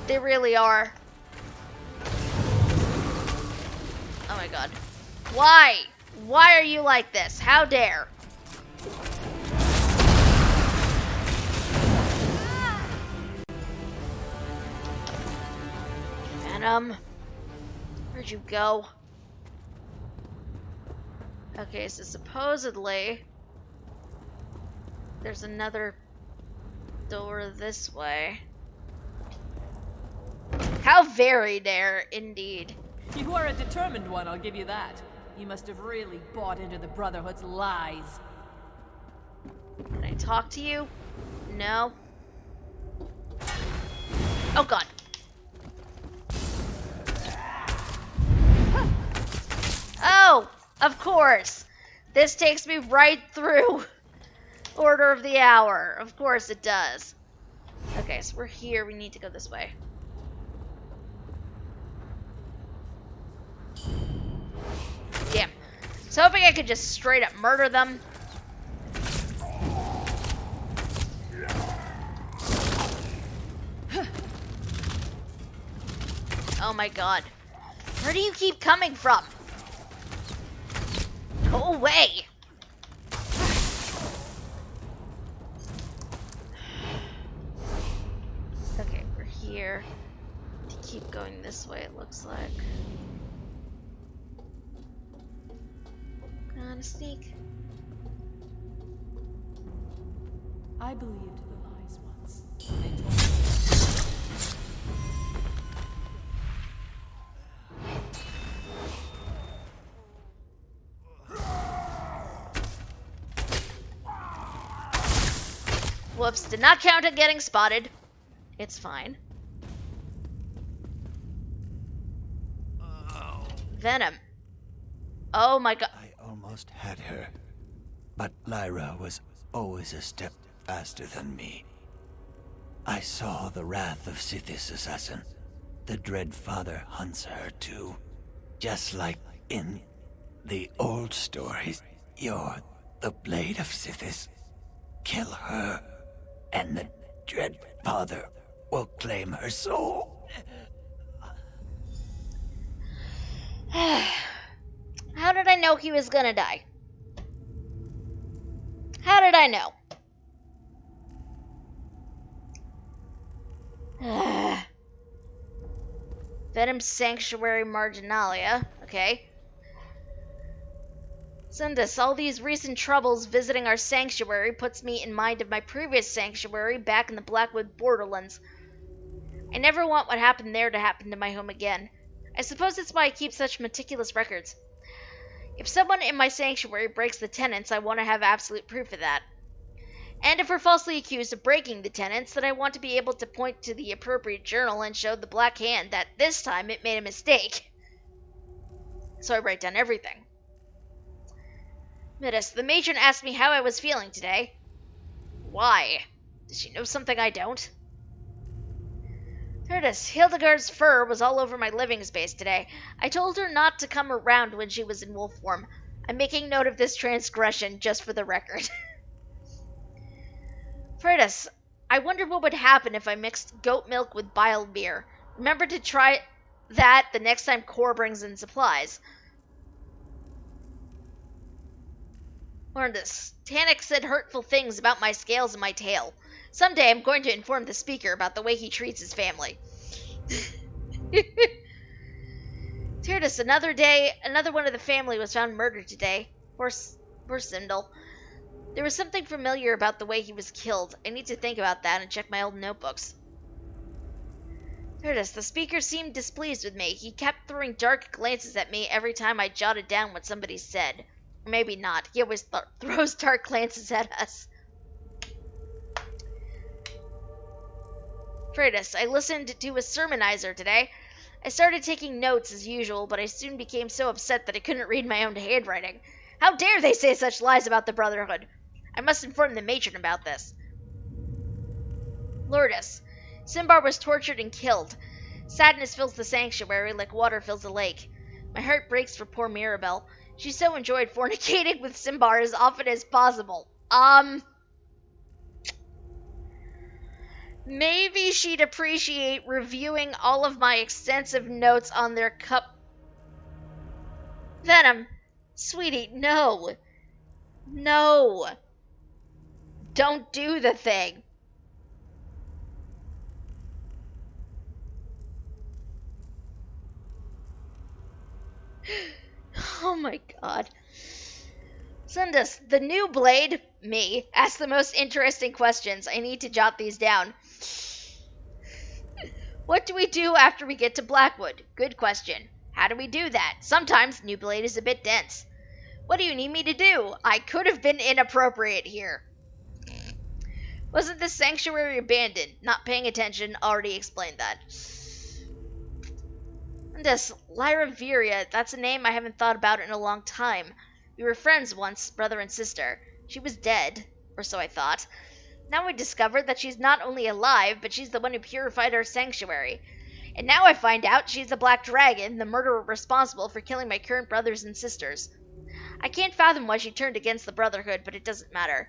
They really are. Oh my god. Why? Why are you like this? How dare? Venom. Where'd you go? Okay, so supposedly there's another door this way. How very dare, indeed. You are a determined one, I'll give you that. You must have really bought into the Brotherhood's lies. Can I talk to you? No. Oh god. Oh, of course. This takes me right through Order of the Hour. Of course it does. Okay, so we're here. We need to go this way. Damn. I was hoping I could just straight up murder them. Oh my god. Where do you keep coming from? Go away! Okay, we're here. To keep going this way, it looks like. Gonna sneak. I believed the lies once. Whoops, did not count on getting spotted. It's fine. Venom. Oh my god. I almost had her, but Lyra was always a step faster than me. I saw the wrath of Sithis' assassin. The Dread Father hunts her too. Just like in the old stories, you're the Blade of Sithis. Kill her, and the Dread Father will claim her soul. How did I know he was gonna die? How did I know? Venom Sanctuary Marginalia. Okay. Sundus, all these recent troubles visiting our sanctuary puts me in mind of my previous sanctuary back in the Blackwood borderlands. I never want what happened there to happen to my home again. I suppose that's why I keep such meticulous records. If someone in my sanctuary breaks the tenets, I want to have absolute proof of that. And if we're falsely accused of breaking the tenets, then I want to be able to point to the appropriate journal and show the Black Hand that this time it made a mistake. So I write down everything. Midas, the matron asked me how I was feeling today. Why? Does she know something I don't? Curtis, Hildegard's fur was all over my living space today. I told her not to come around when she was in wolf form. I'm making note of this transgression just for the record. Curtis, I wonder what would happen if I mixed goat milk with bile beer. Remember to try that the next time Cor brings in supplies. Horndus, Tannic said hurtful things about my scales and my tail. Someday I'm going to inform the speaker about the way he treats his family. Tyrtus, another day, another one of the family was found murdered today. Poor Sindel. There was something familiar about the way he was killed. I need to think about that and check my old notebooks. Tyrtus, the speaker seemed displeased with me. He kept throwing dark glances at me every time I jotted down what somebody said. Or maybe not. He always throws dark glances at us. Freitas, I listened to a sermonizer today. I started taking notes as usual, but I soon became so upset that I couldn't read my own handwriting. How dare they say such lies about the Brotherhood? I must inform the matron about this. Lourdes, Simbar was tortured and killed. Sadness fills the sanctuary like water fills a lake. My heart breaks for poor Mirabelle. She so enjoyed fornicating with Simbar as often as possible. Maybe she'd appreciate reviewing all of my extensive notes on their cup. Venom, sweetie, no. No. Don't do the thing. Oh my god. Sundus, the new blade, me, asks the most interesting questions. I need to jot these down. What do we do after we get to Blackwood? Good question. How do we do that? Sometimes new blade is a bit dense. What do you need me to do? I could have been inappropriate here. Wasn't the sanctuary abandoned? Not paying attention, already explained that. This Lyra Viria, that's a name I haven't thought about in a long time. We were friends once, brother and sister. She was dead, or so I thought. Now I discovered that she's not only alive, but she's the one who purified our sanctuary. And now I find out she's the Black Dragon, the murderer responsible for killing my current brothers and sisters. I can't fathom why she turned against the Brotherhood, but it doesn't matter.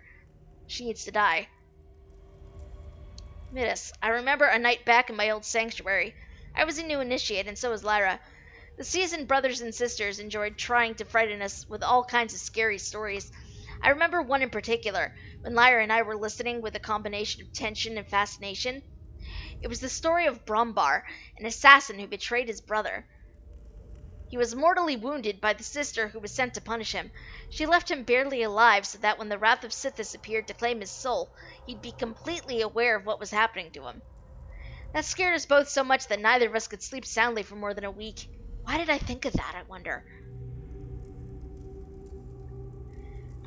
She needs to die. Midas, I remember a night back in my old sanctuary. I was a new initiate, and so was Lyra. The seasoned brothers and sisters enjoyed trying to frighten us with all kinds of scary stories. I remember one in particular, when Lyra and I were listening with a combination of tension and fascination. It was the story of Brombar, an assassin who betrayed his brother. He was mortally wounded by the sister who was sent to punish him. She left him barely alive so that when the wrath of Sithis appeared to claim his soul, he'd be completely aware of what was happening to him. That scared us both so much that neither of us could sleep soundly for more than a week. Why did I think of that, I wonder?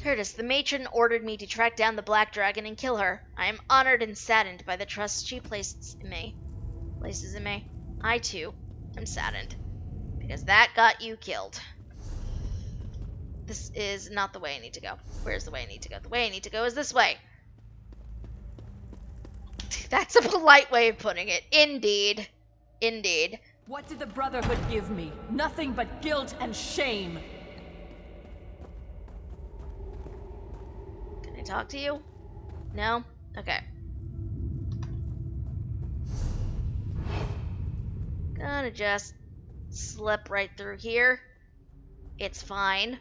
Curtis, the matron ordered me to track down the Black Dragon and kill her. I am honored and saddened by the trust she places in me. I, too, am saddened. Because that got you killed. This is not the way I need to go. Where's the way I need to go? The way I need to go is this way. That's a polite way of putting it. Indeed. Indeed. What did the Brotherhood give me? Nothing but guilt and shame. Can I talk to you? No? Okay. Gonna just slip right through here. It's fine.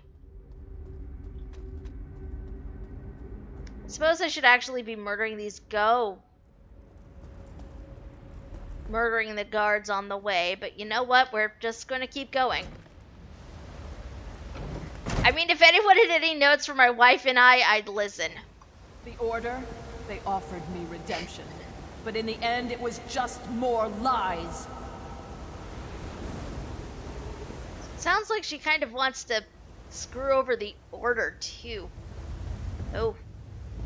I suppose I should actually be murdering these murdering the guards on the way, but you know what? We're just gonna keep going. I mean, if anyone had any notes for my wife and I'd listen. The Order, they offered me redemption. But in the end, it was just more lies. Sounds like she kind of wants to screw over the Order, too. Oh,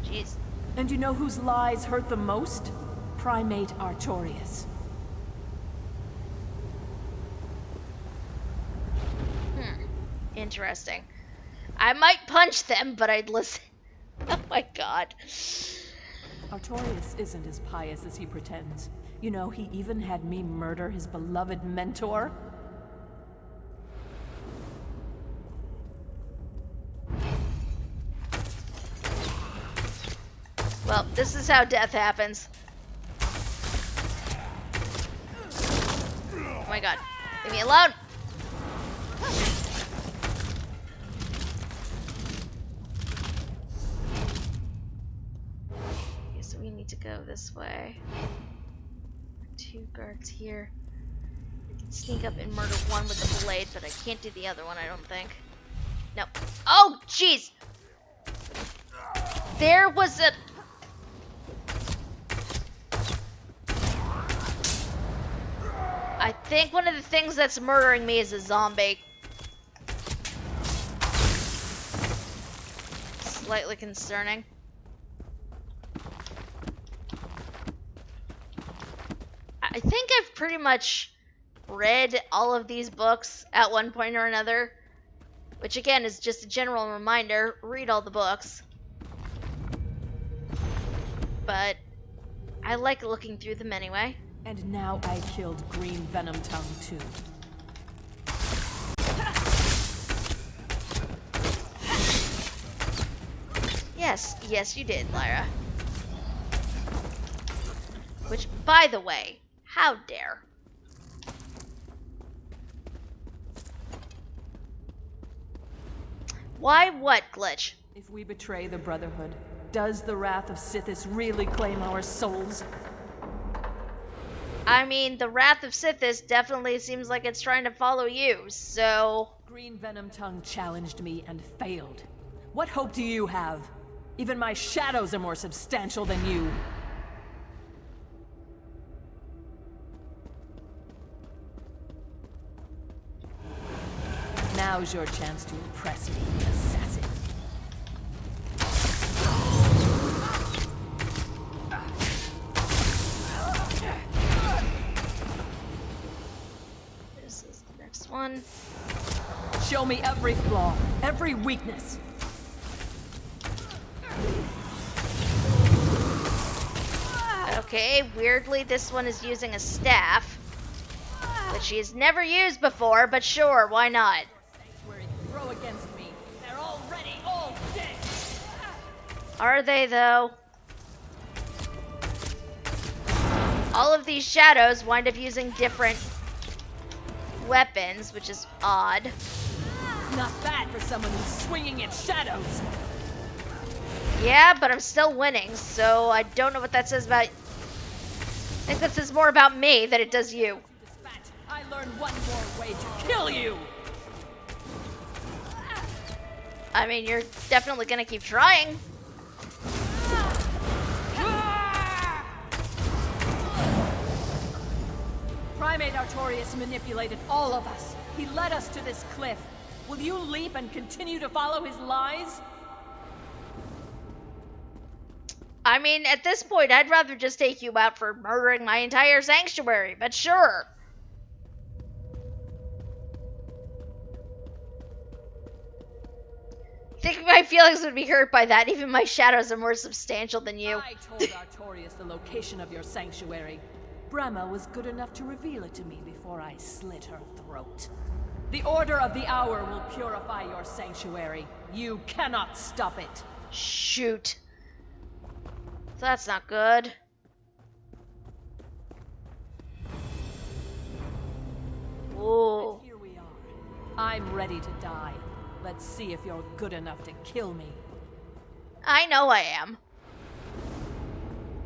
jeez. And you know whose lies hurt the most? Primate Artorias. Interesting. I might punch them, but I'd listen. Oh my god. Artorias isn't as pious as he pretends. You know, he even had me murder his beloved mentor. Well, this is how death happens. Oh my god. Leave me alone! Okay, so we need to go this way. 2 guards here. I can sneak up and murder one with the blade, but I can't do the other one, I don't think. No. Oh, jeez! There was a... I think one of the things that's murdering me is a zombie. Slightly concerning. I think I've pretty much read all of these books at one point or another. Which again is just a general reminder, read all the books. But I like looking through them anyway. And now I killed Green Venom Tongue too. Yes, you did, Lyra. Which, by the way, how dare. Why what, Glitch? If we betray the Brotherhood, does the wrath of Sithis really claim our souls? I mean, the wrath of Sithis definitely seems like it's trying to follow you, so... Green Venom Tongue challenged me and failed. What hope do you have? Even my shadows are more substantial than you. Now's your chance to impress me, assassin. This is the next one. Show me every flaw, every weakness. Okay, weirdly this one is using a staff, which she has never used before, but sure, why not? Throw against me. They're already all dead. Are they, though? All of these shadows wind up using different weapons, which is odd. Not bad for someone who's swinging in shadows. Yeah, but I'm still winning, so I don't know what that says about... I think that says more about me than it does you. I learned one more way to kill you. I mean, you're definitely gonna keep trying. Primate Artorias manipulated all of us. He led us to this cliff. Will you leap and continue to follow his lies? I mean, at this point, I'd rather just take you out for murdering my entire sanctuary, but sure. I think my feelings would be hurt by that. Even my shadows are more substantial than you. I told Artorias the location of your sanctuary. Brahma was good enough to reveal it to me before I slit her throat. The Order of the Hour will purify your sanctuary. You cannot stop it. Shoot. That's not good. Whoa. And here we are. I'm ready to die. Let's see if you're good enough to kill me. I know I am.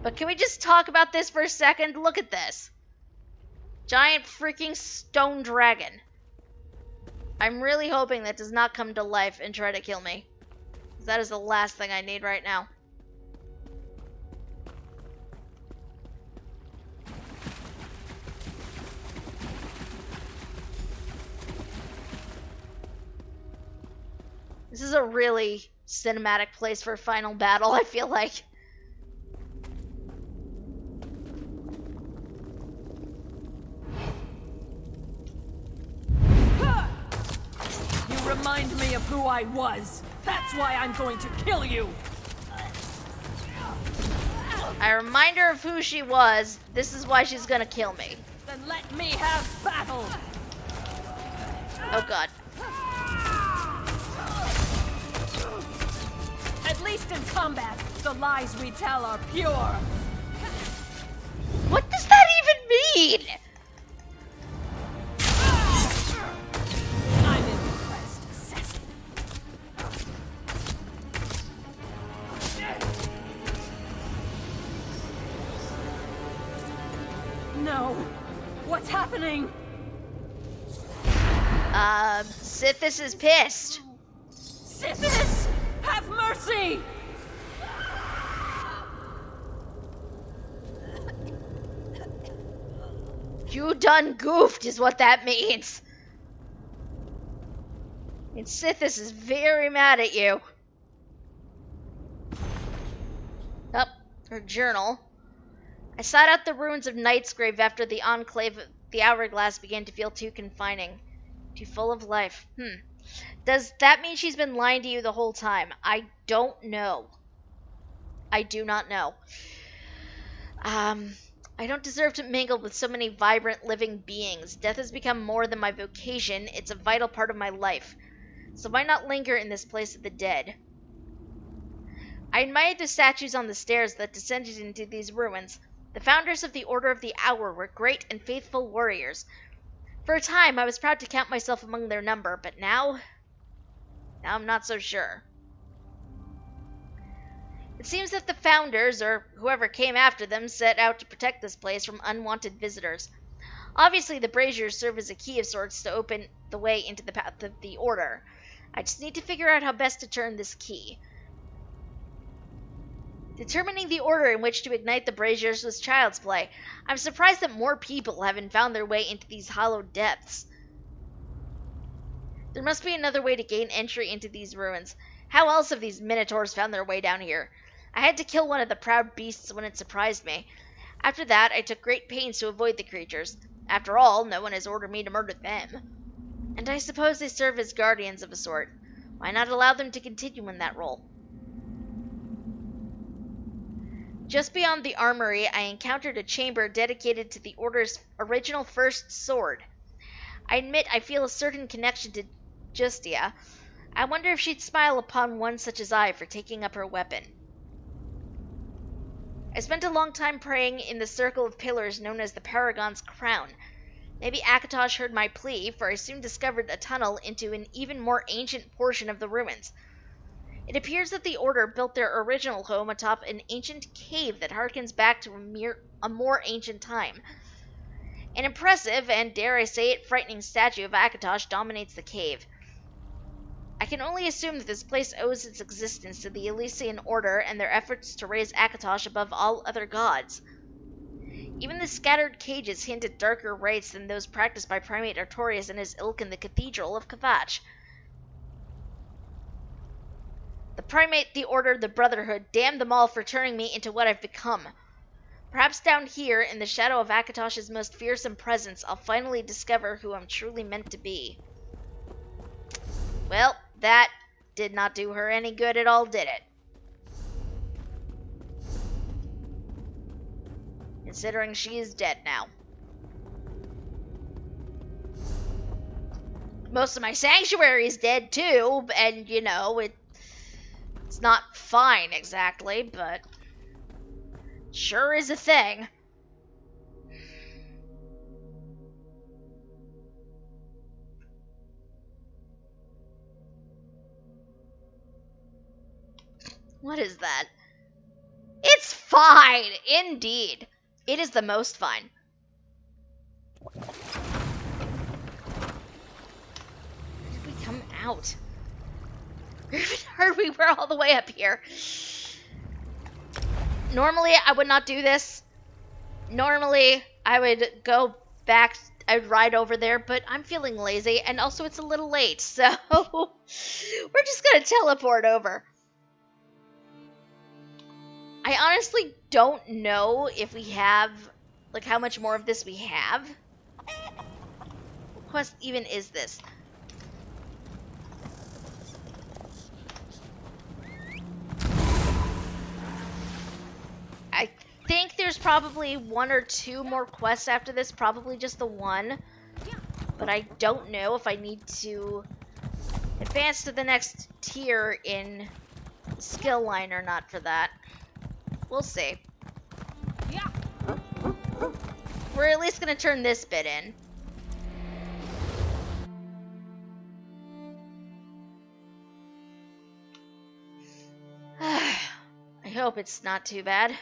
But can we just talk about this for a second? Look at this. Giant freaking stone dragon. I'm really hoping that does not come to life and try to kill me. That is the last thing I need right now. This is a really cinematic place for a final battle, I feel like. You remind me of who I was. That's why I'm going to kill you. I remind her of who she was. This is why she's gonna kill me. Then let me have battle. Oh god. At least in combat, the lies we tell are pure. What does that even mean? I'm impressed, assassin. No. What's happening? Sithis is pissed. Sithis! Have mercy! You done goofed is what that means. And Sithis is very mad at you. Up, her journal. I sought out the ruins of Night's Grave after the enclave of the Hourglass began to feel too confining. Too full of life. Does that mean she's been lying to you the whole time? I don't know. I do not know. I don't deserve to mingle with so many vibrant living beings. Death has become more than my vocation. It's a vital part of my life. So why not linger in this place of the dead? I admired the statues on the stairs that descended into these ruins. The founders of the Order of the Hour were great and faithful warriors. For a time, I was proud to count myself among their number, but now I'm not so sure. It seems that the founders, or whoever came after them, set out to protect this place from unwanted visitors. Obviously, the braziers serve as a key of sorts to open the way into the path of the Order. I just need to figure out how best to turn this key. Determining the order in which to ignite the braziers was child's play. I'm surprised that more people haven't found their way into these hollowed depths. There must be another way to gain entry into these ruins. How else have these minotaurs found their way down here? I had to kill one of the proud beasts when it surprised me. After that, I took great pains to avoid the creatures. After all, no one has ordered me to murder them. And I suppose they serve as guardians of a sort. Why not allow them to continue in that role? Just beyond the armory, I encountered a chamber dedicated to the Order's original first sword. I admit I feel a certain connection to Justia. I wonder if she'd smile upon one such as I for taking up her weapon. I spent a long time praying in the circle of pillars known as the Paragon's Crown. Maybe Akatosh heard my plea, for I soon discovered a tunnel into an even more ancient portion of the ruins. It appears that the Order built their original home atop an ancient cave that harkens back to a more ancient time. An impressive, and dare I say it, frightening statue of Akatosh dominates the cave. I can only assume that this place owes its existence to the Elysian Order and their efforts to raise Akatosh above all other gods. Even the scattered cages hint at darker rites than those practiced by Primate Artorias and his ilk in the Cathedral of Kavach. The Primate, the Order, the Brotherhood, damn them all for turning me into what I've become. Perhaps down here, in the shadow of Akatosh's most fearsome presence, I'll finally discover who I'm truly meant to be. Well, that did not do her any good at all, did it? Considering she is dead now. Most of my sanctuary is dead too, and you know, it's not fine exactly, but sure is a thing. What is that? It's fine, indeed. It is the most fine. Where did we come out? Heard we were all the way up here. Normally, I would not do this. Normally, I would go back, I'd ride over there, but I'm feeling lazy, and also it's a little late, so we're just gonna teleport over. I honestly don't know if we have, like, how much more of this we have. What quest even is this? I think there's probably one or two more quests after this, probably just the one. But I don't know if I need to advance to the next tier in skill line or not for that. We'll see. We're at least gonna turn this bit in. I hope it's not too bad.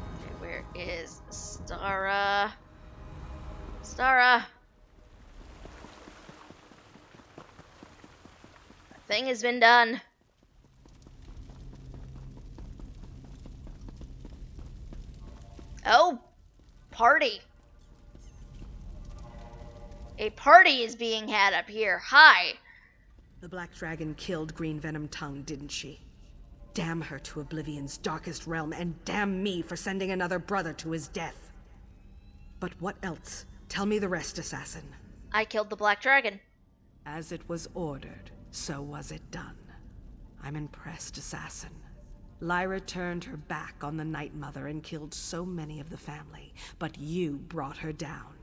Okay, where is Stara? Stara! Thing has been done. Oh, party. A party is being had up here. Hi. The Black Dragon killed Green Venom Tongue, didn't she? Damn her to Oblivion's darkest realm, and damn me for sending another brother to his death. But what else? Tell me the rest, Assassin. I killed the Black Dragon. As it was ordered, so was it done. I'm impressed, Assassin. Lyra turned her back on the Night Mother and killed so many of the family, but you brought her down.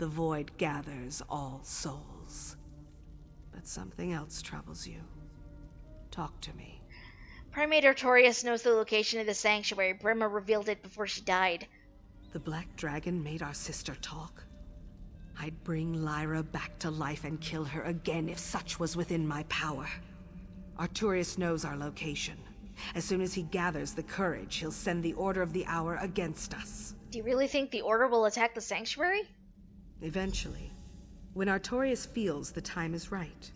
The void gathers all souls. But something else troubles you. Talk to me. Primate Artorias knows the location of the sanctuary. Brima revealed it before she died. The Black Dragon made our sister talk. I'd bring Lyra back to life and kill her again if such was within my power. Artorias knows our location. As soon as he gathers the courage, he'll send the Order of the Hour against us. Do you really think the Order will attack the sanctuary? Eventually, when Artorias feels the time is right.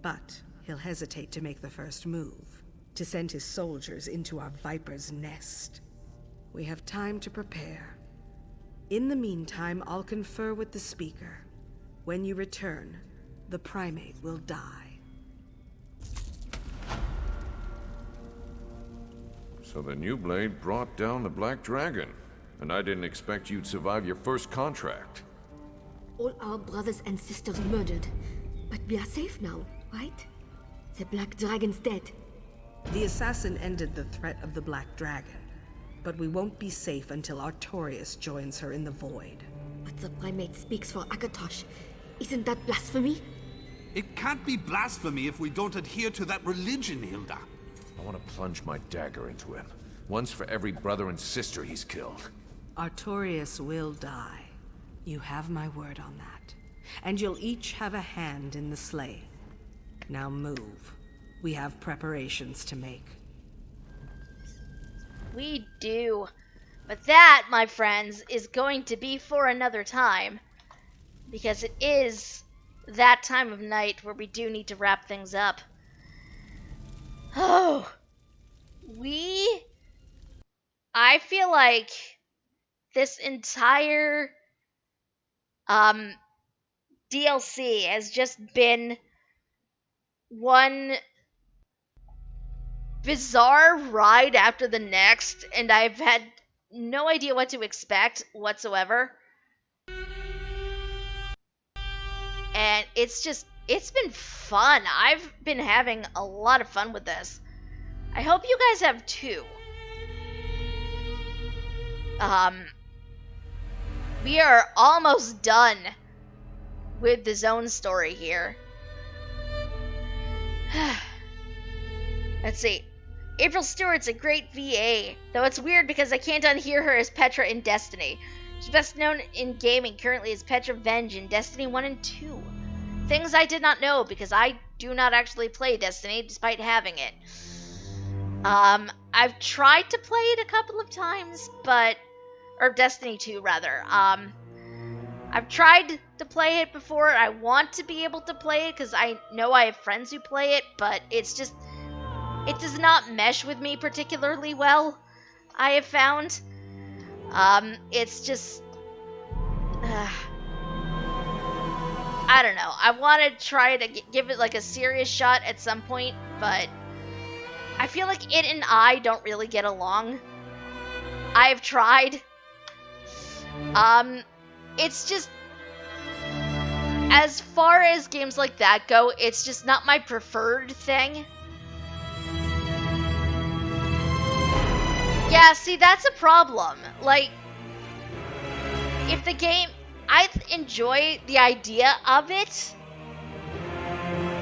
But he'll hesitate to make the first move, to send his soldiers into our Viper's nest. We have time to prepare. In the meantime, I'll confer with the Speaker. When you return, the Primate will die. So the new blade brought down the Black Dragon, and I didn't expect you'd survive your first contract. All our brothers and sisters murdered. But we are safe now, right? The Black Dragon's dead. The assassin ended the threat of the Black Dragon. But we won't be safe until Artorias joins her in the Void. But the Primate speaks for Akatosh. Isn't that blasphemy? It can't be blasphemy if we don't adhere to that religion, Hilda. I want to plunge my dagger into him. Once for every brother and sister he's killed. Artorias will die. You have my word on that. And you'll each have a hand in the slaying. Now move. We have preparations to make. We do. But that, my friends, is going to be for another time. Because it is that time of night where we do need to wrap things up. Oh. I feel like this entire DLC has just been one bizarre ride after the next, and I've had no idea what to expect whatsoever. And it's been fun. I've been having a lot of fun with this. I hope you guys have too. We are almost done with the zone story here. Let's see. April Stewart's a great VA, though it's weird because I can't unhear her as Petra in Destiny. She's best known in gaming currently as Petra Venge in Destiny 1 and 2. Things I did not know because I do not actually play Destiny despite having it. I've tried to play it a couple of times, or Destiny 2 rather. I've tried to play it before. I want to be able to play it because I know I have friends who play it, but it does not mesh with me particularly well, I have found. It's just, I don't know. I want to try to give it like a serious shot at some point, but I feel like it and I don't really get along. I've tried. It's just, as far as games like that go, it's just not my preferred thing. Yeah, see, that's a problem. Like, if the game, I enjoy the idea of it,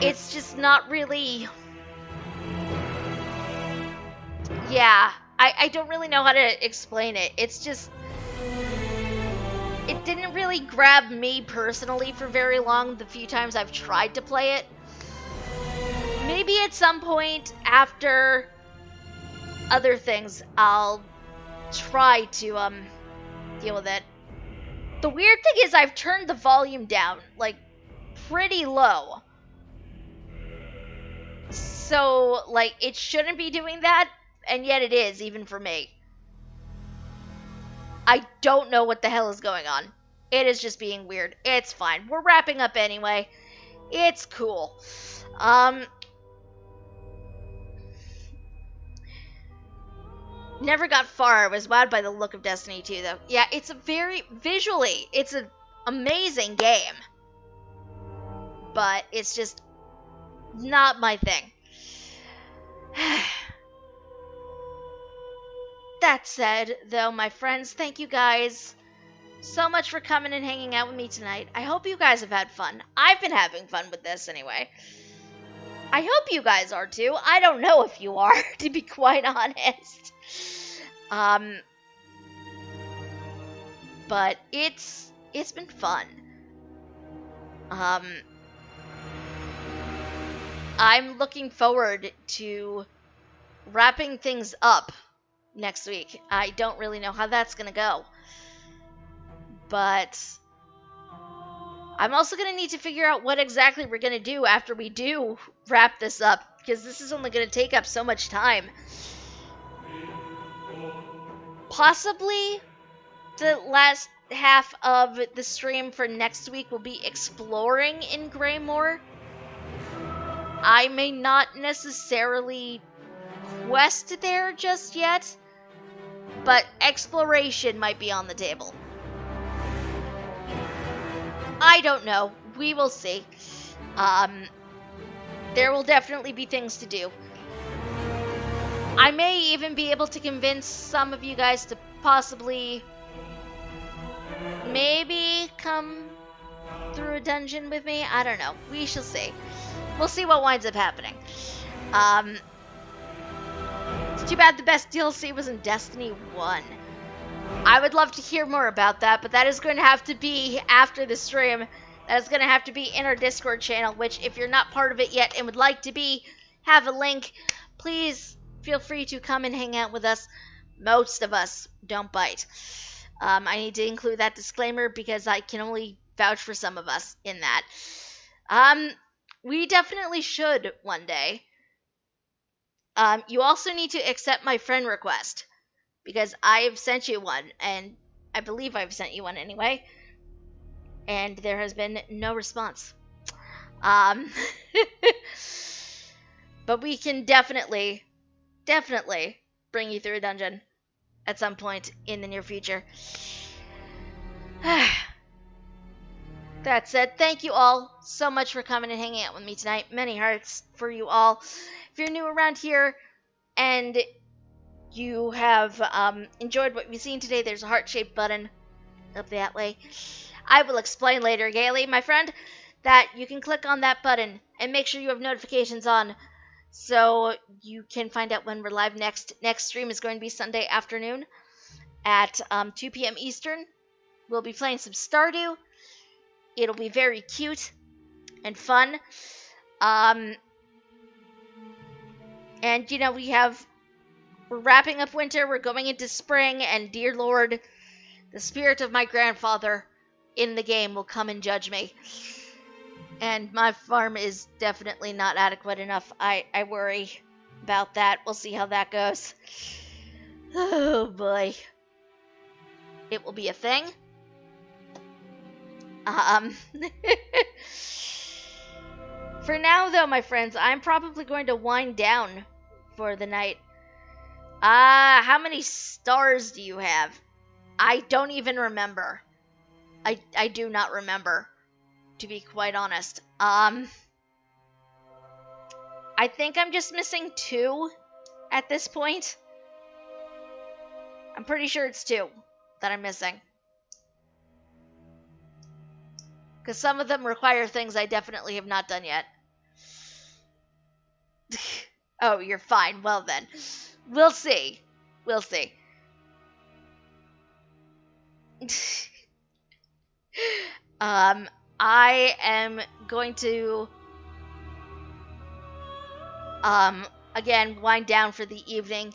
it's just not really, yeah, I don't really know how to explain it. It's just, it didn't really grab me personally for very long the few times I've tried to play it. Maybe at some point after other things, I'll try to deal with it. The weird thing is I've turned the volume down, like, pretty low. So, like, it shouldn't be doing that, and yet it is, even for me. I don't know what the hell is going on. It is just being weird. It's fine. We're wrapping up anyway. It's cool. Never got far. I was wowed by the look of Destiny 2, though. Yeah, it's a very, visually, it's an amazing game. But it's just not my thing. That said, though, my friends, thank you guys so much for coming and hanging out with me tonight. I hope you guys have had fun. I've been having fun with this anyway. I hope you guys are too. I don't know if you are, to be quite honest. But it's been fun. I'm looking forward to wrapping things up next week. I don't really know how that's gonna go. But I'm also going to need to figure out what exactly we're going to do after we do wrap this up, because this is only going to take up so much time. Possibly the last half of the stream for next week will be exploring in Greymoor. I may not necessarily quest there just yet, but exploration might be on the table. I don't know. We will see. There will definitely be things to do. I may even be able to convince some of you guys to possibly maybe come through a dungeon with me. I don't know. We shall see. We'll see what winds up happening. It's too bad the best DLC was in Destiny 1. I would love to hear more about that, but that is going to have to be after the stream. That is going to have to be in our Discord channel, which if you're not part of it yet and would like to be, have a link, please feel free to come and hang out with us. Most of us don't bite. I need to include that disclaimer because I can only vouch for some of us in that. We definitely should one day. You also need to accept my friend request, because I've sent you one, and I believe I've sent you one anyway, and there has been no response. But we can definitely bring you through a dungeon at some point in the near future. That said, thank you all so much for coming and hanging out with me tonight. Many hearts for you all. If you're new around here and you have enjoyed what you've seen today, there's a heart-shaped button up that way. I will explain later, Gaily, my friend, that you can click on that button and make sure you have notifications on so you can find out when we're live next. Next stream is going to be Sunday afternoon at 2 p.m. Eastern. We'll be playing some Stardew. It'll be very cute and fun. And, you know, we're wrapping up winter, we're going into spring, and dear Lord, the spirit of my grandfather in the game will come and judge me. And my farm is definitely not adequate enough. I worry about that. We'll see how that goes. Oh boy. It will be a thing. For now, though, my friends, I'm probably going to wind down for the night. How many stars do you have? I don't even remember. I do not remember, to be quite honest. I think I'm just missing 2 at this point. I'm pretty sure it's 2 that I'm missing. Because some of them require things I definitely have not done yet. Oh, you're fine. Well then. We'll see. We'll see. I am going to again wind down for the evening.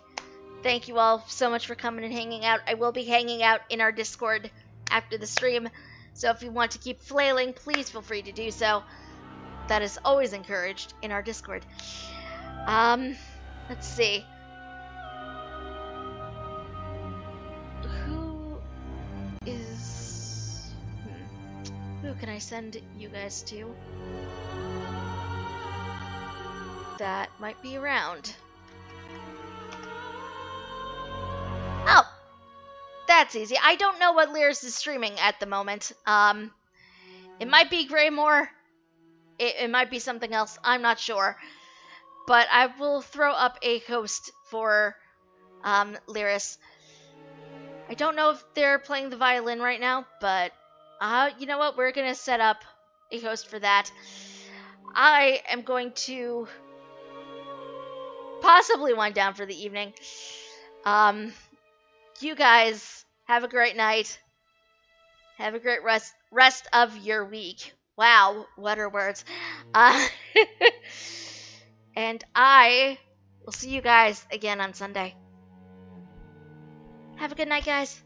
Thank you all so much for coming and hanging out. I will be hanging out in our Discord after the stream, so if you want to keep flailing, please feel free to do so. That is always encouraged in our Discord. Let's see. Who can I send you guys to? That might be around. Oh! That's easy. I don't know what Lyris is streaming at the moment. It might be Greymoor. It might be something else. I'm not sure. But I will throw up a host for Lyris. I don't know if they're playing the violin right now, but you know what? We're going to set up a host for that. I am going to possibly wind down for the evening. You guys have a great night. Have a great rest of your week. Wow, what are words? And I will see you guys again on Sunday. Have a good night, guys.